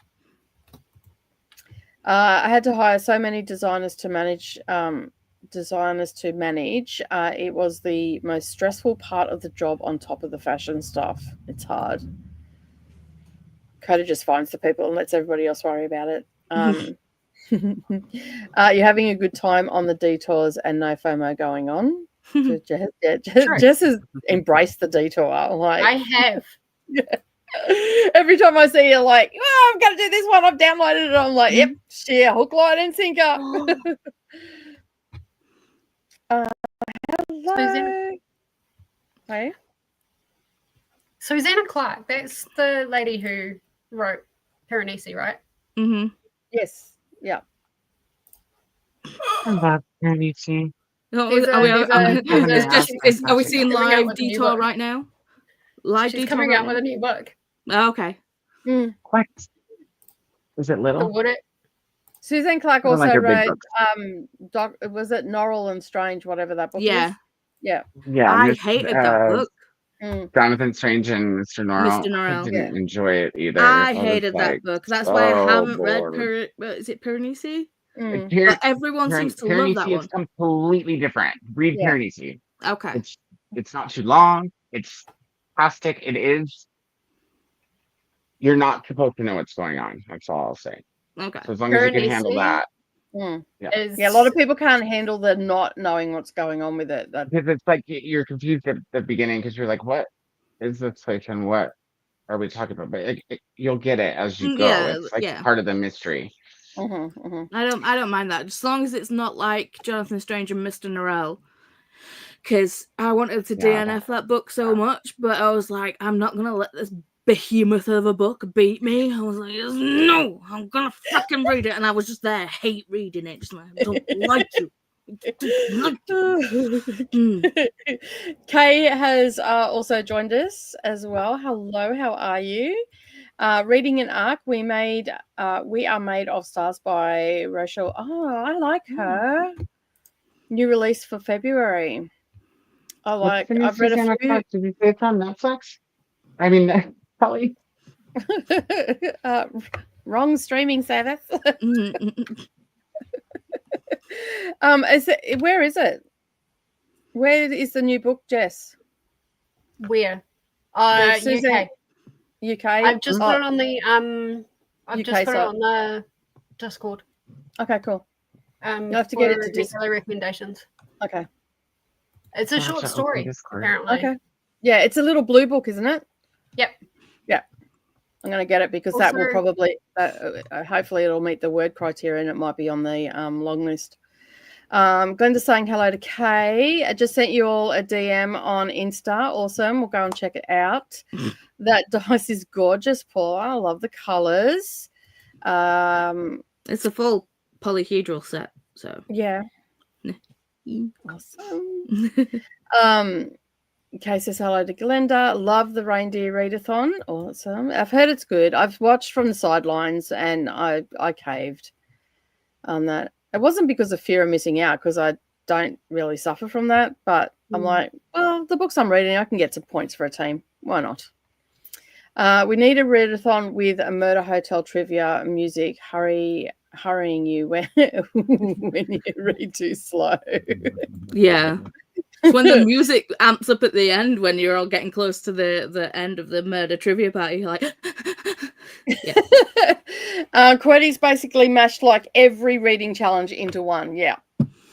I had to hire so many designers to manage. It was the most stressful part of the job on top of the fashion stuff. It's hard. Koda just finds the people and lets everybody else worry about it. You're having a good time on the detours and no FOMO going on. Jess has embraced the detour. I have. Yeah. Every time I see you, like, I'm going to do this one, I've downloaded it. I'm like, yep, sheer hook, line, and sinker. Hello. Hey. Susanna Clark. That's the lady who wrote Piranesi, right? Yes. Yeah. I love Piranesi. Are we seeing live detour right now? Live She's detour coming right out with a new book. Oh, okay. What? Is it little? Susan Clark also wrote was it Norrell and Strange, whatever that book is? Yeah. I hated that book. Jonathan Strange and Mr. Norrell. I didn't enjoy it either. I hated that book. That's why I haven't read is it Piranesi? But everyone seems to love that one. It's completely different. Read Piranesi. Okay. It's not too long. It's plastic. It is. You're not supposed to know what's going on. That's all I'll say. Okay. So as long as you can handle that. A lot of people can't handle the not knowing what's going on with it. Because it's like you're confused at the beginning because you're like, what is this place and what are we talking about? But you'll get it as you go. It's like part of the mystery. I don't mind that. As long as it's not like Jonathan Strange and Mr. Norrell. because I wanted to DNF that book so much, but I was like, I'm not going to let this behemoth of a book beat me. I was like, no, I'm going to fucking read it. And I was just there, hate reading it. Just like, I don't like you. Kay has also joined us as well. Hello, how are you? Reading an arc, we are made of stars by Rochelle. Oh, I like her. New release for February. I've read a few. Did you say it's on Netflix? I mean, probably. Wrong streaming service. Where is it? Where is the new book, Jess? Where? UK. UK. I've just put it on the I've UK just put it on the Discord. Okay, cool. You'll have to get it to NetGalley recommendations. Okay. It's a short story, apparently. Okay. Yeah, it's a little blue book, isn't it? Yep. Yeah. I'm going to get it because Also, that will probably, hopefully it'll meet the word criteria and it might be on the long list. Glenda's saying hello to Kay. I just sent you all a DM on Insta. Awesome. We'll go and check it out. That dice is gorgeous, Paula. I love the colours. It's a full polyhedral set. So yeah. Awesome. Kay says hello to Glenda. Love the reindeer readathon. Awesome. I've heard it's good. I've watched from the sidelines and I caved on that. It wasn't because of fear of missing out, because I don't really suffer from that. But I'm like, well, the books I'm reading, I can get some points for a team. Why not? We need a readathon with a murder hotel trivia music. Hurrying you when you read too slow. Yeah. When the music amps up at the end, when you're all getting close to the end of the murder trivia party, you're like, yeah. Courtney's basically mashed like every reading challenge into one. Yeah,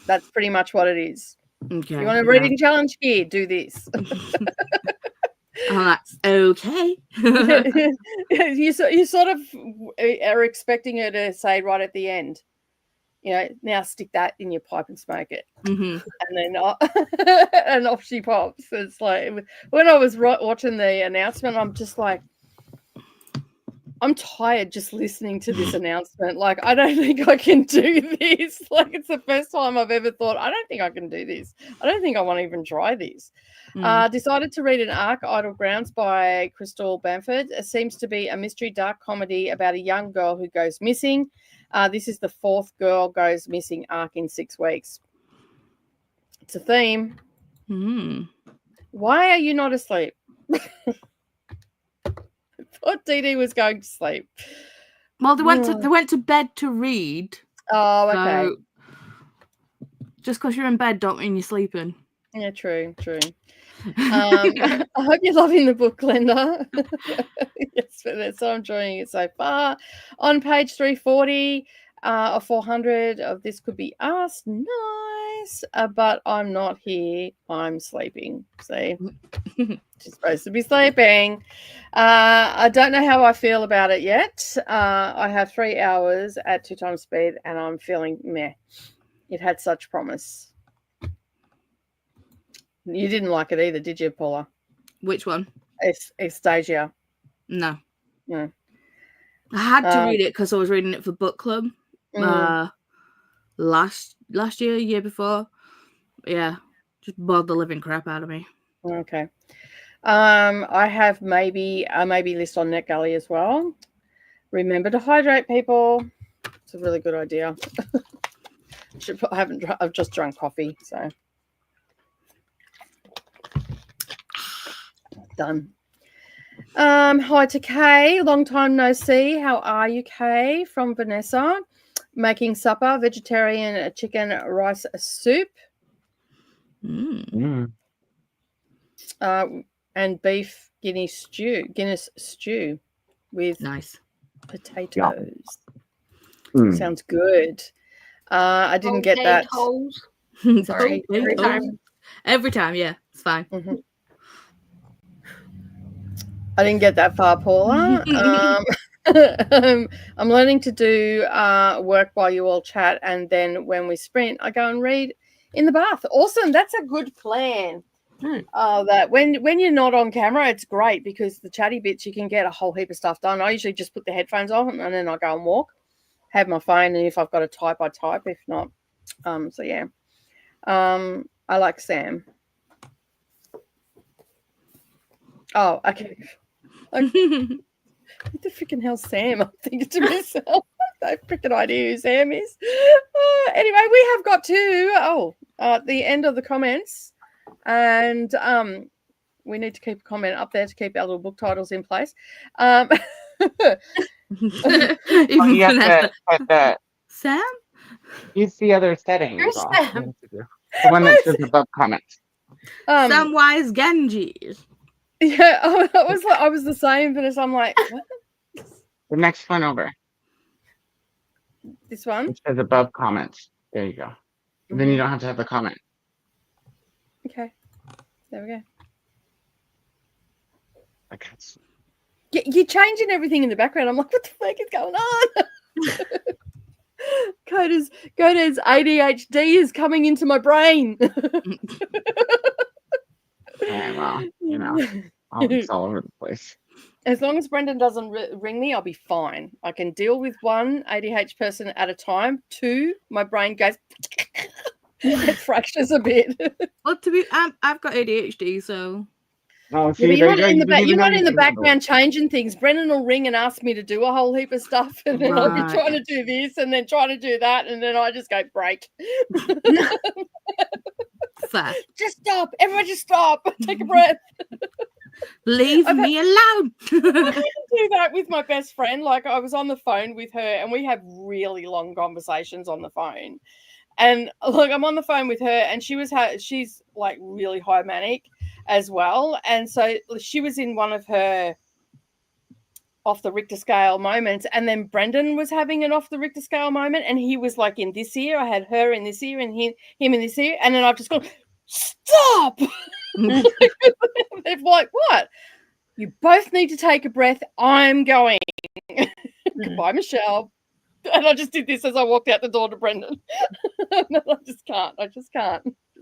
that's pretty much what it is. Okay. You want a reading challenge? Here, do this. I'm like, okay. You sort of are expecting her to say right at the end, you know, now stick that in your pipe and smoke it. Mm-hmm. And then and off she pops. It's like when I was watching the announcement, I'm just like, I'm tired just listening to this announcement. Like, I don't think I can do this. Like, it's the first time I've ever thought, I don't think I can do this. I don't think I want to even try this. Decided to read an arc, Idle Grounds, by Krystal Bamford. It seems to be a mystery dark comedy about a young girl who goes missing. This is the 4th girl goes missing arc in 6 weeks. It's a theme. Why are you not asleep? I thought Didi was going to sleep. Well, they went to bed to read. Oh, okay. So just because you're in bed don't mean you're sleeping. Yeah, true. I hope you're loving the book, Glenda. Yes, Vanessa, I'm enjoying it so far. On page 340 or 400 of This Could Be Us. Nice. But I'm not here. I'm sleeping. See? She's supposed to be sleeping. I don't know how I feel about it yet. I have 3 hours at 2 times speed and I'm feeling meh. It had such promise. You didn't like it either, did you, Paula? Which one? Anastasia. No. No. I had to read it because I was reading it for book club last year before. Yeah, just bored the living crap out of me. Okay. I have maybe list on NetGalley as well. Remember to hydrate, people. It's a really good idea. I've just drunk coffee, so done. Hi to Kay. Long time no see. How are you, Kay? From Vanessa. Making supper, vegetarian chicken rice soup. And beef Guinness stew with nice potatoes. Sounds good. I didn't get that. Sorry, every time, yeah, it's fine. I didn't get that far, Paula. I'm learning to do work while you all chat, and then when we sprint, I go and read. In the bath. Awesome. That's a good plan. That when you're not on camera, it's great because the chatty bits you can get a whole heap of stuff done. I usually just put the headphones on and then I go and walk, have my phone, and if I've got to type, I type. If not, so yeah. I like Sam. Oh, okay. What the freaking hell's Sam? I'm thinking to myself, no freaking idea who Sam is. Anyway, we have got to the end of the comments, and we need to keep a comment up there to keep our little book titles in place. Even you have to put that. Sam? Use the other setting. Where's Sam? The one that says above comments. Samwise Genji. Yeah, I was the same, Vanessa. I'm like, what? The next one over. This one? It says above comments. There you go. Mm-hmm. Then you don't have to have the comment. Okay. There we go. Okay. You're changing everything in the background. I'm like, what the fuck is going on? Koda's ADHD is coming into my brain. Yeah, well, you know, it's all over the place. As long as Brendan doesn't ring me, I'll be fine. I can deal with one ADHD person at a time. Two, my brain goes, it fractures a bit. Well, I've got ADHD, so. Oh, see, you're not in the background changing things. Brendan will ring and ask me to do a whole heap of stuff, and then I'll be trying to do this and then trying to do that, and then I just go break. Fair. Just stop. Everyone just stop. Take a breath. Leave me alone. I do that with my best friend. Like, I was on the phone with her and we have really long conversations on the phone. And like, I'm on the phone with her and she's like really high manic as well. And so she was in one of her off the Richter scale moments, and then Brendan was having an off the Richter scale moment, and he was like in this ear. I had her in this ear and him in this ear, and then I've just gone, stop. They're like, what? You both need to take a breath. I'm going. Goodbye, Michelle. And I just did this as I walked out the door to Brendan. I just can't. Just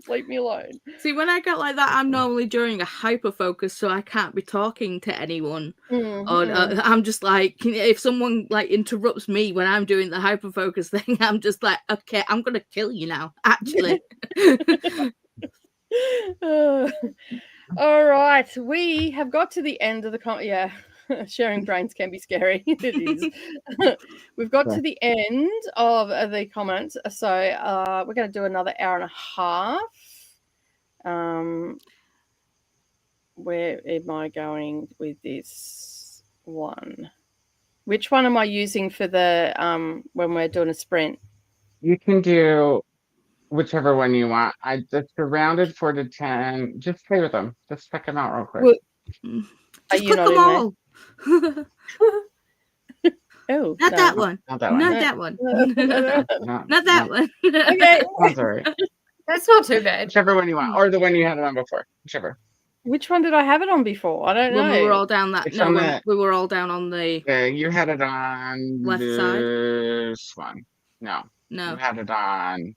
leave me alone. See, when I get like that, I'm normally during a hyper focus, so I can't be talking to anyone. Or I'm just like, if someone like interrupts me when I'm doing the hyper focus thing, I'm just like, okay, I'm gonna kill you now. Actually. All right, we have got to the end of the sharing brains can be scary. It is. We've got to the end of the comments, so we're going to do another hour and a half. Where am I going with this one? Which one am I using for the when we're doing a sprint? You can do whichever one you want. I just rounded 4 to 10. Just play with them. Just check them out real quick. Well, just click them all. Oh, not that one. Not that one. Not that one. Not that one. Okay. That's all right. That's not too bad. Whichever one you want, or the one you had it on before. Whichever. Which one did I have it on before? I don't know. When we were all down that. It's No, on when that- we were all down on the Yeah, you had it on left side. this one. No. No. You had it on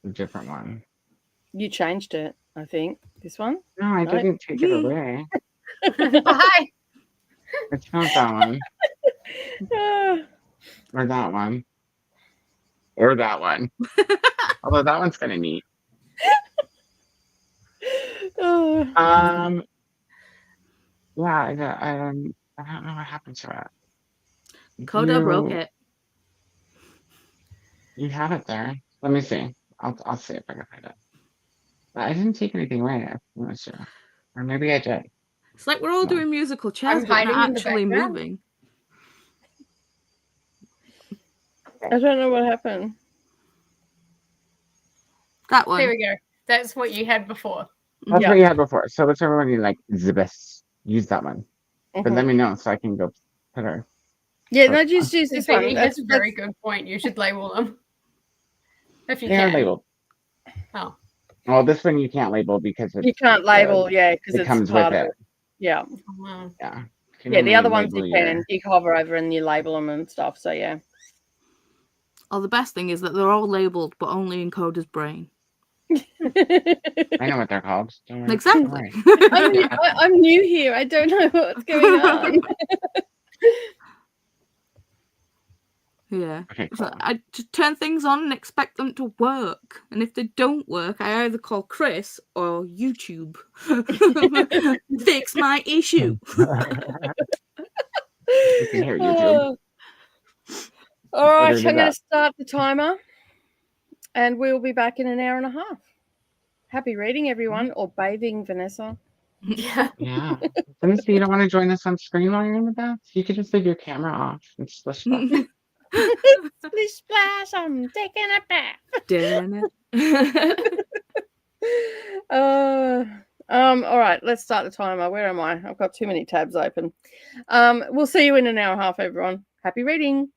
a different one. You changed it, I think. This one? No, I didn't take it away. Bye. It's not that one. Or that one. Or that one. Although that one's kind of neat. Yeah, I don't know what happened to it. Koda broke it. You have it there. Let me see. I'll see if I can find it. But I didn't take anything away. I'm not sure. Or maybe I did. It's like we're all doing musical chairs, but hiding not in the actually background. moving. I don't know what happened. That one. There we go. That's what you had before. That's what you had before. So whichever one you like is the best. Use that one. Mm-hmm. But let me know so I can go put her. Yeah, no, just use this one. That's a very good point. You should label them. If you They are can. labeled. Oh. Well, this one you can't label because You can't label, because it comes with it. Yeah. Wow. Yeah. Yeah, the other ones you label can. You hover over and you label them and stuff. So, yeah. Oh, the best thing is that they're all labeled, but only in Coda's brain. I know what they're called. Don't worry. Exactly. I'm new here. I don't know what's going on. Yeah. Okay, So cool. I just turn things on and expect them to work. And if they don't work, I either call Chris or YouTube. Fix my issue. You can hear YouTube. All right, Better do I'm going that. to start the timer, and we'll be back in an hour and a half. Happy reading, everyone, or bathing, Vanessa. Yeah. Vanessa, you don't want to join us on screen while you're in the bath? You could just leave your camera off and splish splash. Splish splash, I'm taking a bath. All right, let's start the timer. Where am I? I've got too many tabs open. We'll see you in an hour and a half, everyone. Happy reading.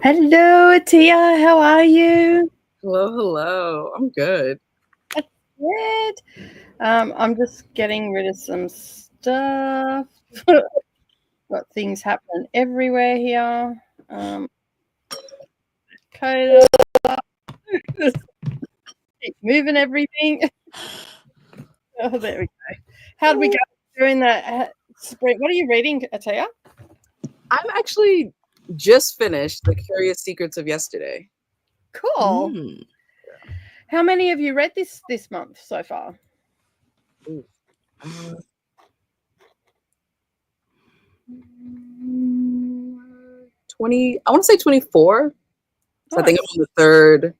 Hello, Ahtiya. How are you? Hello. I'm good. That's good. I'm just getting rid of some stuff. Got things happening everywhere here. Koda. Keep moving everything. Oh, there we go. How did we go during that sprint? What are you reading, Ahtiya? I'm actually just finished The Curious Secrets of Yesterday. Cool. How many have you read this month so far? 20. I want to say 24. So I think I'm on the third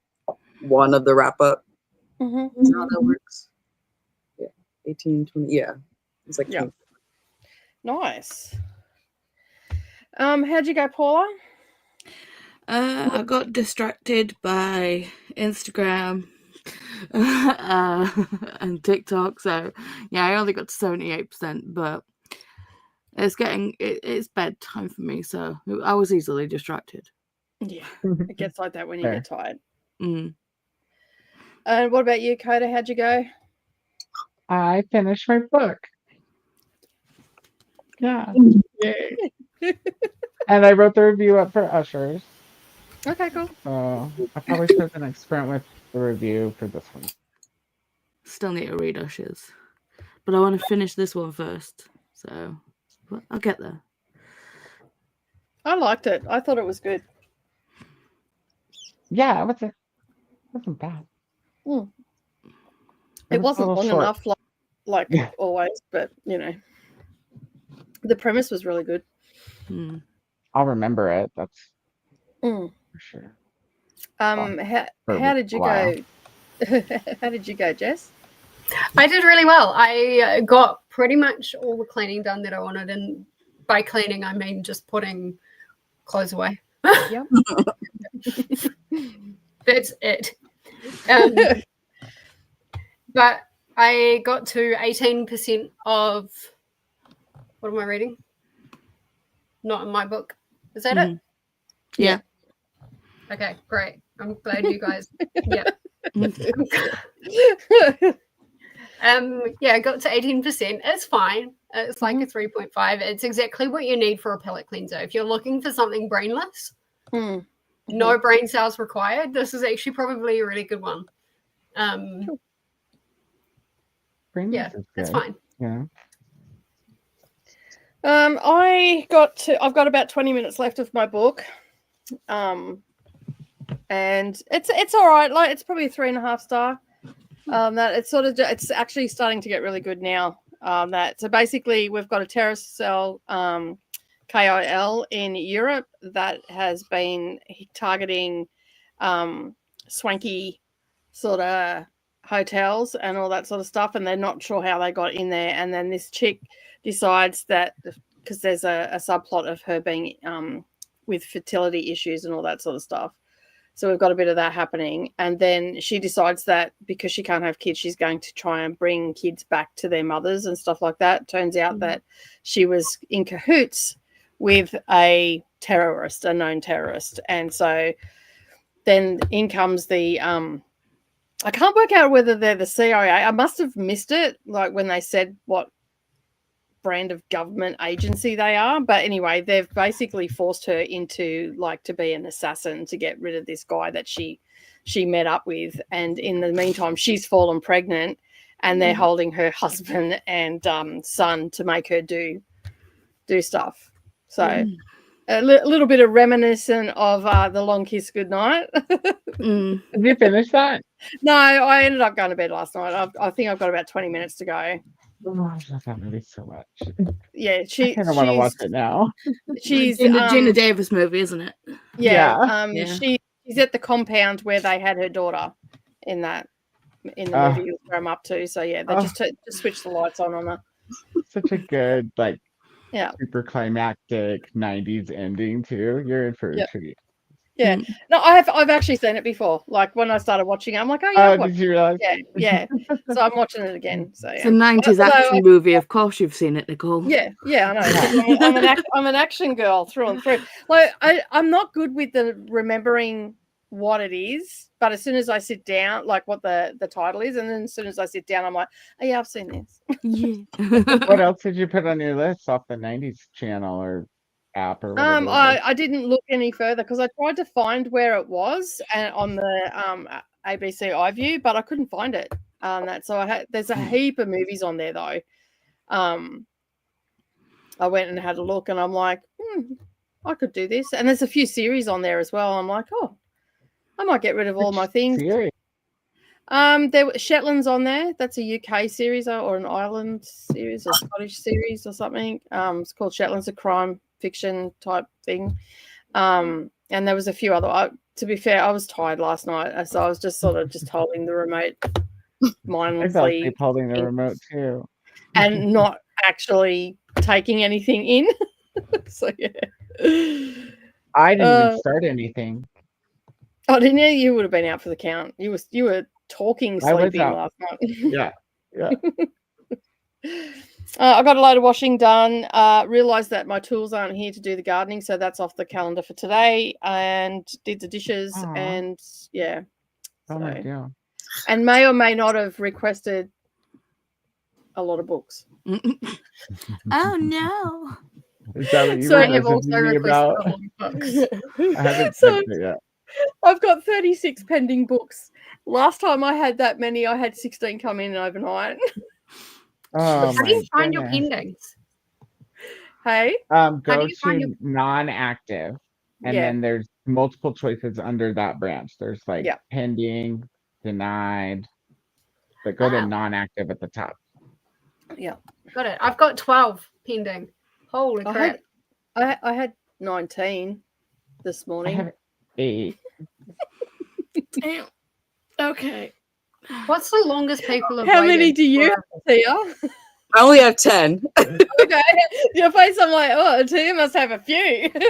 one of the wrap up. Mm-hmm. Is that how that works? Yeah. 18, 20. Yeah. It's like 20. Nice. How'd you go, Paula? I got distracted by Instagram and TikTok, so yeah, I only got to 78%, but it's bedtime for me, so I was easily distracted. Yeah, it gets like that when you get tired. Mm. And what about you, Koda? How'd you go? I finished my book. Yeah. Yay. And I wrote the review up for Ushers. Okay, cool. So I'll probably start the next sprint with the review for this one. Still need to read Ushers, but I want to finish this one first, so I'll get there. I liked it. I thought it was good. Yeah, it wasn't bad. It wasn't long enough, like always, but you know, the premise was really good. I'll remember it. That's for sure. How did you go? How did you go, Jess? I did really well. I got pretty much all the cleaning done that I wanted, and by cleaning I mean just putting clothes away. Yep. That's it. But I got to 18% of, what am I reading? Not in my book. Is that it? Yeah. Okay, great. I'm glad you guys. Yeah. I got to 18%. It's fine. It's like a 3.5. It's exactly what you need for a palette cleanser. If you're looking for something brainless, no brain cells required, this is actually probably a really good one. Brainless is good. It's fine. Yeah. I've got about 20 minutes left of my book. And it's all right. Like, it's probably a 3.5 star. That it's actually starting to get really good now. So basically we've got a terrorist cell, KIL in Europe that has been targeting swanky sort of hotels and all that sort of stuff, and they're not sure how they got in there. And then this chick decides that, because there's a subplot of her being with fertility issues and all that sort of stuff. So we've got a bit of that happening. And then she decides that because she can't have kids, she's going to try and bring kids back to their mothers and stuff like that. Turns out that she was in cahoots with a terrorist, a known terrorist. And so then in comes the I can't work out whether they're the CIA. I must have missed it, like when they said what brand of government agency they are. But anyway, they've basically forced her into to be an assassin to get rid of this guy that she met up with. And in the meantime, she's fallen pregnant, and they're holding her husband and son to make her do stuff. So a little bit of reminiscent of The Long Kiss Goodnight. Did you finish that? No, I ended up going to bed last night. I think I've got about 20 minutes to go. Oh, I love that movie so much. Yeah, I kind of want to watch it now. She's Gina Davis movie, isn't it? Yeah. She's at the compound where they had her daughter in the movie where I'm up to. So yeah, they just switched the lights on her. Such a good super climactic 90s ending too. You're in for a treat. Yeah. No, I've actually seen it before. Like when I started watching it, I'm like, oh yeah. Did you realize? Yeah. So I'm watching it again. So It's a 90s action movie. Of course you've seen it, Nicole. Yeah, I know. 'Cause I'm an action girl through and through. Like I'm not good with the remembering what it is, but as soon as I sit down, like what the title is, and then as soon as I sit down, I'm like, oh yeah, I've seen this. Yeah. What else did you put on your list off the 90s channel or app or whatever? I didn't look any further because I tried to find where it was and on the ABC iView, but I couldn't find it. So there's a heap of movies on there though. I went and had a look, and I'm like, I could do this. And there's a few series on there as well. I'm like, oh, I might get rid of all my things. Series? There were Shetland's on there. That's a UK series or an Ireland series or Scottish series or something. It's called Shetland's, a crime fiction type thing. And there was a few other. To be fair, I was tired last night, so I was just sort of just holding the remote mindlessly. I felt holding the remote too, and not actually taking anything in. So yeah, I didn't even start anything. Oh, didn't you? You would have been out for the count. You were talking, sleeping last night. Yeah. I got a load of washing done. Realised that my tools aren't here to do the gardening, so that's off the calendar for today. And did the dishes. Aww. And yeah. Oh my God. And may or may not have requested a lot of books. Oh no! Is that what you So were I have also messaging me about? requested a lot of books. I haven't So- checked it yet. I've got 36 pending books. Last time I had that many, I had 16 come in overnight. Oh How do you my find your goodness. pendings? Hey? Go you find to non-active, and then there's multiple choices under that branch. There's like pending, denied, but go to non-active at the top. Yeah. Got it. I've got 12 pending. Holy crap. I had 19 this I morning. have 8. Damn. Okay. What's the longest people have How waited many do you for- have, Tia? I only have 10. Okay. Your face, I'm like, oh, Tia must have a few. I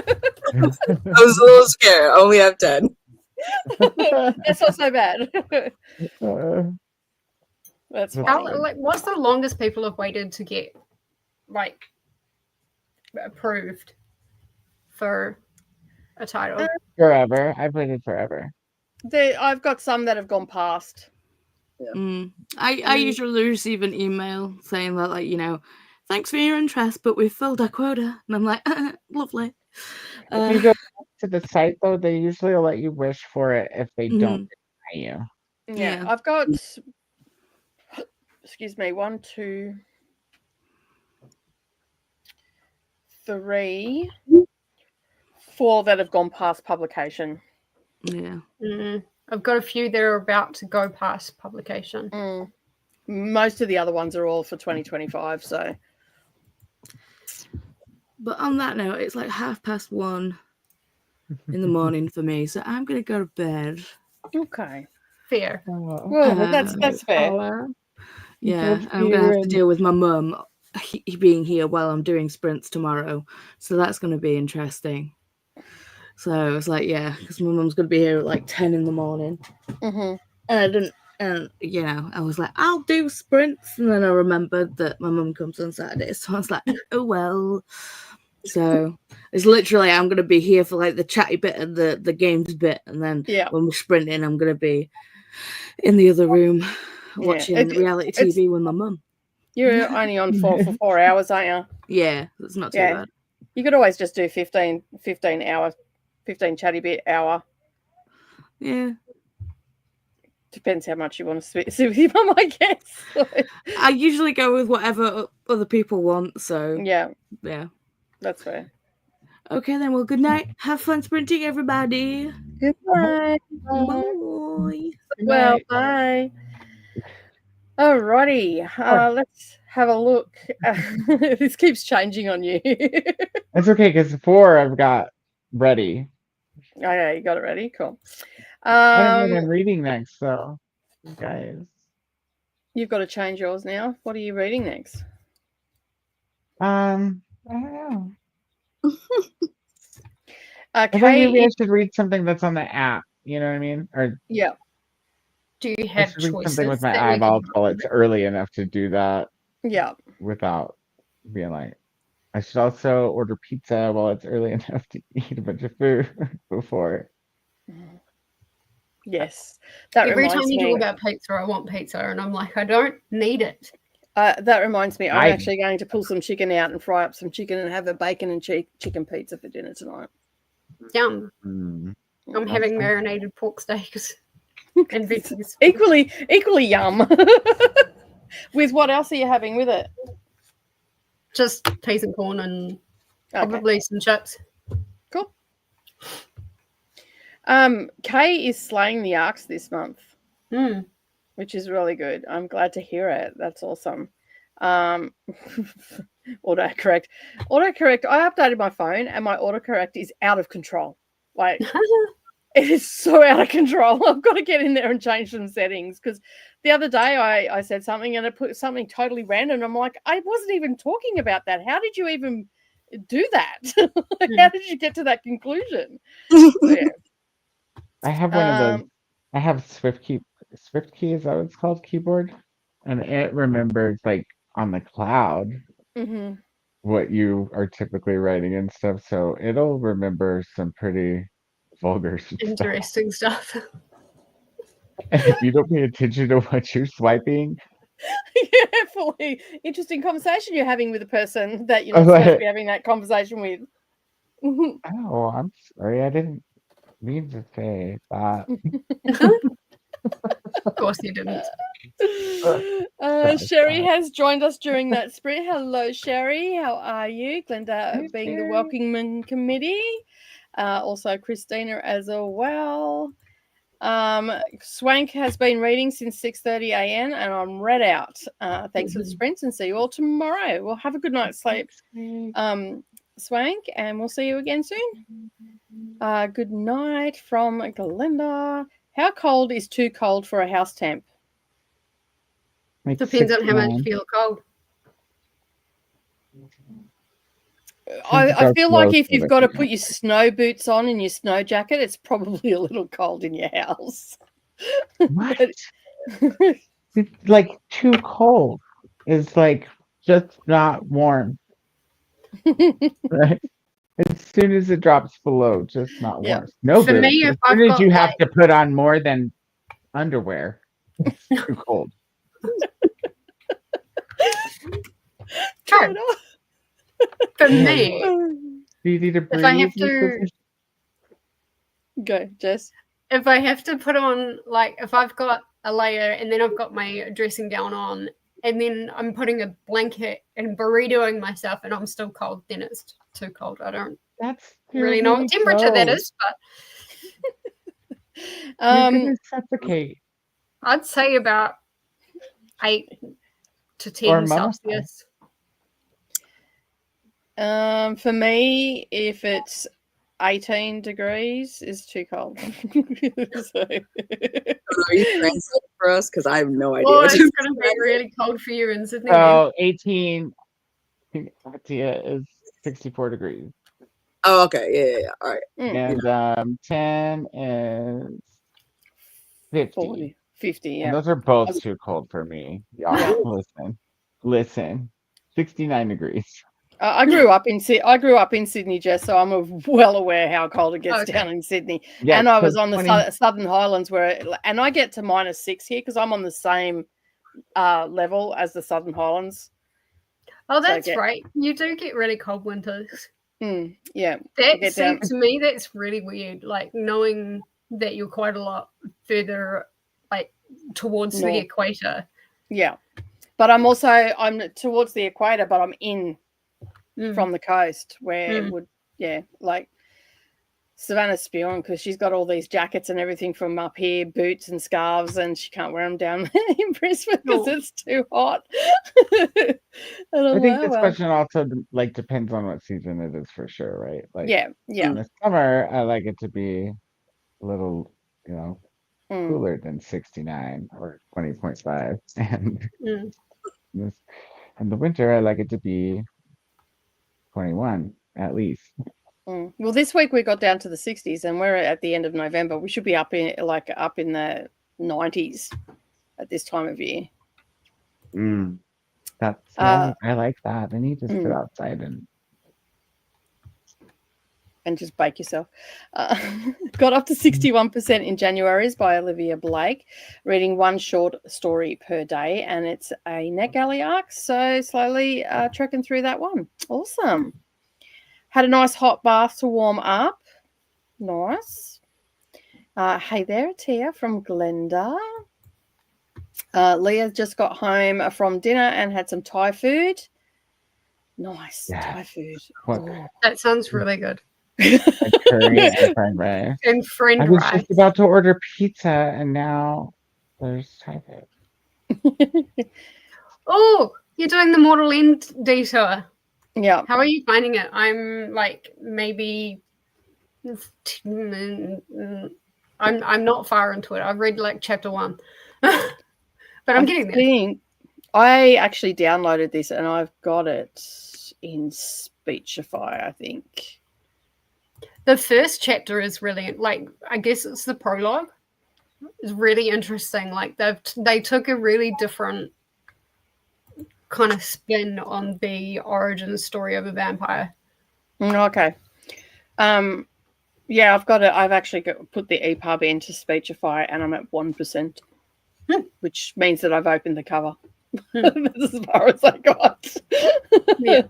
was a little scared. I only have 10. That's not so bad. That's How, fine. like, what's the longest people have waited to get, like, approved for a title? Forever. I've waited forever. I've got some that have gone past. I usually receive an email saying that, like, thanks for your interest, but we've filled our quota. And I'm like, lovely. If you go to the site, though, they usually will let you wish for it if they don't deny you. Yeah. I've got, excuse me, 1, 2, 3, 4 that have gone past publication. Yeah. I've got a few that are about to go past publication. Most of the other ones are all for 2025. So, but on that note, it's like 1:30 in the morning for me, so I'm gonna go to bed. Okay. Fair. Well, that's fair. Yeah, I'm gonna have to deal with my mum being here while I'm doing sprints tomorrow, so that's gonna be interesting. So it's like, because my mum's gonna be here at like 10 in the morning, and I didn't, and I was like, I'll do sprints, and then I remembered that my mum comes on Saturday, so I was like, oh well. So it's literally, I'm gonna be here for like the chatty bit and the games bit, and then when we're sprinting, I'm gonna be in the other room watching reality TV with my mum. You're only on for 4 hours, aren't you? Yeah, that's not too bad. You could always just do 15 chatty bit hour. Yeah. Depends how much you want to sit with your mum, I guess. I usually go with whatever other people want, so yeah. That's fair. Okay then, well, good night. Have fun sprinting, everybody. Goodbye. Bye. Well, bye. Alrighty. Let's have a look. This keeps changing on you. It's okay, because 4 I've got ready. Okay, you got it ready? Cool. I don't know what I'm reading next, so guys. You've got to change yours now. What are you reading next? I don't know. I thought maybe I should read something that's on the app. You know what I mean? Or yeah. Do you I have should read choices something with my that we can eyeballs put while on it's it? early enough to do that Yeah. without being like, I should also order pizza while it's early enough to eat a bunch of food before. Yes. That Every time reminds you talk me. about pizza, I want pizza, and I'm like, I don't need it. That reminds me. I'm I- actually going to pull some chicken out and fry up some chicken and have a bacon and chicken pizza for dinner tonight. Yum. Mm. I'm having marinated pork steaks and veggies. Equally yum. With what else are you having with it? Just peas and corn and Okay. probably some chips. Cool. Kay is slaying the arcs this month, which is really good. I'm glad to hear it. That's awesome. Autocorrect. I updated my phone and my autocorrect is out of control. Like it is so out of control. I've got to get in there and change some settings because the other day I said something and it put something totally random. I'm like, I wasn't even talking about that. How did you even do that? How did you get to that conclusion? So, yeah. I have one of those. I have SwiftKey. SwiftKey is that what it's called? Keyboard, and it remembers like on the cloud what you are typically writing and stuff. So it'll remember some pretty vulgar interesting stuff. And if you don't pay attention to what you're swiping, yeah, fully interesting conversation you're having with a person that you're not supposed to be having that conversation with. Oh, I'm sorry, I didn't mean to say that. Of course you didn't. Sherry has joined us during that sprint. Hello, Sherry. How are you? Glenda being the welcoming committee. Also, Christina as well. Swank has been reading since 6:30 a.m. and I'm read out. Thanks for the sprints and see you all tomorrow. Well, have a good night's sleep, Swank, and we'll see you again soon. Good night from Glenda. How cold is too cold for a house temp? Depends on how much you feel cold. I feel like if you've got to put your snow boots on and your snow jacket, it's probably a little cold in your house. What? It's like too cold. It's like just not warm. Right? As soon as it drops below, just not warm. No For boots. me, As soon as you have to put on more than underwear, it's too cold. True. For me, if I have to go, Jess. If I have to put on, like, if I've got a layer and then I've got my dressing gown on, and then I'm putting a blanket and burritoing myself, and I'm still cold, then it's too cold. I don't really know what temperature that is, but you're gonna suffocate. I'd say about 8 to 10 Celsius. For me, if it's 18 degrees is too cold. So. Are you translating for us? Because I have no idea. Well, it's going to be really cold for you in Sydney. So 18, Ahtiya is 64 degrees. Oh, okay. Yeah. All right. And 10 is 50. 40, 50, yeah. And those are both too cold for me. Y'all, listen. 69 degrees. I grew up in Sydney, Jess, so I'm well aware how cold it gets down in Sydney. Yeah, and I was on the Southern Highlands and I get to -6 here because I'm on the same level as the Southern Highlands. Oh, that's right. You do get really cold winters. Yeah. That seems to me that's really weird. Like knowing that you're quite a lot further, like towards the equator. Yeah, but I'm towards the equator, but I'm in. From the coast where it would, like Savannah's spewing because she's got all these jackets and everything from up here, boots and scarves, and she can't wear them down in Brisbane because it's too hot. I think this question also like depends on what season it is for sure, right? Like in the summer, I like it to be a little, cooler than 69 or 20.5, and in the winter, I like it to be 21 at least. Well, this week we got down to the 60s, and we're at the end of November. We should be up in the 90s at this time of year. That's I like that. Then you just sit outside and just bake yourself. Got up to 61% in January's by Olivia Blake, reading one short story per day, and it's a NetGalley arc, so slowly trekking through that one. Awesome. Had a nice hot bath to warm up. Nice. Hey there, Ahtiya from Glenda. Leah just got home from dinner and had some Thai food. Nice. Thai food. That sounds really good. curry and fried rice. And friend I was rice. just about to order pizza, and now there's Thai food. Oh, you're doing the Mortal End detour. Yeah. How are you finding it? I'm like maybe I'm not far into it. I've read like chapter 1. But I'm getting there. I actually downloaded this and I've got it in Speechify, I think. The first chapter is really like, I guess it's the prologue. It's really interesting. Like they took a really different kind of spin on the origin story of a vampire. Okay. Yeah, I've got it. I've actually put the EPUB into Speechify and I'm at 1%, which means that I've opened the cover. That's as far as I got. Yeah.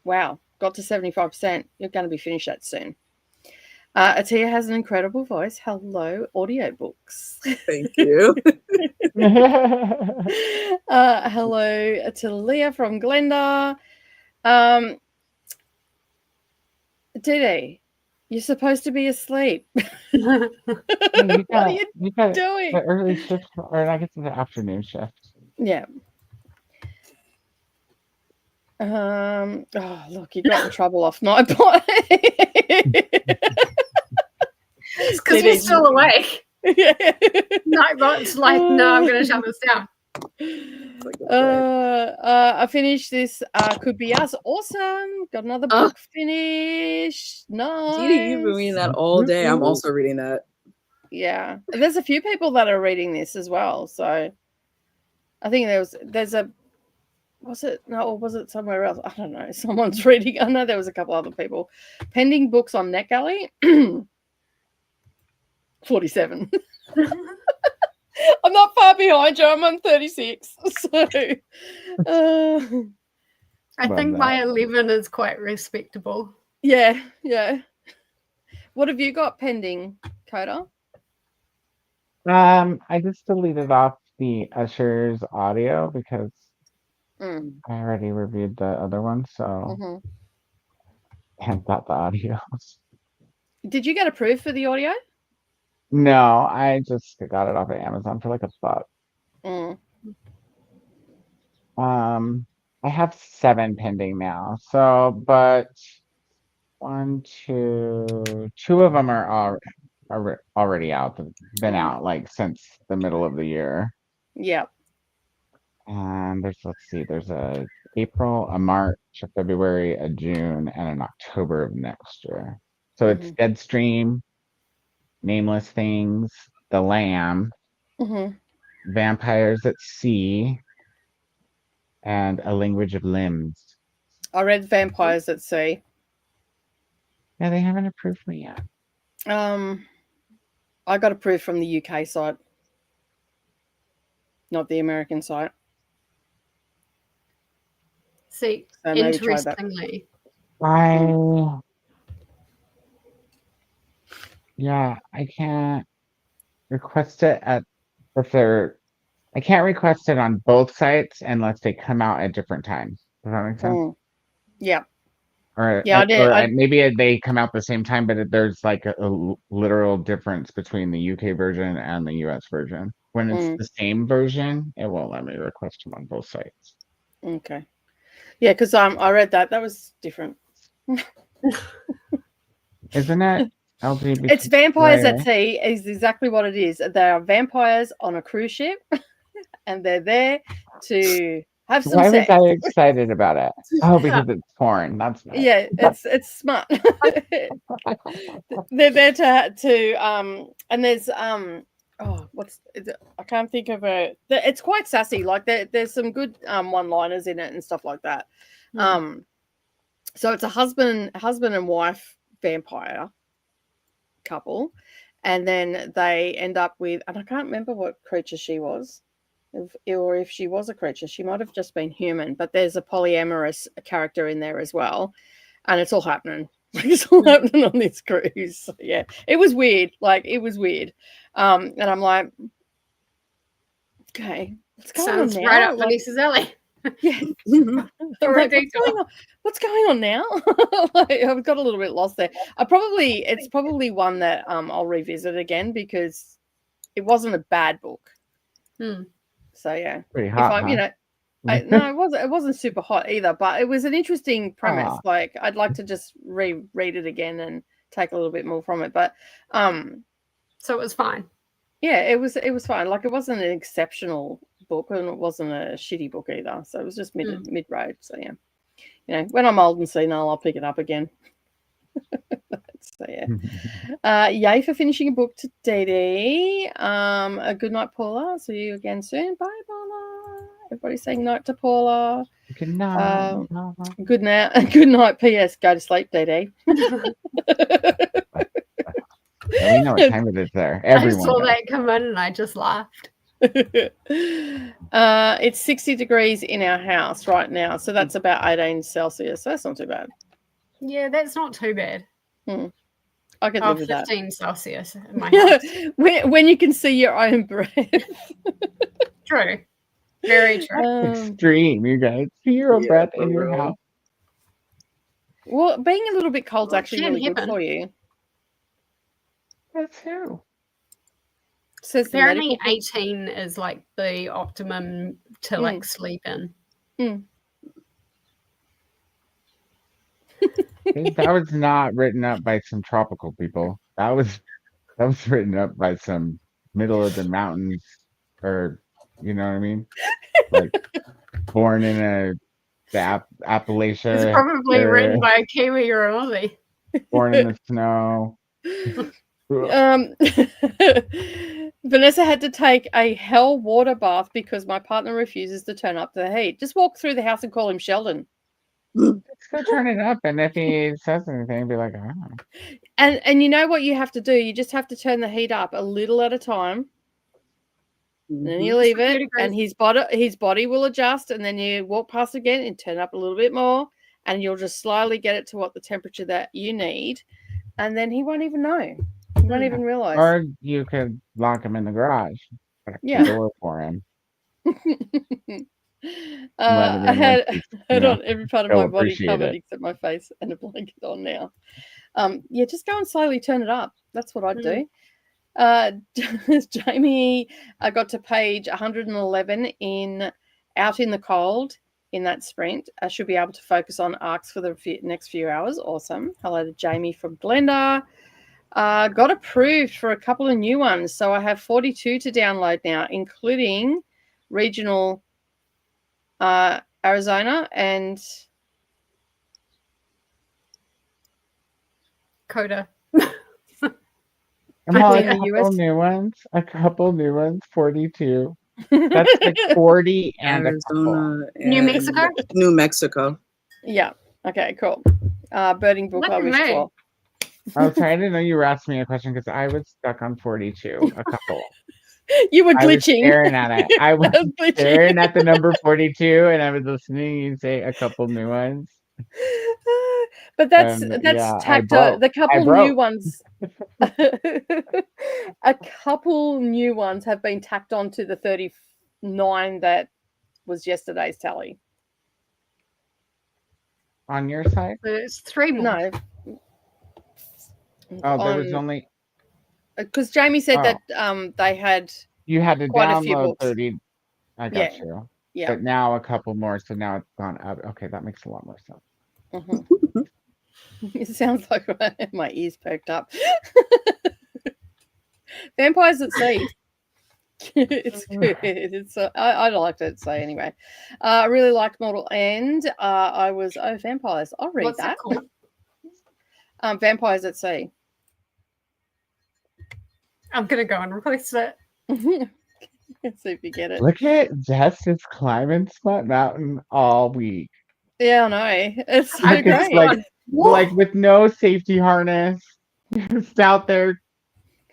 Wow, got to 75%. You're going to be finished that soon. Ahtiya has an incredible voice. Hello, audiobooks. Thank you. Hello to Leah from Glenda. Didi, you're supposed to be asleep. What are you doing? The early shift, or I guess it's the afternoon shift. Yeah. Oh, look, you got in trouble off Nightbot. It's because you're still awake. Yeah. Nightbot's like, no, I'm going to shut this down. I finished this. Could Be Us. Awesome. Got another book finished. Nice. Didi, you've been reading that all day. I'm also reading that. Yeah. There's a few people that are reading this as well. So I think there's a, was it somewhere else? I don't know. Someone's reading. I know there was a couple other people. Pending books on NetGalley. 47. I'm not far behind you. I'm on 36. So I think my 11 is quite respectable. Yeah. What have you got pending, Coda? I just deleted off the Usher's audio because I already reviewed the other one, so I haven't got the audio. Did you get approved for the audio? No, I just got it off of Amazon for like $1. I have 7 pending now. So, but 2 of them are already out. Been out like since the middle of the year. Yeah. And there's a April, a March, a February, a June, and an October of next year. So it's Deadstream, Nameless Things, The Lamb, Vampires at Sea, and A Language of Limbs. I read Vampires at Sea. Yeah, they haven't approved me yet. I got approved from the UK site, not the American site. See, so interestingly. I can't request it I can't request it on both sites unless they come out at different times. Does that make sense? Yeah. Or maybe they come out the same time, but there's like a literal difference between the UK version and the US version. When it's the same version, it won't let me request them on both sites. Okay. Yeah, because I read that. That was different. Isn't it? LGBT It's Vampires at Sea is exactly what it is. They are vampires on a cruise ship and they're there to Have some Why sex. was I excited about it? Oh, because it's porn. That's nice. Yeah, it's smart. They're there to and there's I can't think of it's quite sassy. Like there's some good one-liners in it and stuff like that. So it's a husband and wife vampire couple, and then they end up with, and I can't remember what creature she was, or if she was a creature. She might have just been human, but there's a polyamorous character in there as well, and it's all happening. It's all happening on this cruise. So, yeah, it was weird. And I'm like, okay, what's going Sounds on now? right up Vanessa's alley. Yeah. Like, what's going on now? I've got a little bit lost there. It's probably one that I'll revisit again because it wasn't a bad book. So yeah, pretty hot. It wasn't super hot either, but it was an interesting premise. Like I'd like to just reread it again and take a little bit more from it. But so it was fine. Yeah, it was fine. Like it wasn't an exceptional book and it wasn't a shitty book either. So it was just mid road. So yeah, when I'm old and senile, I'll pick it up again. So yeah, yay for finishing a book to Didi. A good night, Paula. See you again soon. Bye, Paula. Everybody's saying night to Paula. Good night. Good night. Good night. P.S. Go to sleep, Didi. Yeah, we know what time it is there. Everyone I saw does. that come in and I just laughed. It's 60 degrees in our house right now, so that's about 18 Celsius. So that's not too bad. Yeah, that's not too bad. I could live with 15 Celsius in my house. when you can see your own breath. True. Very true. Extreme, you guys. See your breath in your house. Well, being a little bit cold is actually really good for you. That's who. Says apparently 18 is like the optimum to like sleep in. That was not written up by some tropical people. That was written up by some middle of the mountains, or you know what I mean? Like born in the Appalachia. It's probably written by a Kiwi or an Aussie. Born in the snow. Vanessa had to take a hell water bath because my partner refuses to turn up the heat. Just walk through the house and call him Sheldon. Let's go turn it up, and if he says anything, be like, oh. And you know what you have to do? You just have to turn the heat up a little at a time. And then you leave it, and his body will adjust, and then you walk past again and turn up a little bit more, and you'll just slowly get it to what the temperature that you need, and then he won't even know. He won't even realize. Or you could lock him in the garage. Yeah. The door for him. I had on every part of my body covered except my face and a blanket on now. Just go and slowly turn it up. That's what I'd do. Jamie got to page 111 in Out in the Cold in that sprint. I should be able to focus on arcs for the next few hours. Awesome. Hello to Jamie from Glenda. Got approved for a couple of new ones. So I have 42 to download now, including regional Arizona and Coda. A couple new ones, 42. That's like 40 and Arizona and New Mexico? New Mexico. Yeah. Okay, cool. Birding book I wish for. Oh, sorry, I didn't know you were asking me a question because I was stuck on 42. A couple. You were glitching. I was staring at it. I was staring at the number 42, and I was listening to you say a couple new ones. But that's tacked on. The couple new ones. A couple new ones have been tacked on to the 39 that was yesterday's tally. On your side? There's 3 more. No. Oh, there was only. Because Jamie said that they had. You had to download 30. I got Yeah. you. Yeah. But now a couple more, so now it's gone up. Okay, that makes a lot more sense. Mm-hmm. It sounds like my ears perked up. Vampires at Sea. It's good. It's I liked it. So anyway, I really liked Mortal End. I was Vampires. I'll read What's that. it called? Vampires at Sea. I'm gonna go and request it. Let's see if you get it. Look at Jess just climbing Smut Mountain all week. Yeah, I know. It's so Look, it's great. like with no safety harness, just out there,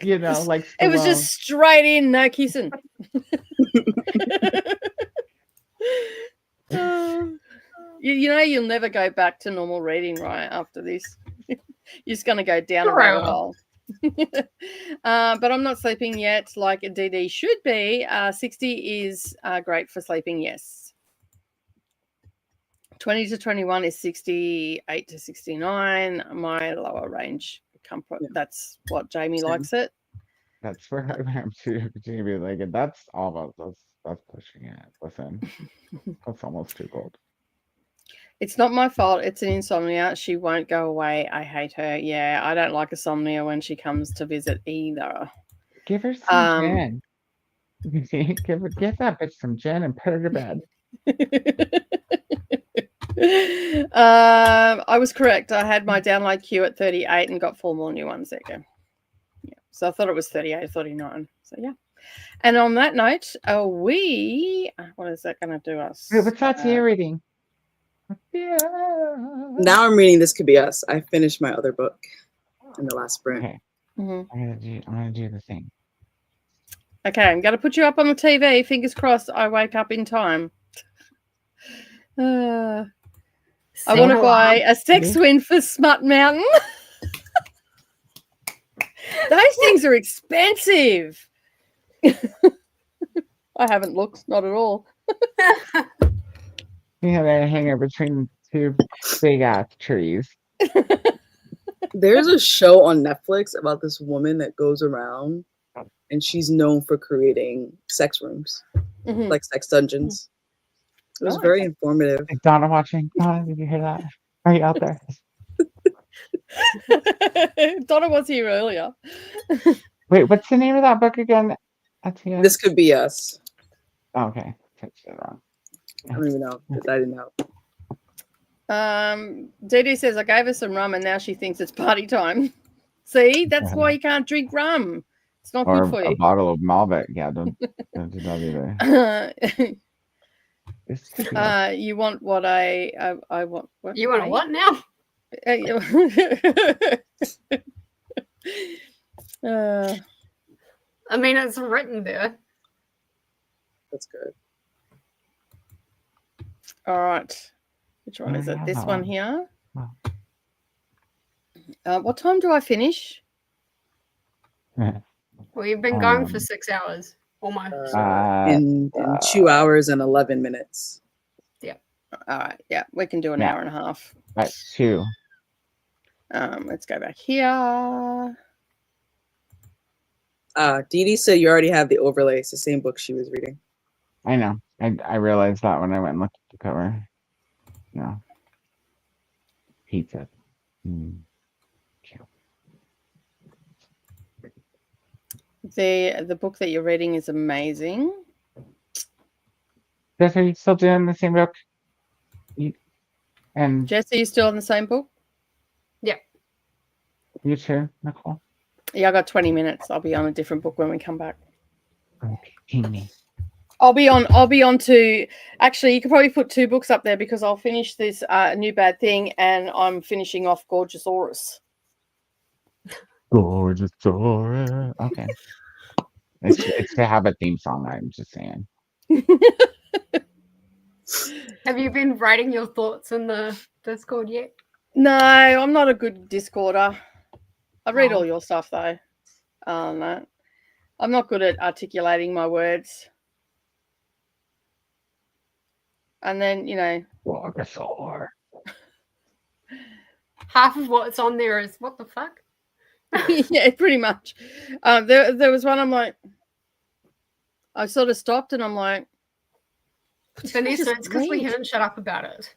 you know, like It was Stallone. just straight in, no kissing. You know, you'll never go back to normal reading, right? After this, you're just going to go down a rabbit hole. But I'm not sleeping yet, like Didi should be. 60 is great for sleeping, yes. 20 to 21 is 68 to 69. My lower range comfort. Yeah. That's what Jamie likes it. That's where I'm Jamie like, and that's almost that's pushing it. Listen, that's almost too cold. It's not my fault. It's an insomnia. She won't go away. I hate her. Yeah, I don't like insomnia when she comes to visit either. Give her some gin. Give that bitch some gin and put her to bed. I was correct. I had my download queue at 38 and got 4 more new ones. There you go. Yeah. So I thought it was 38, 39. So yeah. And on that note, what is that going to do us? Wait, what's Ahtiya reading? Yeah. Now I'm reading This Could Be Us. I finished my other book in the last sprint. Okay. Mm-hmm. I'm gonna do the thing. Okay, I'm gonna put you up on the TV. Fingers crossed I wake up in time. I want to buy a sex win for Smut Mountain. Those things are expensive. I haven't looked, not at all. Yeah, they hang out between two big ass trees. There's a show on Netflix about this woman that goes around and she's known for creating sex rooms, like sex dungeons. It was very informative. Is Donna watching? Donna, did you hear that? Are you out there? Donna was here earlier. Wait, what's the name of that book again? This Could Be Us. Oh, okay. Touched it wrong. I don't even know. I didn't know. Didi says, I gave her some rum and now she thinks it's party time. See, that's why you can't drink rum. It's not good for you. A bottle of Malbec. Yeah, don't do that either. You want what I want? What you want what now? I mean, it's written there. That's good. All right. Which one is it? This one here. What time do I finish? Well, you've been going for 6 hours almost. In 2 hours and 11 minutes. Yeah. All right. Yeah, we can do an hour and a half. Right, 2. Let's go back here. Didi said you already have the overlay. It's the same book she was reading. I know. I realized that when I went and looked at the cover. No. Pizza. The book that you're reading is amazing. Jess, are you still doing the same book? And Jess, are you still on the same book? Yeah. You too, Nicole? Yeah, I got 20 minutes. I'll be on a different book when we come back. Okay. I'll be on to, actually, you could probably put 2 books up there because I'll finish this New Bad Thing and I'm finishing off Gorgeousaurus. Gorgeousaurus. Okay. It's to have a theme song, I'm just saying. Have you been writing your thoughts in the Discord yet? No, I'm not a good Discorder. I read all your stuff, though. No. I'm not good at articulating my words. And then, Gorgeousaur. Half of what's on there is, what the fuck? Yeah, pretty much. There was one I'm like, I sort of stopped and I'm like, Vanessa, it's because we haven't shut up about it.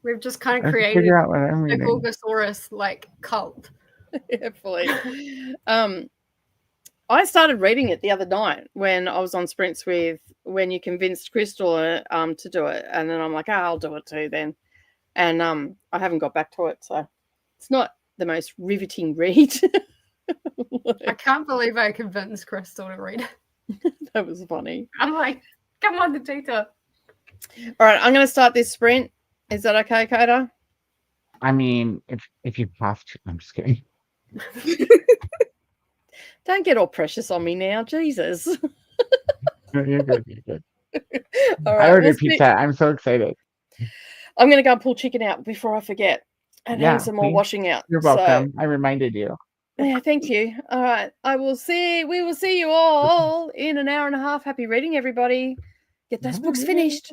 We've just kind of created a Gorgeousaurus like cult. Yeah, fully. I started reading it the other night when I was on sprints when you convinced Krystal to do it, and then I'm like, I'll do it too then, and I haven't got back to it, so it's not the most riveting read. I can't believe I convinced Krystal to read it. That was funny. I'm like, come on, Ahtiya. All right, I'm going to start this sprint. Is that okay, Koda? I mean, if you have to, I'm just kidding. Don't get all precious on me now, Jesus. You're good. You're good. All right, I ordered pizza. I'm so excited. I'm going to go and pull chicken out before I forget and hang some more please. washing out. You're welcome. I reminded you. Yeah, thank you. All right, we will see you all in an hour and a half. Happy reading, everybody. Get those books finished.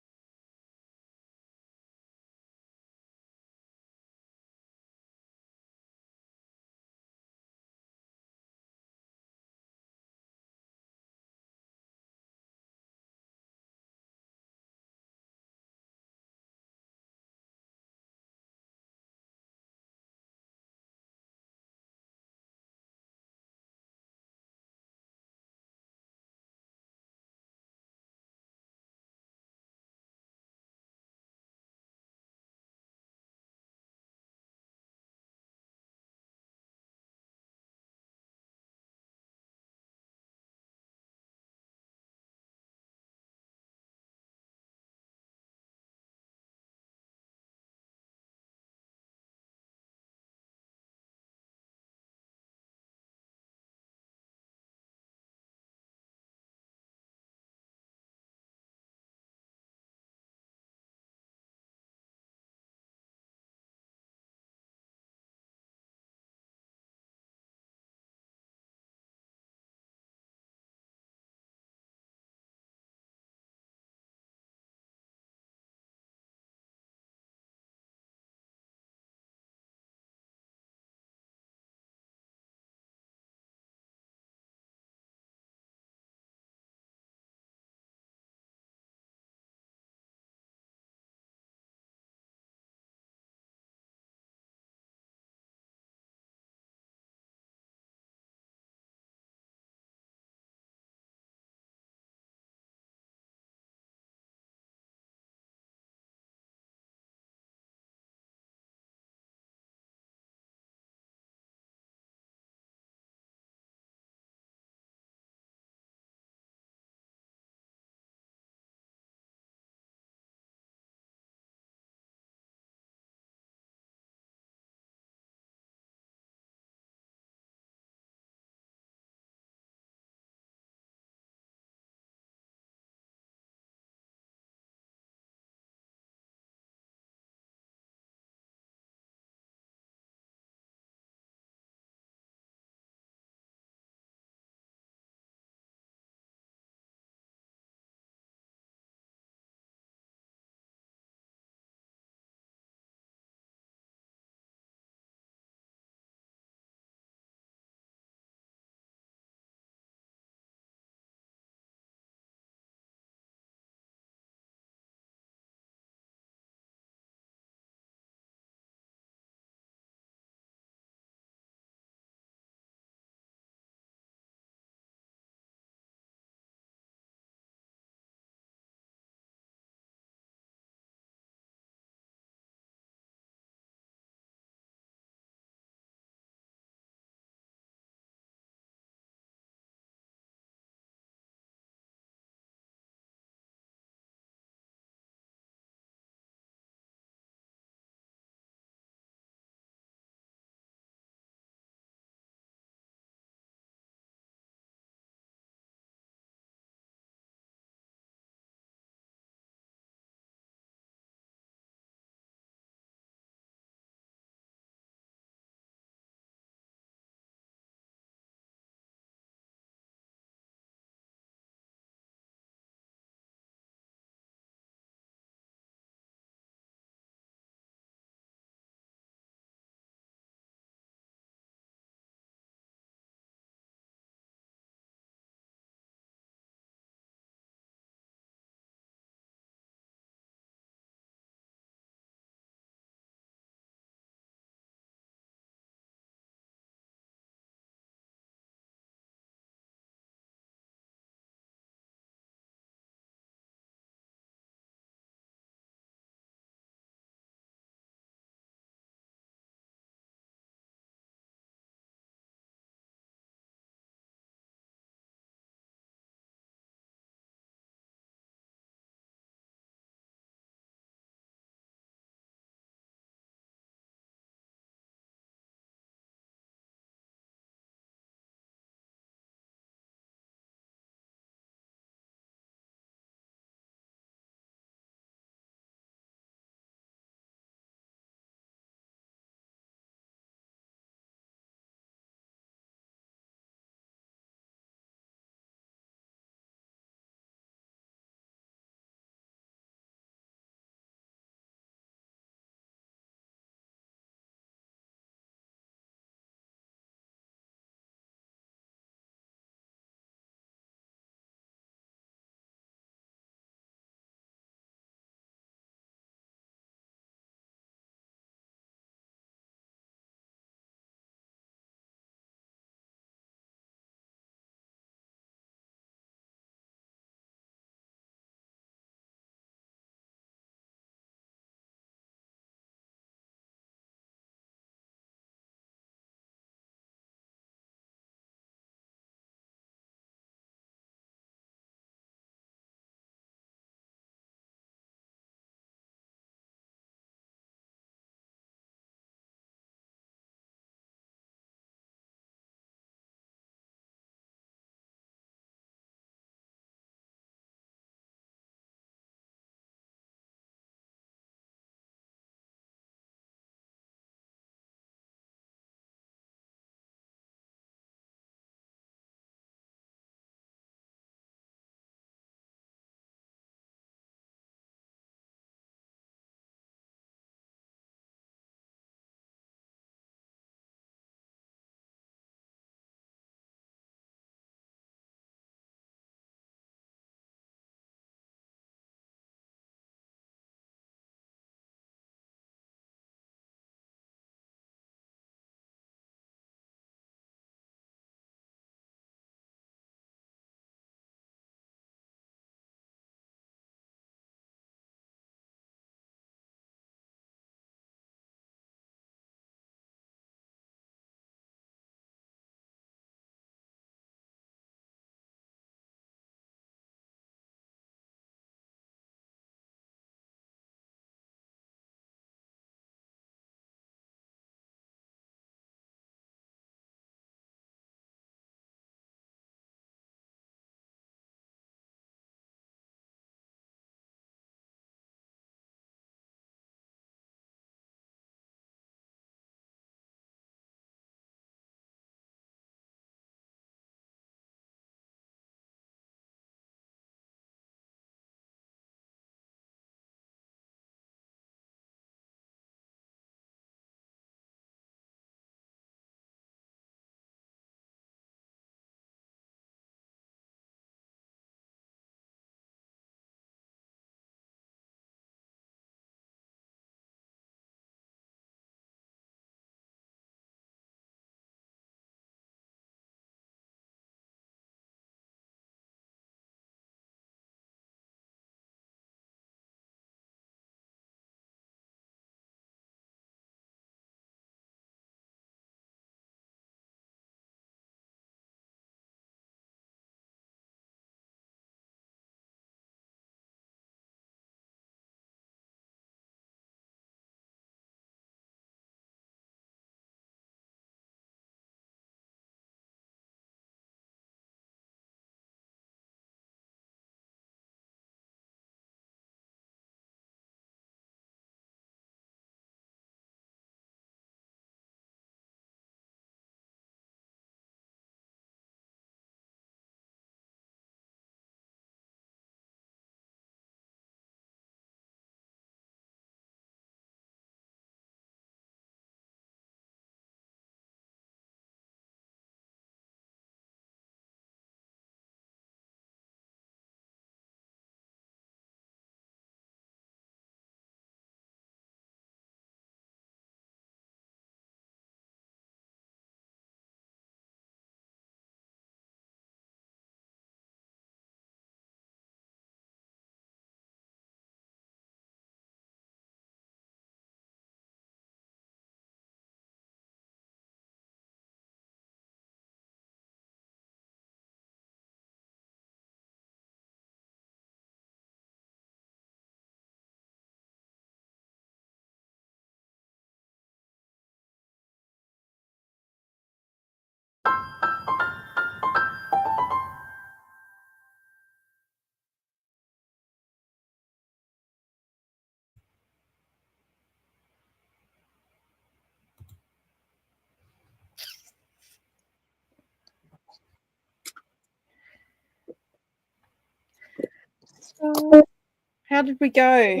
How did we go?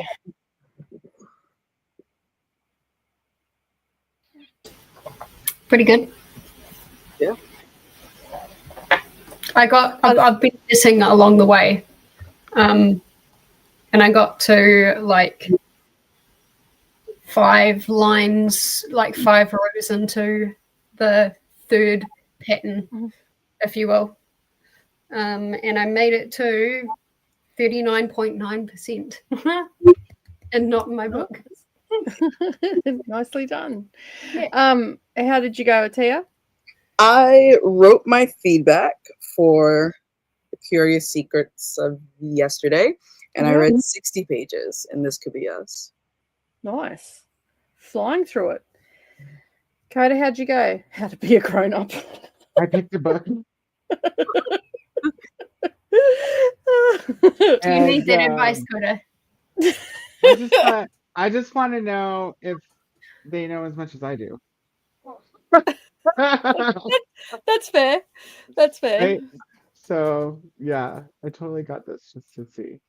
Pretty good. Yeah. I've been missing along the way. And I got to like 5 lines, like 5 rows into the third pattern, if you will. And I made it to 39.9% and not in my book. Nicely done. Yeah. How did you go, Ahtiya? I wrote my feedback for The Curious Secrets of yesterday, and I read 60 pages, and this could be us. Nice. Flying through it. Koda, how'd you go? How to be a grown-up. I picked a book. Do you need that advice, Koda? I just want to know if they know as much as I do. That's fair. That's fair. Right? So yeah, I totally got this just to see.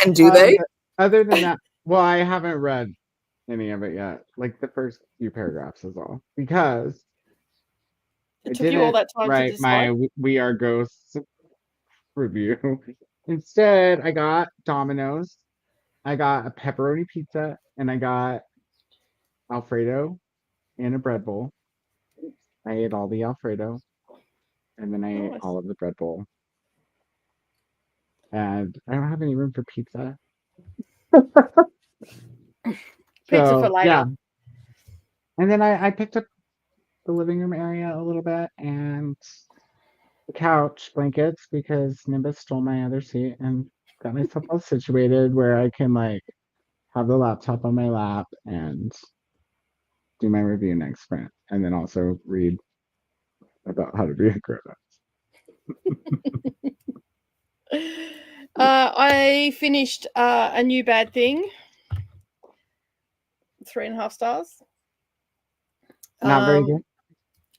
And do they? Other than that, well, I haven't read any of it yet. Like the first few paragraphs is all, because It took you all that time to write decide. my We Are Ghosts review. Instead, I got Domino's, I got a pepperoni pizza, and I got Alfredo and a bread bowl. I ate all the Alfredo, and then I ate all of the bread bowl. And I don't have any room for pizza. Pizza for later. Yeah. And then I picked up the living room area a little bit and the couch blankets because Neva stole my other seat, and got myself all situated where I can like have the laptop on my lap and do my review next sprint, and then also read about how to be a grown-up. I finished A New Bad Thing. 3.5 stars. Not very good.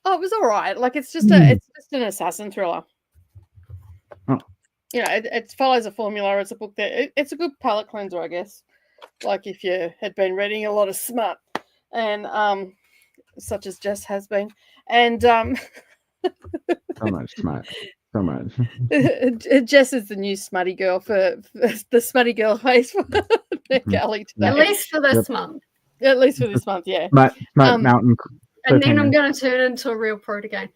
Oh, it was all right. Like it's just an assassin thriller. Oh. You know, it follows a formula. It's a book that it's a good palate cleanser, I guess. Like if you had been reading a lot of smut, and such as Jess has been, and so much smut. So much. Jess is the new smutty girl for the smutty girl face for NetGalley today. At least for this month. At least for this month, yeah. Smut Mountain. And then I'm going to turn into a real prude again.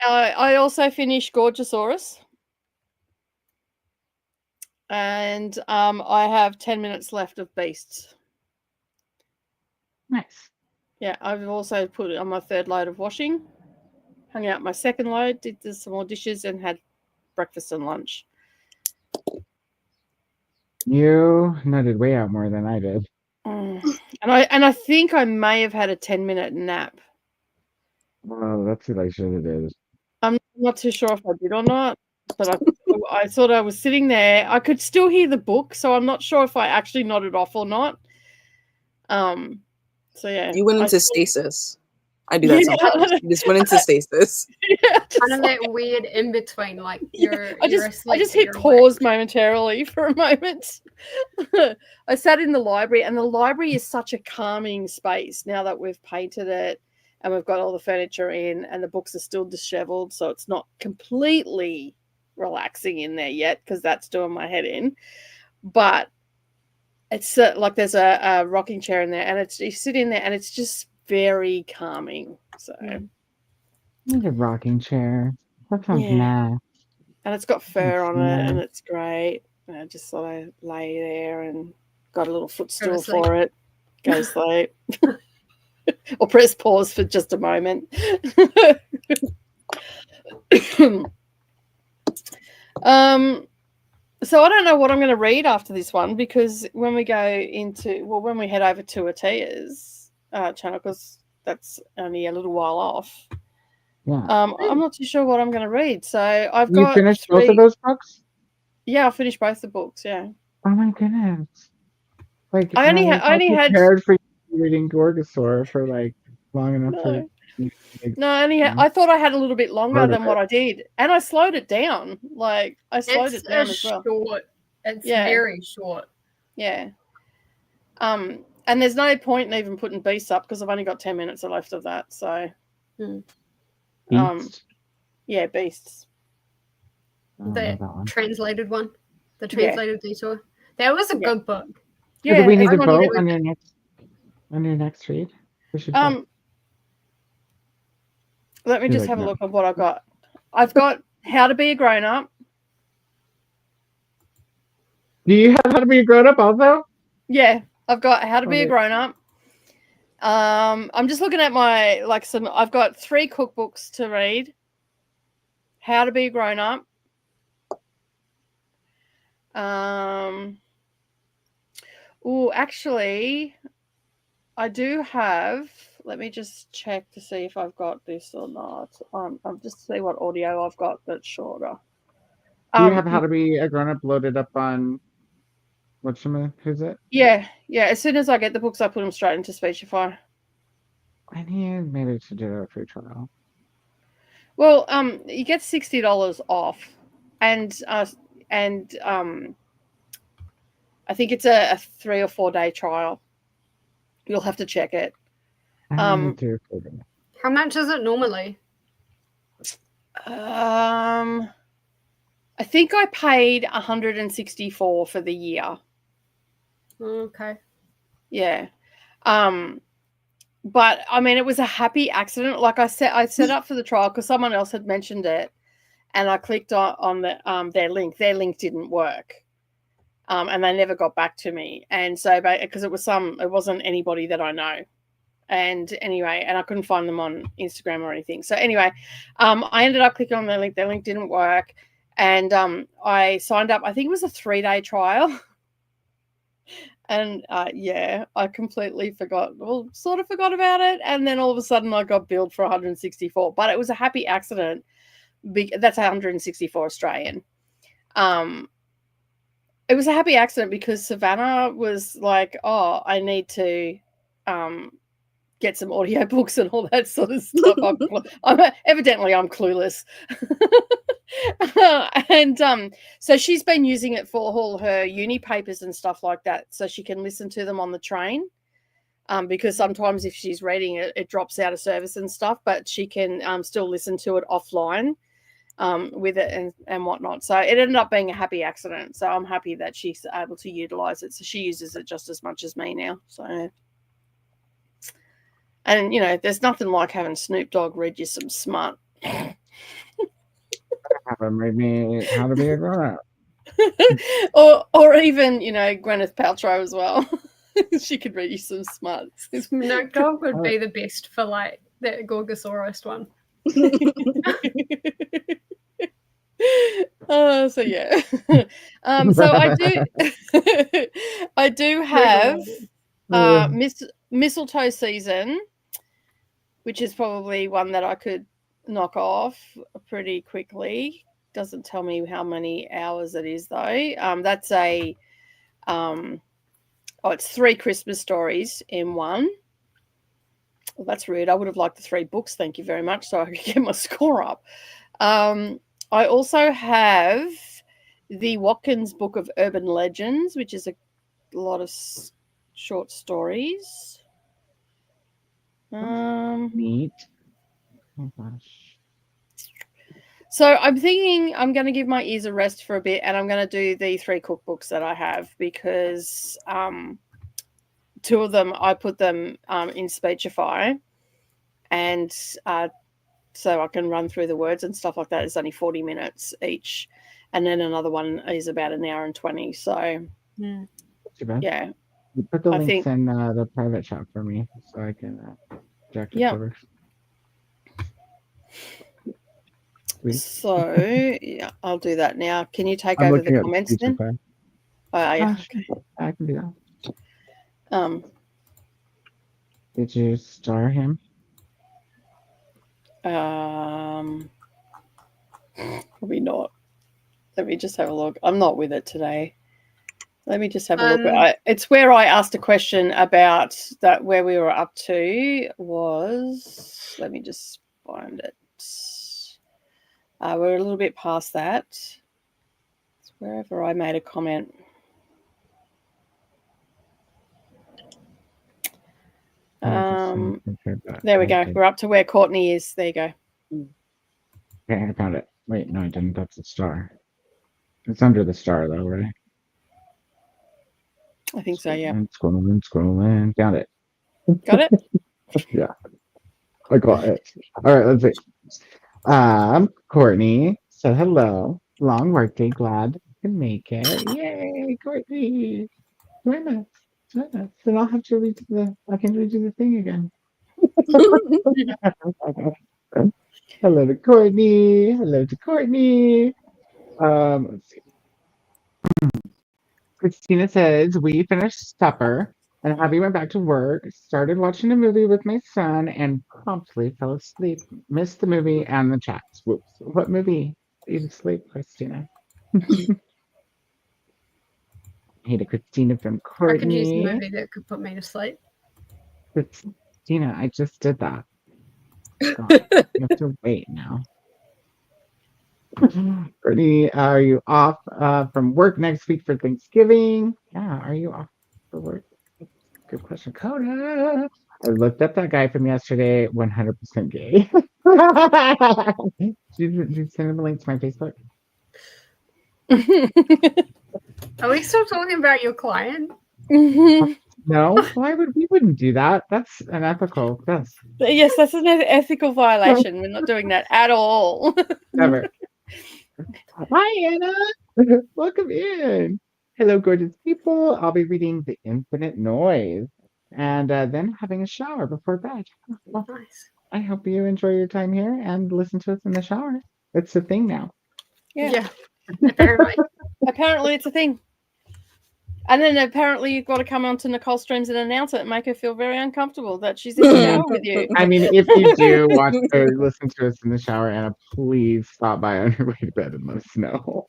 I also finished Gorgeosaurus. And I have 10 minutes left of Beasts. Nice. Yeah, I've also put it on my 3rd load of washing. Hung out my 2nd load, did some more dishes, and had breakfast and lunch. You nutted way out more than I did. And I think I may have had a 10-minute nap. Well, that's what I should have did. I'm not too sure if I did or not, but I thought I was sitting there. I could still hear the book, so I'm not sure if I actually nodded off or not. So yeah. You went into stasis. I do that sometimes. You just went into stasis. Kind of that weird in between, like you're asleep. I just hit pause momentarily for a moment. I sat in the library, and the library is such a calming space now that we've painted it and we've got all the furniture in, and the books are still disheveled, so it's not completely relaxing in there yet because that's doing my head in. But it's like there's a rocking chair in there, and you sit in there, and it's just very calming. So need a rocking chair. That sounds nice. And it's got fur on it, and it's great. And I just sort of lay there and got a little footstool for it. Go to sleep. Or press pause for just a moment. So I don't know what I'm going to read after this one, because when we when we head over to Ahtiya's channel, because that's only a little while off. Yeah. I'm not too sure what I'm going to read. So I've got. You finished both of those books? Yeah, I finished both the books. Yeah. Oh my goodness! Like I only had prepared for you reading Gorgosaur for like long enough No, I thought I had a little bit longer than what I did, and I slowed it down. Like I slowed it down as well. It's very short. Yeah. And there's no point in even putting Beast up because I've only got 10 minutes left of that. So, Beast? Yeah, Beasts. The translated one, the translated detour. That was a good book. Yeah, do we need to vote on your next read? Let me just have a look at what I've got. I've got How to Be a Grown Up. Do you have How to Be a Grown Up also? Yeah, I've got How to Be a Grown Up. I'm just looking at my I've got 3 cookbooks to read. How to Be a Grown Up. Actually, I do have. Let me just check to see if I've got this or not. I'll just see what audio I've got that's shorter. Do you have How to Be a Grown Up loaded up on who's it? Yeah. As soon as I get the books, I put them straight into Speechify. I need maybe to do a free trial. Well, you get $60 off, and I think it's a 3 or 4 day trial. You'll have to check it. How much is it normally? I think I paid $164 for the year. Okay. Yeah. But I mean, it was a happy accident. Like I set up for the trial because someone else had mentioned it, and I clicked on their link. Their link didn't work, and they never got back to me. And so, because it wasn't anybody that I know. And anyway, and I couldn't find them on Instagram or anything. So anyway, I ended up clicking on their link. Their link didn't work, and I signed up. I think it was a 3-day trial. And I completely sort of forgot about it. And then all of a sudden I got billed for 164, but it was a happy accident. That's 164 Australian. It was a happy accident because Savannah was like, oh, I need to get some audiobooks and all that sort of stuff. Evidently I'm clueless. And so she's been using it for all her uni papers and stuff like that, so she can listen to them on the train, because sometimes if she's reading it, it drops out of service and stuff, but she can still listen to it offline with it and whatnot. So it ended up being a happy accident, so I'm happy that she's able to utilize it. So she uses it just as much as me now. So, and there's nothing like having Snoop Dogg read you some smart. Have him read me How to Be a Grown Up. or even Gwyneth Paltrow as well. She could read you some smarts. Snoop Dogg would be the best for like that Gorgosaurus one. So yeah. So I do have Mistletoe Season, which is probably one that I could knock off pretty quickly. Doesn't tell me how many hours it is though. That's it's 3 Christmas stories in one. Well, that's rude. I would have liked the 3 books, thank you very much, so I could get my score up. I also have the Watkins Book of Urban Legends, which is a lot of short stories. Neat. Oh gosh. So I'm thinking I'm going to give my ears a rest for a bit, and I'm going to do the 3 cookbooks that I have, because 2 of them I put them in Speechify, and so I can run through the words and stuff like that. It's only 40 minutes each, and then another one is about an hour and 20. So yeah, you put the links in the private chat for me so I can jack it over. So yeah, I'll do that now. Can you take over the comments then? Oh yeah, okay. I can do that. Did you star him? Probably not. Let me just have a look. I'm not with it today. Let me just have a look. It's where I asked a question about that. Where we were up to was. Let me just find it. We're a little bit past that. It's wherever I made a comment. There we go. We're up to where Courtney is. There you go. Okay, I found it. Wait, no, I didn't. That's a star. It's under the star, though, right? I think so, yeah. Scrolling. Got it. Got it? Yeah. I got it. All right, let's see. Courtney said hello. Long workday. Glad you can make it. Yay, Courtney. Join us. Then I'll have to I can redo the thing again. Hello to Courtney. Let's see. Christina says, we finished supper and Abby went back to work, started watching a movie with my son, and promptly fell asleep. Missed the movie and the chats. Whoops. What movie? You asleep, Christina? Hey to Christina from Courtney. I could use a movie that could put me to sleep. Christina, I just did that. God, you have to wait now. Courtney, are you off from work next week for Thanksgiving? Yeah, are you off for work? Good question. Koda. I looked up that guy from yesterday, 100% gay. Did you send him a link to my Facebook? Are we still talking about your client? No, we wouldn't do that. That's unethical. Yes. Yes, that's an ethical violation. We're not doing that at all. Never. Hi, Anna. Welcome in. Hello, gorgeous people. I'll be reading The Infinite Noise and then having a shower before bed. Well, Nice. I hope you enjoy your time here and listen to us in the shower. It's a thing now. Yeah. Apparently. Apparently it's a thing. And then apparently you've got to come onto Nicole Streams and announce it and make her feel very uncomfortable that she's in the shower with you. I mean, if you do watch or listen to us in the shower, Anna, please stop by on your way to bed and let us know.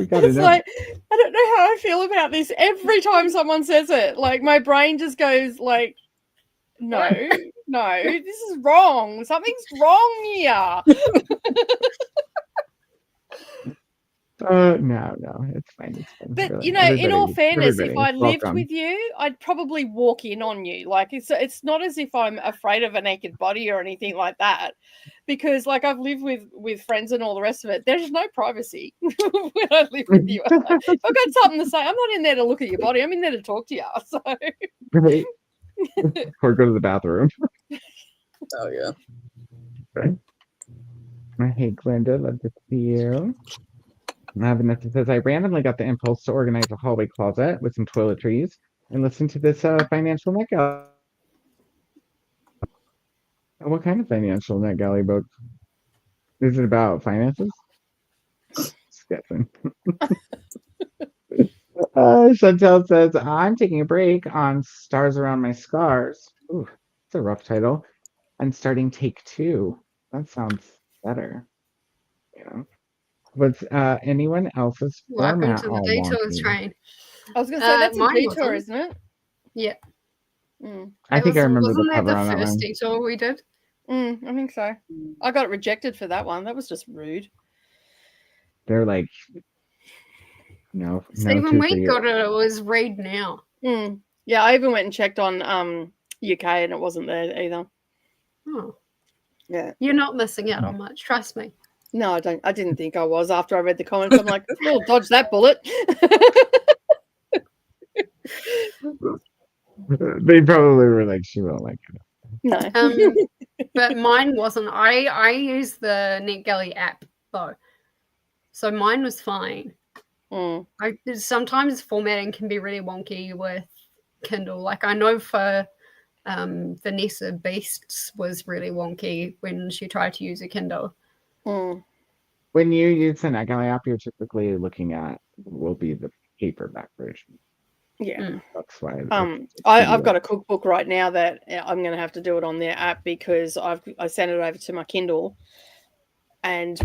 It's like, I don't know how I feel about this. Every time someone says it, like my brain just goes like, no, this is wrong. Something's wrong here. No, it's fine. But really, in all fairness, if I lived with you, I'd probably walk in on you. Like it's not as if I'm afraid of a naked body or anything like that, because like I've lived with friends and all the rest of it. There's no privacy when I live with you. If I've got something to say, I'm not in there to look at your body. I'm in there to talk to you. So, right. Or go to the bathroom. Oh yeah. Right. Hey, Glenda, love to see you. Vanessa says, I randomly got the impulse to organize a hallway closet with some toiletries and listen to this financial NetGalley. What kind of financial NetGalley book? Is it about finances? Sketching. Chantel says, I'm taking a break on Stars Around My Scars. Ooh, that's a rough title. I'm starting take 2. That sounds better. Yeah. Was anyone else's Welcome format to the Detours train. I was going to say, that's a detour, isn't it? Yeah. I think I remember the cover on that one. Wasn't that the first detour we did? I think so. I got rejected for that one. That was just rude. They're like, no. See, when we got it, it was read now. Yeah, I even went and checked on UK and it wasn't there either. Oh. Yeah. You're not missing out on much, trust me. No, I don't. I didn't think I was. After I read the comments, I'm like, oh, dodge that bullet. They probably were like, she won't like it. No. But mine wasn't. I used the NetGalley app though, so mine was fine. Sometimes formatting can be really wonky with Kindle. Like I know for Vanessa Beasts was really wonky when she tried to use a Kindle. When you use the NetGalley app, you're typically looking at will be the paperback version. Yeah, that's why. I've got a cookbook right now that I'm going to have to do it on their app because I sent it over to my Kindle, and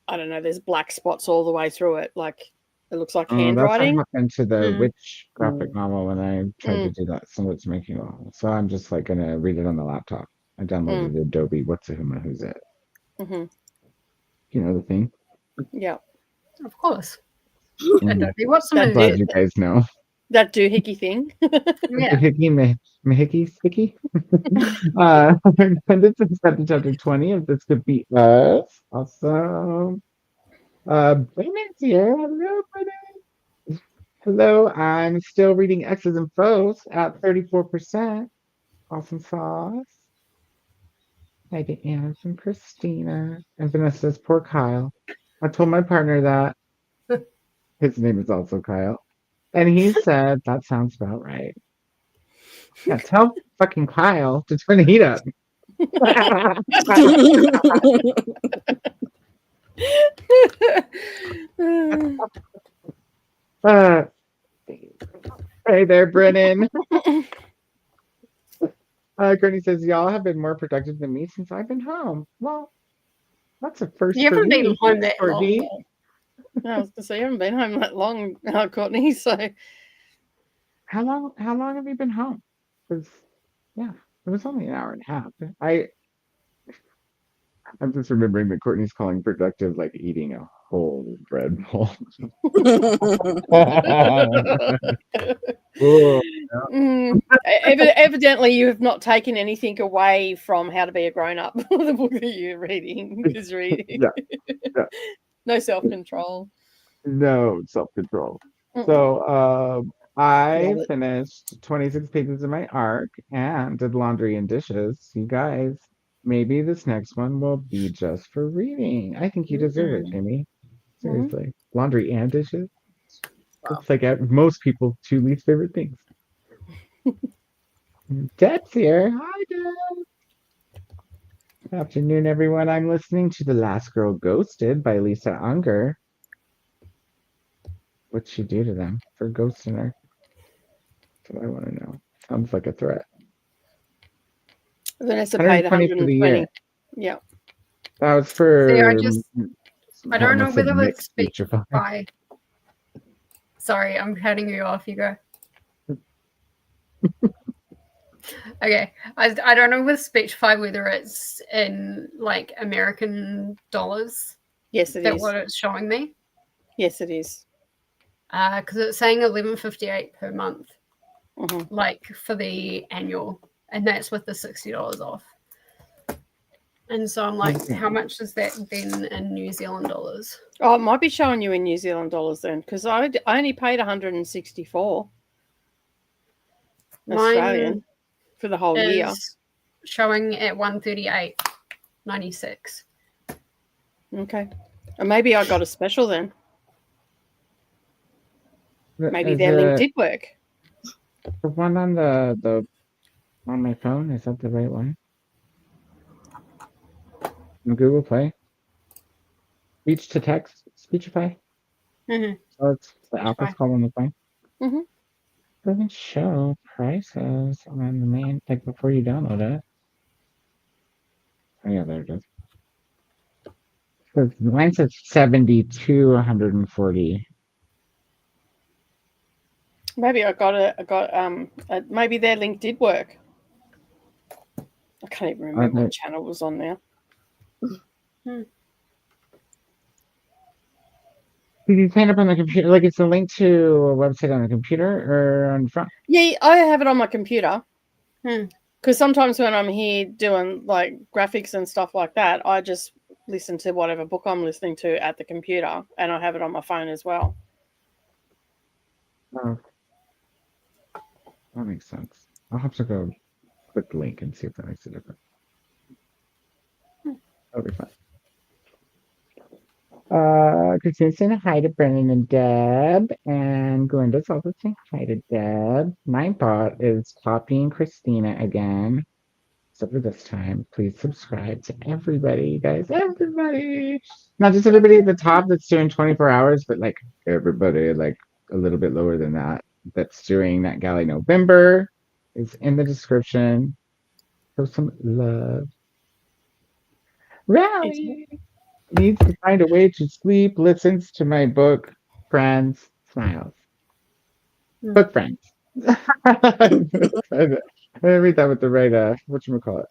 I don't know. There's black spots all the way through it. Like It looks like That's handwriting. what happened to the witch graphic novel when I tried to do that. So it's making it. So I'm just like gonna read it on the laptop. I downloaded Adobe. What's a Huma? Who's it? Mm-hmm. You know the thing. Yeah. Of course. Adobe. What's the I'm glad you guys know. That doohickey thing. Yeah. Mahickey sticky. Appendix is set to chapter 20 of This Could Be Us. Awesome. Brennan's here. Hello, Brennan. Hello, I'm still reading X's and Foes at 34%. Awesome sauce. Hi to Anna from Christina. And Vanessa's poor Kyle. I told my partner that. His name is also Kyle. And he said, that sounds about right. Yeah, tell fucking Kyle to turn the heat up. Hey there, Brennan. Courtney says, y'all have been more productive than me since I've been home. Well, that's a first You for haven't been me, home that Courtney. long. I was gonna say you haven't been home that long, Courtney. So How long have you been home? Because it was only an hour and a half. I'm just remembering that Courtney's calling productive like eating a whole bread bowl. Evidently, you have not taken anything away from How to Be a Grown Up, the book that you're reading. Yeah. No self-control. No self-control. So I finished 26 pages of my arc and did laundry and dishes. You guys, maybe this next one will be just for reading. I think you deserve it, Jamie. Seriously. Laundry and dishes. Wow. It's like most people's two least favorite things. Deb's here. Hi, Deb. Good afternoon, everyone. I'm listening to The Last Girl Ghosted by Lisa Unger. What'd she do to them for ghosting her? That's what I want to know. Sounds like a threat. Vanessa paid 120. Yeah. That was for. See, I don't know whether it's Speechify. Sorry, I'm cutting you off. You go. Okay, I don't know with Speechify whether it's in like American dollars. Yes, it is. What it's showing me. Yes, it is. Because it's saying $11.58 per month, like for the annual, and that's with the $60 off. And so I'm like, how much is that then in New Zealand dollars? Oh, it might be showing you in New Zealand dollars then, because I only paid 164 Australian for the whole year. Showing at 138.96. Okay, and maybe I got a special then. Maybe their link did work. The one on the on my phone, is that the right one? In Google Play. Speech to text, Speechify. So it's the Apple's call on the phone. Doesn't show prices on the main, like before you download it. Oh yeah, there it is. So mine says 140. Maybe maybe their link did work. I can't even remember what channel was on now. Did you sign up on the computer? Like it's a link to a website on the computer or on the front? Yeah, I have it on my computer. Because sometimes when I'm here doing like graphics and stuff like that, I just listen to whatever book I'm listening to at the computer, and I have it on my phone as well. Oh. That makes sense. I'll have to go click the link and see if that makes a difference. That'll be fine. Christine's saying hi to Brennan and Deb, and Glinda's also saying hi to Deb. My bot is copying Christina again. So for this time, please subscribe to everybody, guys. Everybody! Not just everybody at the top that's doing 24 hours, but like everybody, like a little bit lower than that, that's doing NetGalley November is in the description. Show some love. Rally needs to find a way to sleep, listens to my book friends, smiles. Book friends. I read that with the right, whatchamacallit.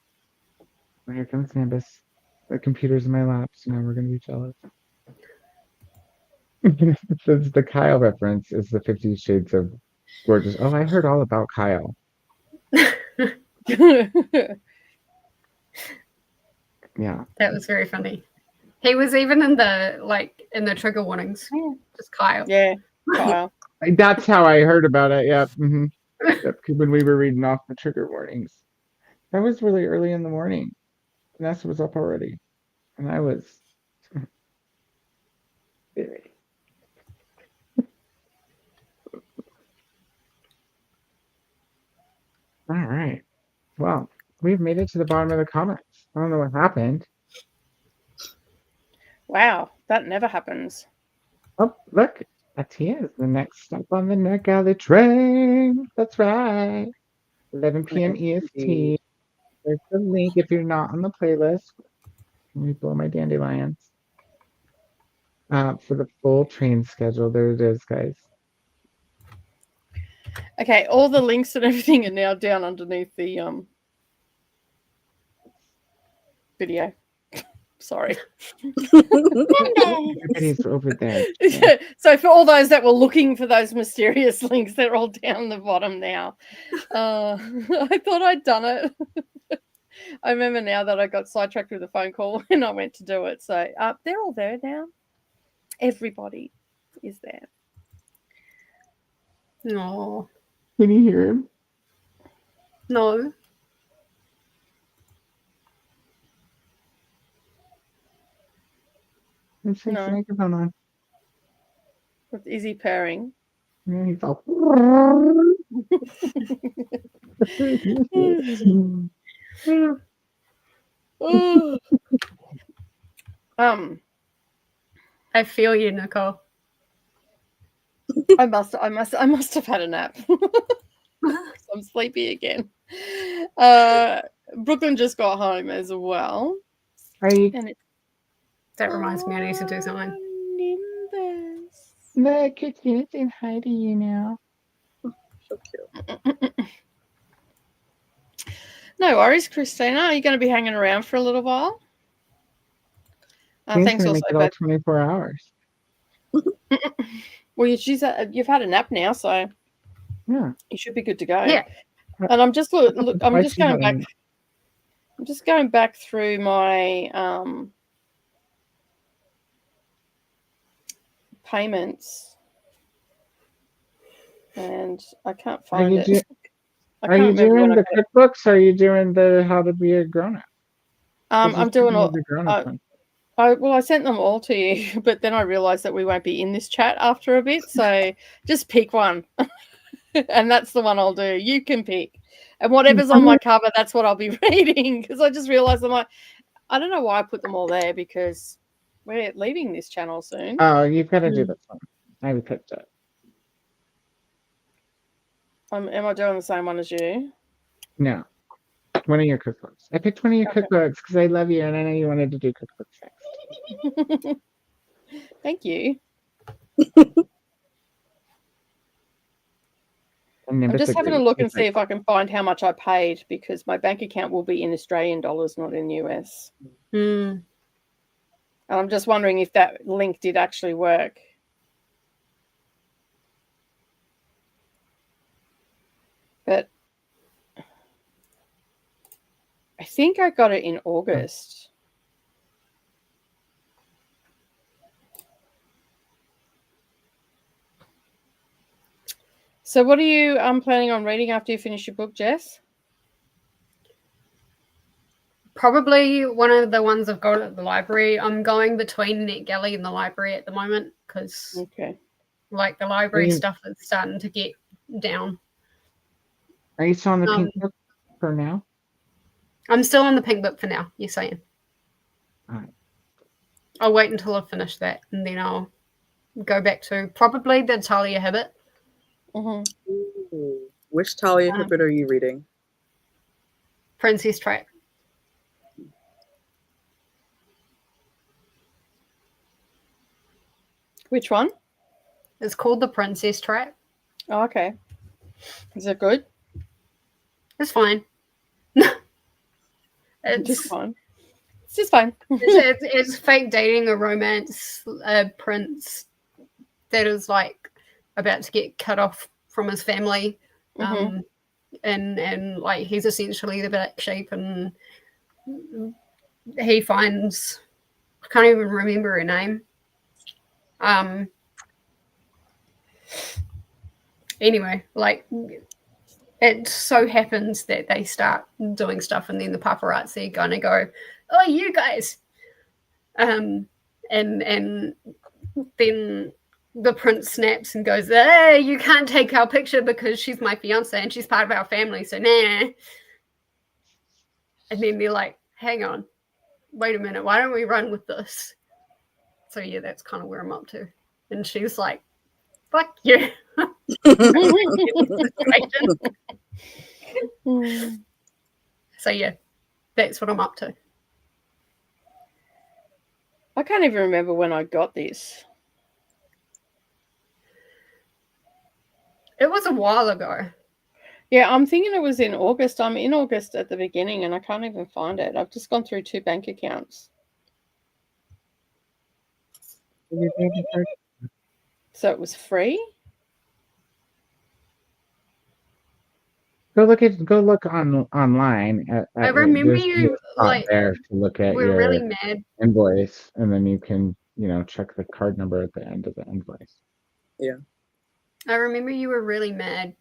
Here comes Nimbus. The computer's in my lap, so now we're going to be jealous. Since the Kyle reference is the 50 Shades of Gorgeous. Oh, I heard all about Kyle. Yeah. That was very funny. He was even in the trigger warnings. Just Kyle. Yeah, Kyle. That's how I heard about it. Yep. Mm-hmm. Yep. When we were reading off the trigger warnings. That was really early in the morning. Vanessa was up already. And I was very. All right. Well, we've made it to the bottom of the comments. I don't know what happened. Wow, that never happens. Oh, look. Ahtiya is the next stop on the NetGalley train. That's right. 11 p.m. EST. There's the link if you're not on the playlist. Let me blow my dandelions. For the full train schedule. There it is, guys. Okay, all the links and everything are now down underneath the video. Sorry. Everybody's over there. So for all those that were looking for those mysterious links, they're all down the bottom now. I thought I'd done it. I remember now that I got sidetracked with a phone call and I went to do it. So they're all there now. Everybody is there. No. Can you hear him? No. Let's take the microphone on. Is he purring? Yeah, he's all. I feel you, Nicole. I must have had a nap. I'm sleepy again. Brooklyn just got home as well. That reminds me I need to do something. Look, Christina's saying hi to you now. So cute. No worries, Christina. Are you going to be hanging around for a little while? Thanks also. Make it all 24 hours. Well, you've had a nap now, so yeah, you should be good to go. Yeah. And I'm just going back. I'm just going back through my payments, and I can't find it. Are you doing the cookbooks? Or are you doing the How to Be a Grown Up? I'm doing all the grown up one. I sent them all to you, but then I realized that we won't be in this chat after a bit, so just pick one. And that's the one I'll do. You can pick. And whatever's on my cover, that's what I'll be reading. Because I just realized I don't know why I put them all there, because we're leaving this channel soon. Oh, you've got to do this one. I picked it. Am I doing the same one as you? No. One of your cookbooks. I picked one of your cookbooks because I love you and I know you wanted to do cookbooks next. Thank you. I'm just having a look and see if I can find how much I paid, because my bank account will be in Australian dollars, not in US. And I'm just wondering if that link did actually work. But I think I got it in August. So what are you planning on reading after you finish your book, Jess? Probably one of the ones I've got at the library. I'm going between NetGalley and the library at the moment because like the library stuff is starting to get down. Are you still on the pink book for now? I'm still on the pink book for now, you're saying. All right. I'll wait until I finish that and then I'll go back to probably the Talia Hibbert. Which Talia Hibbert are you reading? Princess Trap. Which one? It's called The Princess Trap. Oh, okay. Is it good? It's fine. It's just fine. It's just fine. it's fake dating, a romance, a prince that is like about to get cut off from his family. And like he's essentially the black sheep, and he finds, I can't even remember her name. Anyway, like it so happens that they start doing stuff, and then the paparazzi are gonna go, "Oh, you guys," and then the prince snaps and goes, "Hey, you can't take our picture because she's my fiance and she's part of our family, so nah." And then they're like, "Hang on, wait a minute, why don't we run with this?" So yeah, that's kind of where I'm up to. And she's like, "Fuck you." So yeah, that's what I'm up to. I can't even remember when I got this. It was a while ago. Yeah, I'm thinking it was in August. I'm in August at the beginning and I can't even find it. I've just gone through 2 bank accounts. So it was free? Go look online. I remember you like there to look at we're your really mad invoice, and then you can check the card number at the end of the invoice. Yeah. I remember you were really mad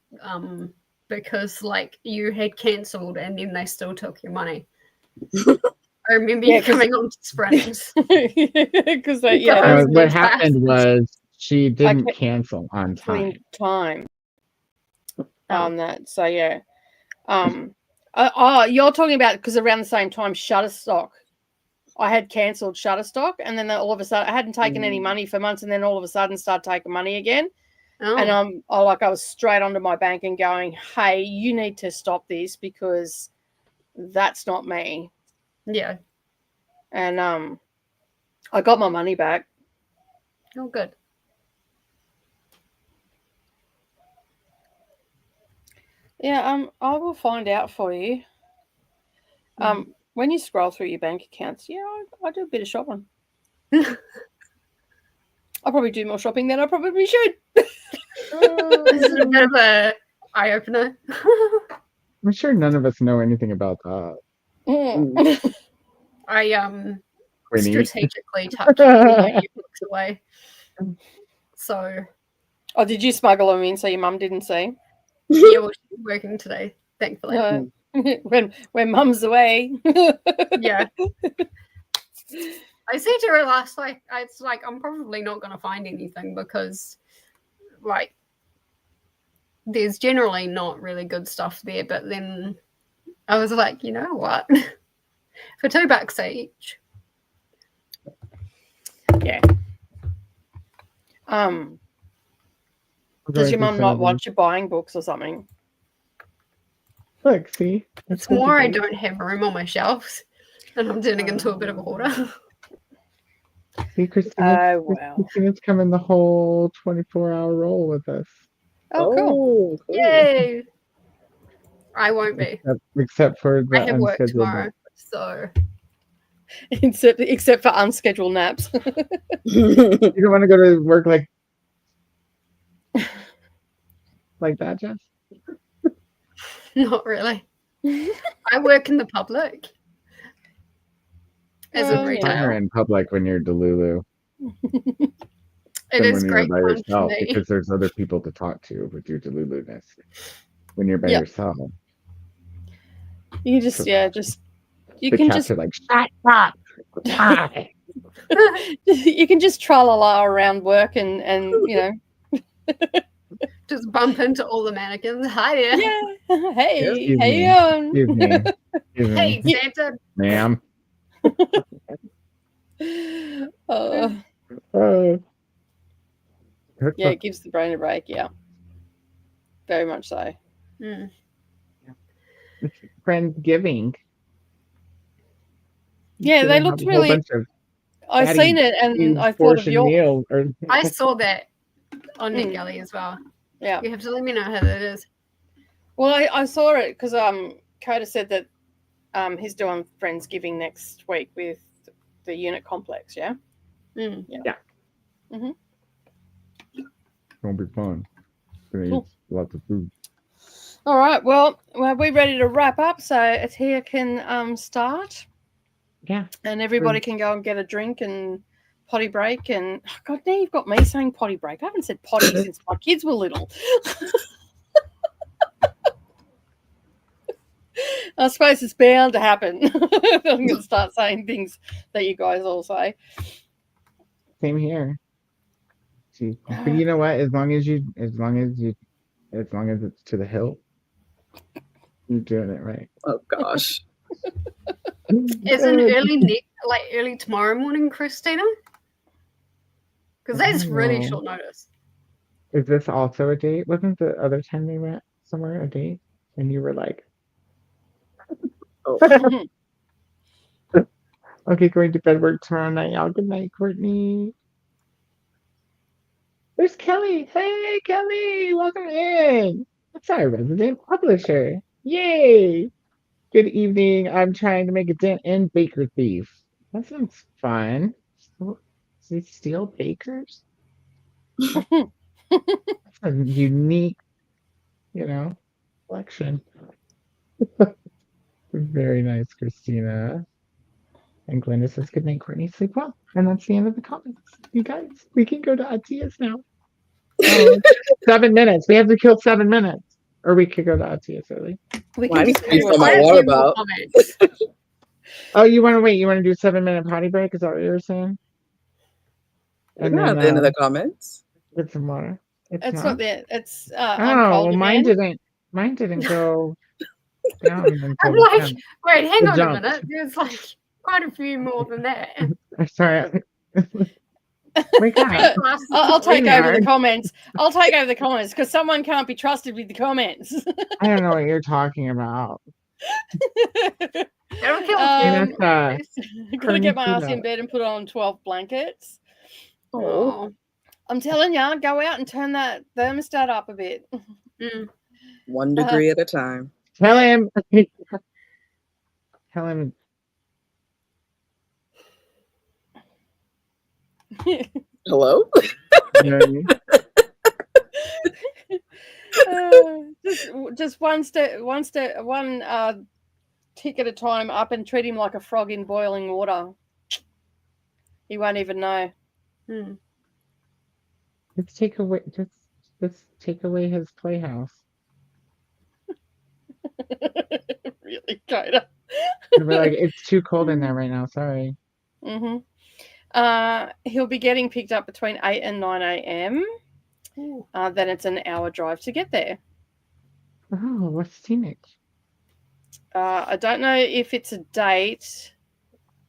because like you had cancelled and then they still took your money. I remember you coming on to Sprint. Because what happened was she didn't cancel on time. On that. So yeah. You're talking about because around the same time Shutterstock. I had cancelled Shutterstock, and then all of a sudden I hadn't taken any money for months, and then all of a sudden started taking money again. Oh. And I was straight onto my bank and going, "Hey, you need to stop this because that's not me." Yeah. And I got my money back. Oh, good. Yeah, I will find out for you. When you scroll through your bank accounts, yeah, I do a bit of shopping. I'll probably do more shopping than I probably should. This is a bit of an eye-opener. I'm sure none of us know anything about that. I strategically tucked your books away. So. Oh, did you smuggle them in so your mum didn't see? Yeah, well, she's working today, thankfully. When mum's away. Yeah. I said to her last night, it's like, I'm probably not going to find anything because, like, there's generally not really good stuff there. But then I was like, you know what? For $2 each. Yeah. Does your mum not want you buying books or something? Look, see? It's more I don't have room on my shelves and I'm turning into a bit of a hoarder. See, Christina's coming the whole 24-hour roll with us. Oh, cool. Yay! I won't be. Except for the I have work unscheduled tomorrow, naps. so... Except for unscheduled naps. You don't want to go to work like that, Jess? Not really. I work in the public. As a retailer. You're in public when you're Delulu. It is great by fun yourself for me. because there's other people to talk to with your Delulu-ness. When you're by yourself. You just you can just like shut up. You can just tra-la-la around work and just bump into all the mannequins. Hi there. Yeah. Hey, how you doing? Hey, Santa. Ma'am. Yeah, it gives the brain a break. Yeah, very much so. Friendsgiving. Yeah, they looked really. I've seen it, and I thought of your. I saw that on NetGalley as well. Yeah. You have to let me know how that is. Well, I saw it because Koda said that he's doing Friendsgiving next week with the unit complex, yeah? Mm. Yeah. Mm-hmm. Gonna be fun. Gonna Cool. eat lots of food. All right. Well, we're ready to wrap up, so Ahtiya can start. Yeah. And everybody can go and get a drink and potty break. And oh God, now you've got me saying potty break. I haven't said potty since my kids were little. I suppose it's bound to happen. I'm going to start saying things that you guys all say. Same here. But you know what? As long as it's to the hilt, you're doing it right. Oh gosh. Is an early tomorrow morning, Christina? Because that's really short notice. Is this also a date? Wasn't the other time they went somewhere a date? And you were like, Oh. okay, going to bed work tomorrow night. Y'all, good night, Courtney. There's Kelly. Hey, Kelly, welcome in. That's our resident publisher. Yay. Good evening. I'm trying to make a dent in Baker Thief. That sounds fun. Does he steal bakers? That's a unique, collection. Very nice, Christina. And Glenda says, good night, Courtney. Sleep well. And that's the end of the comments. You guys, we can go to Ahtiya's now. 7 minutes. We have to kill 7 minutes. Or we could go to Ahtiya's early. We Well, I can need just to refill my water bottle. Oh, you want to wait? You want to do a 7-minute potty break? Is that what you were saying? And then, at the end of the comments. Get some water. It's not there. It's well, mine didn't go down. I'm like, wait, hang on a minute. There's like quite a few more than that. I'm sorry. Wake up. I'll take over the comments. I'll take over the comments because someone can't be trusted with the comments. I don't know what you're talking about. That'll kill Gotta get my ass in bed and put on 12 blankets. Oh. I'm telling you, go out and turn that thermostat up a bit. 1 degree at a time. Tell him. Tell him. Hello? Just one tick at a time up and treat him like a frog in boiling water. He won't even know. Let's take away his playhouse. Really, Koda? We're like, it's too cold in there right now. Sorry. He'll be getting picked up between 8 and 9 a.m. Then it's an hour drive to get there. Oh, what's scenic? I don't know if it's a date.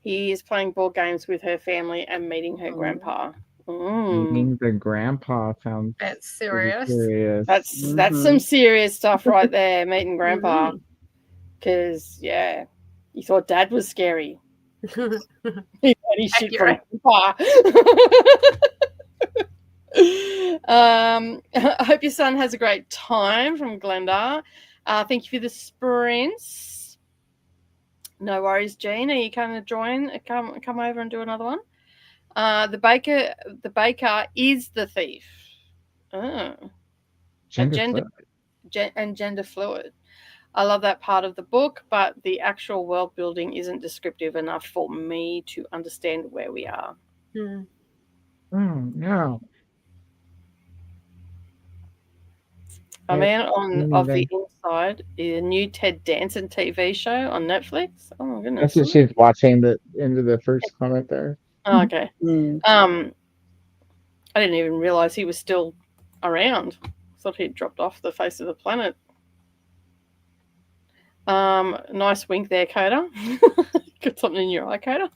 He is playing board games with her family and meeting her grandpa. Meeting the grandpa sounds that's serious. That's some serious stuff right there. Meeting grandpa, because you thought dad was scary. He shit from grandpa. I hope your son has a great time from Glenda. Thank you for the sprints. No worries, Jean. Are you going to join? Come over and do another one. The baker is the thief. Gender fluid. I love that part of the book, but the actual world building isn't descriptive enough for me to understand where we are. Oh no. A Man of the Inside is a new Ted Danson TV show on Netflix. Oh my goodness. That's what she's watching the end of the first comment there. Oh, okay. I didn't even realize he was still around. I thought he'd dropped off the face of the planet. Nice wink there, Koda. Got something in your eye, Koda.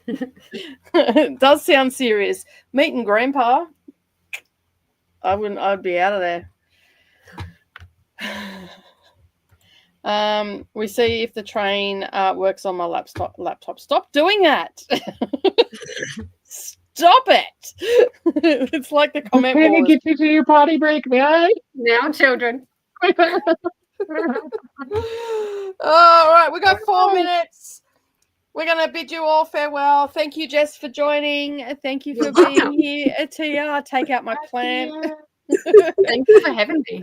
It does sound serious. Meeting grandpa. I'd be out of there. We see if the train works on my laptop. Stop doing that. Stop it. It's like the comment Can you wars. get you to your potty break, man? Now, children. All right, we got 4 minutes. We're going to bid you all farewell. Thank you, Jess, for joining. Thank you for being here. Ahtiya, take out my plant. Thank you for having me.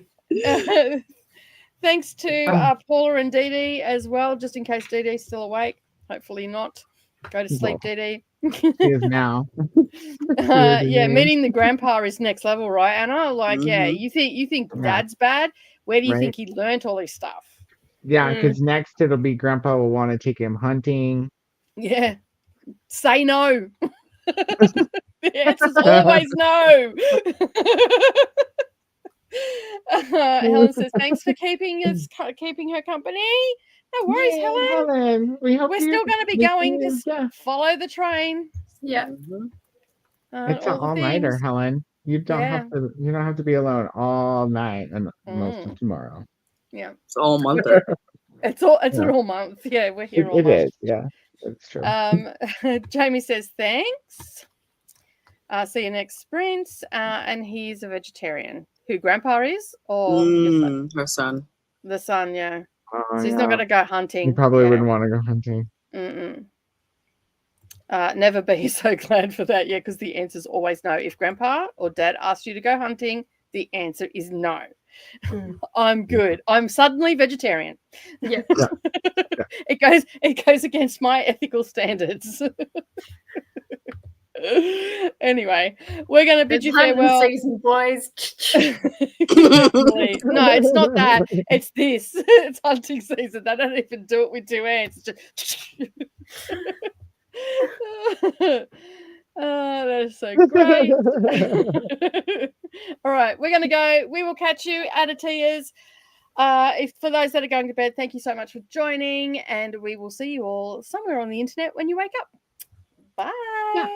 Thanks to Paula and Didi as well, just in case Didi's still awake. Hopefully not. Go to sleep, Didi. She is now. Yeah, meeting the grandpa is next level, right, Anna? Like, yeah, you think Yeah. Dad's bad? Where do you Right. think he learnt all this stuff? Yeah, because next it'll be Grandpa will want to take him hunting. Yeah. Say no. The answer's always no. Helen says, thanks for keeping her company. No worries, Helen. We hope We're still going to be going. Just follow the train. Yeah. It's an all-nighter, Helen. You don't have to be alone all night and most of tomorrow. Yeah. It's all month. It's an all month. Yeah, we're here all month. It is, yeah. That's true. Jamie says thanks. See you next sprint. And he's a vegetarian. Who Grandpa is? Or her son. The son, yeah. So he's not going to go hunting. He probably wouldn't want to go hunting. Never be so glad for that, because the answer is always no. If Grandpa or Dad asks you to go hunting, the answer is no. I'm good. I'm suddenly vegetarian. Yeah. It goes against my ethical standards. Anyway, we're going to bid you farewell. Season, boys. No, it's not that. It's this. It's hunting season. They don't even do it with 2 hands. It's just... Oh, that is so great. All right, we're going to go. We will catch you at Ahtiya's. For those that are going to bed, thank you so much for joining, and we will see you all somewhere on the internet when you wake up. Bye. Yeah.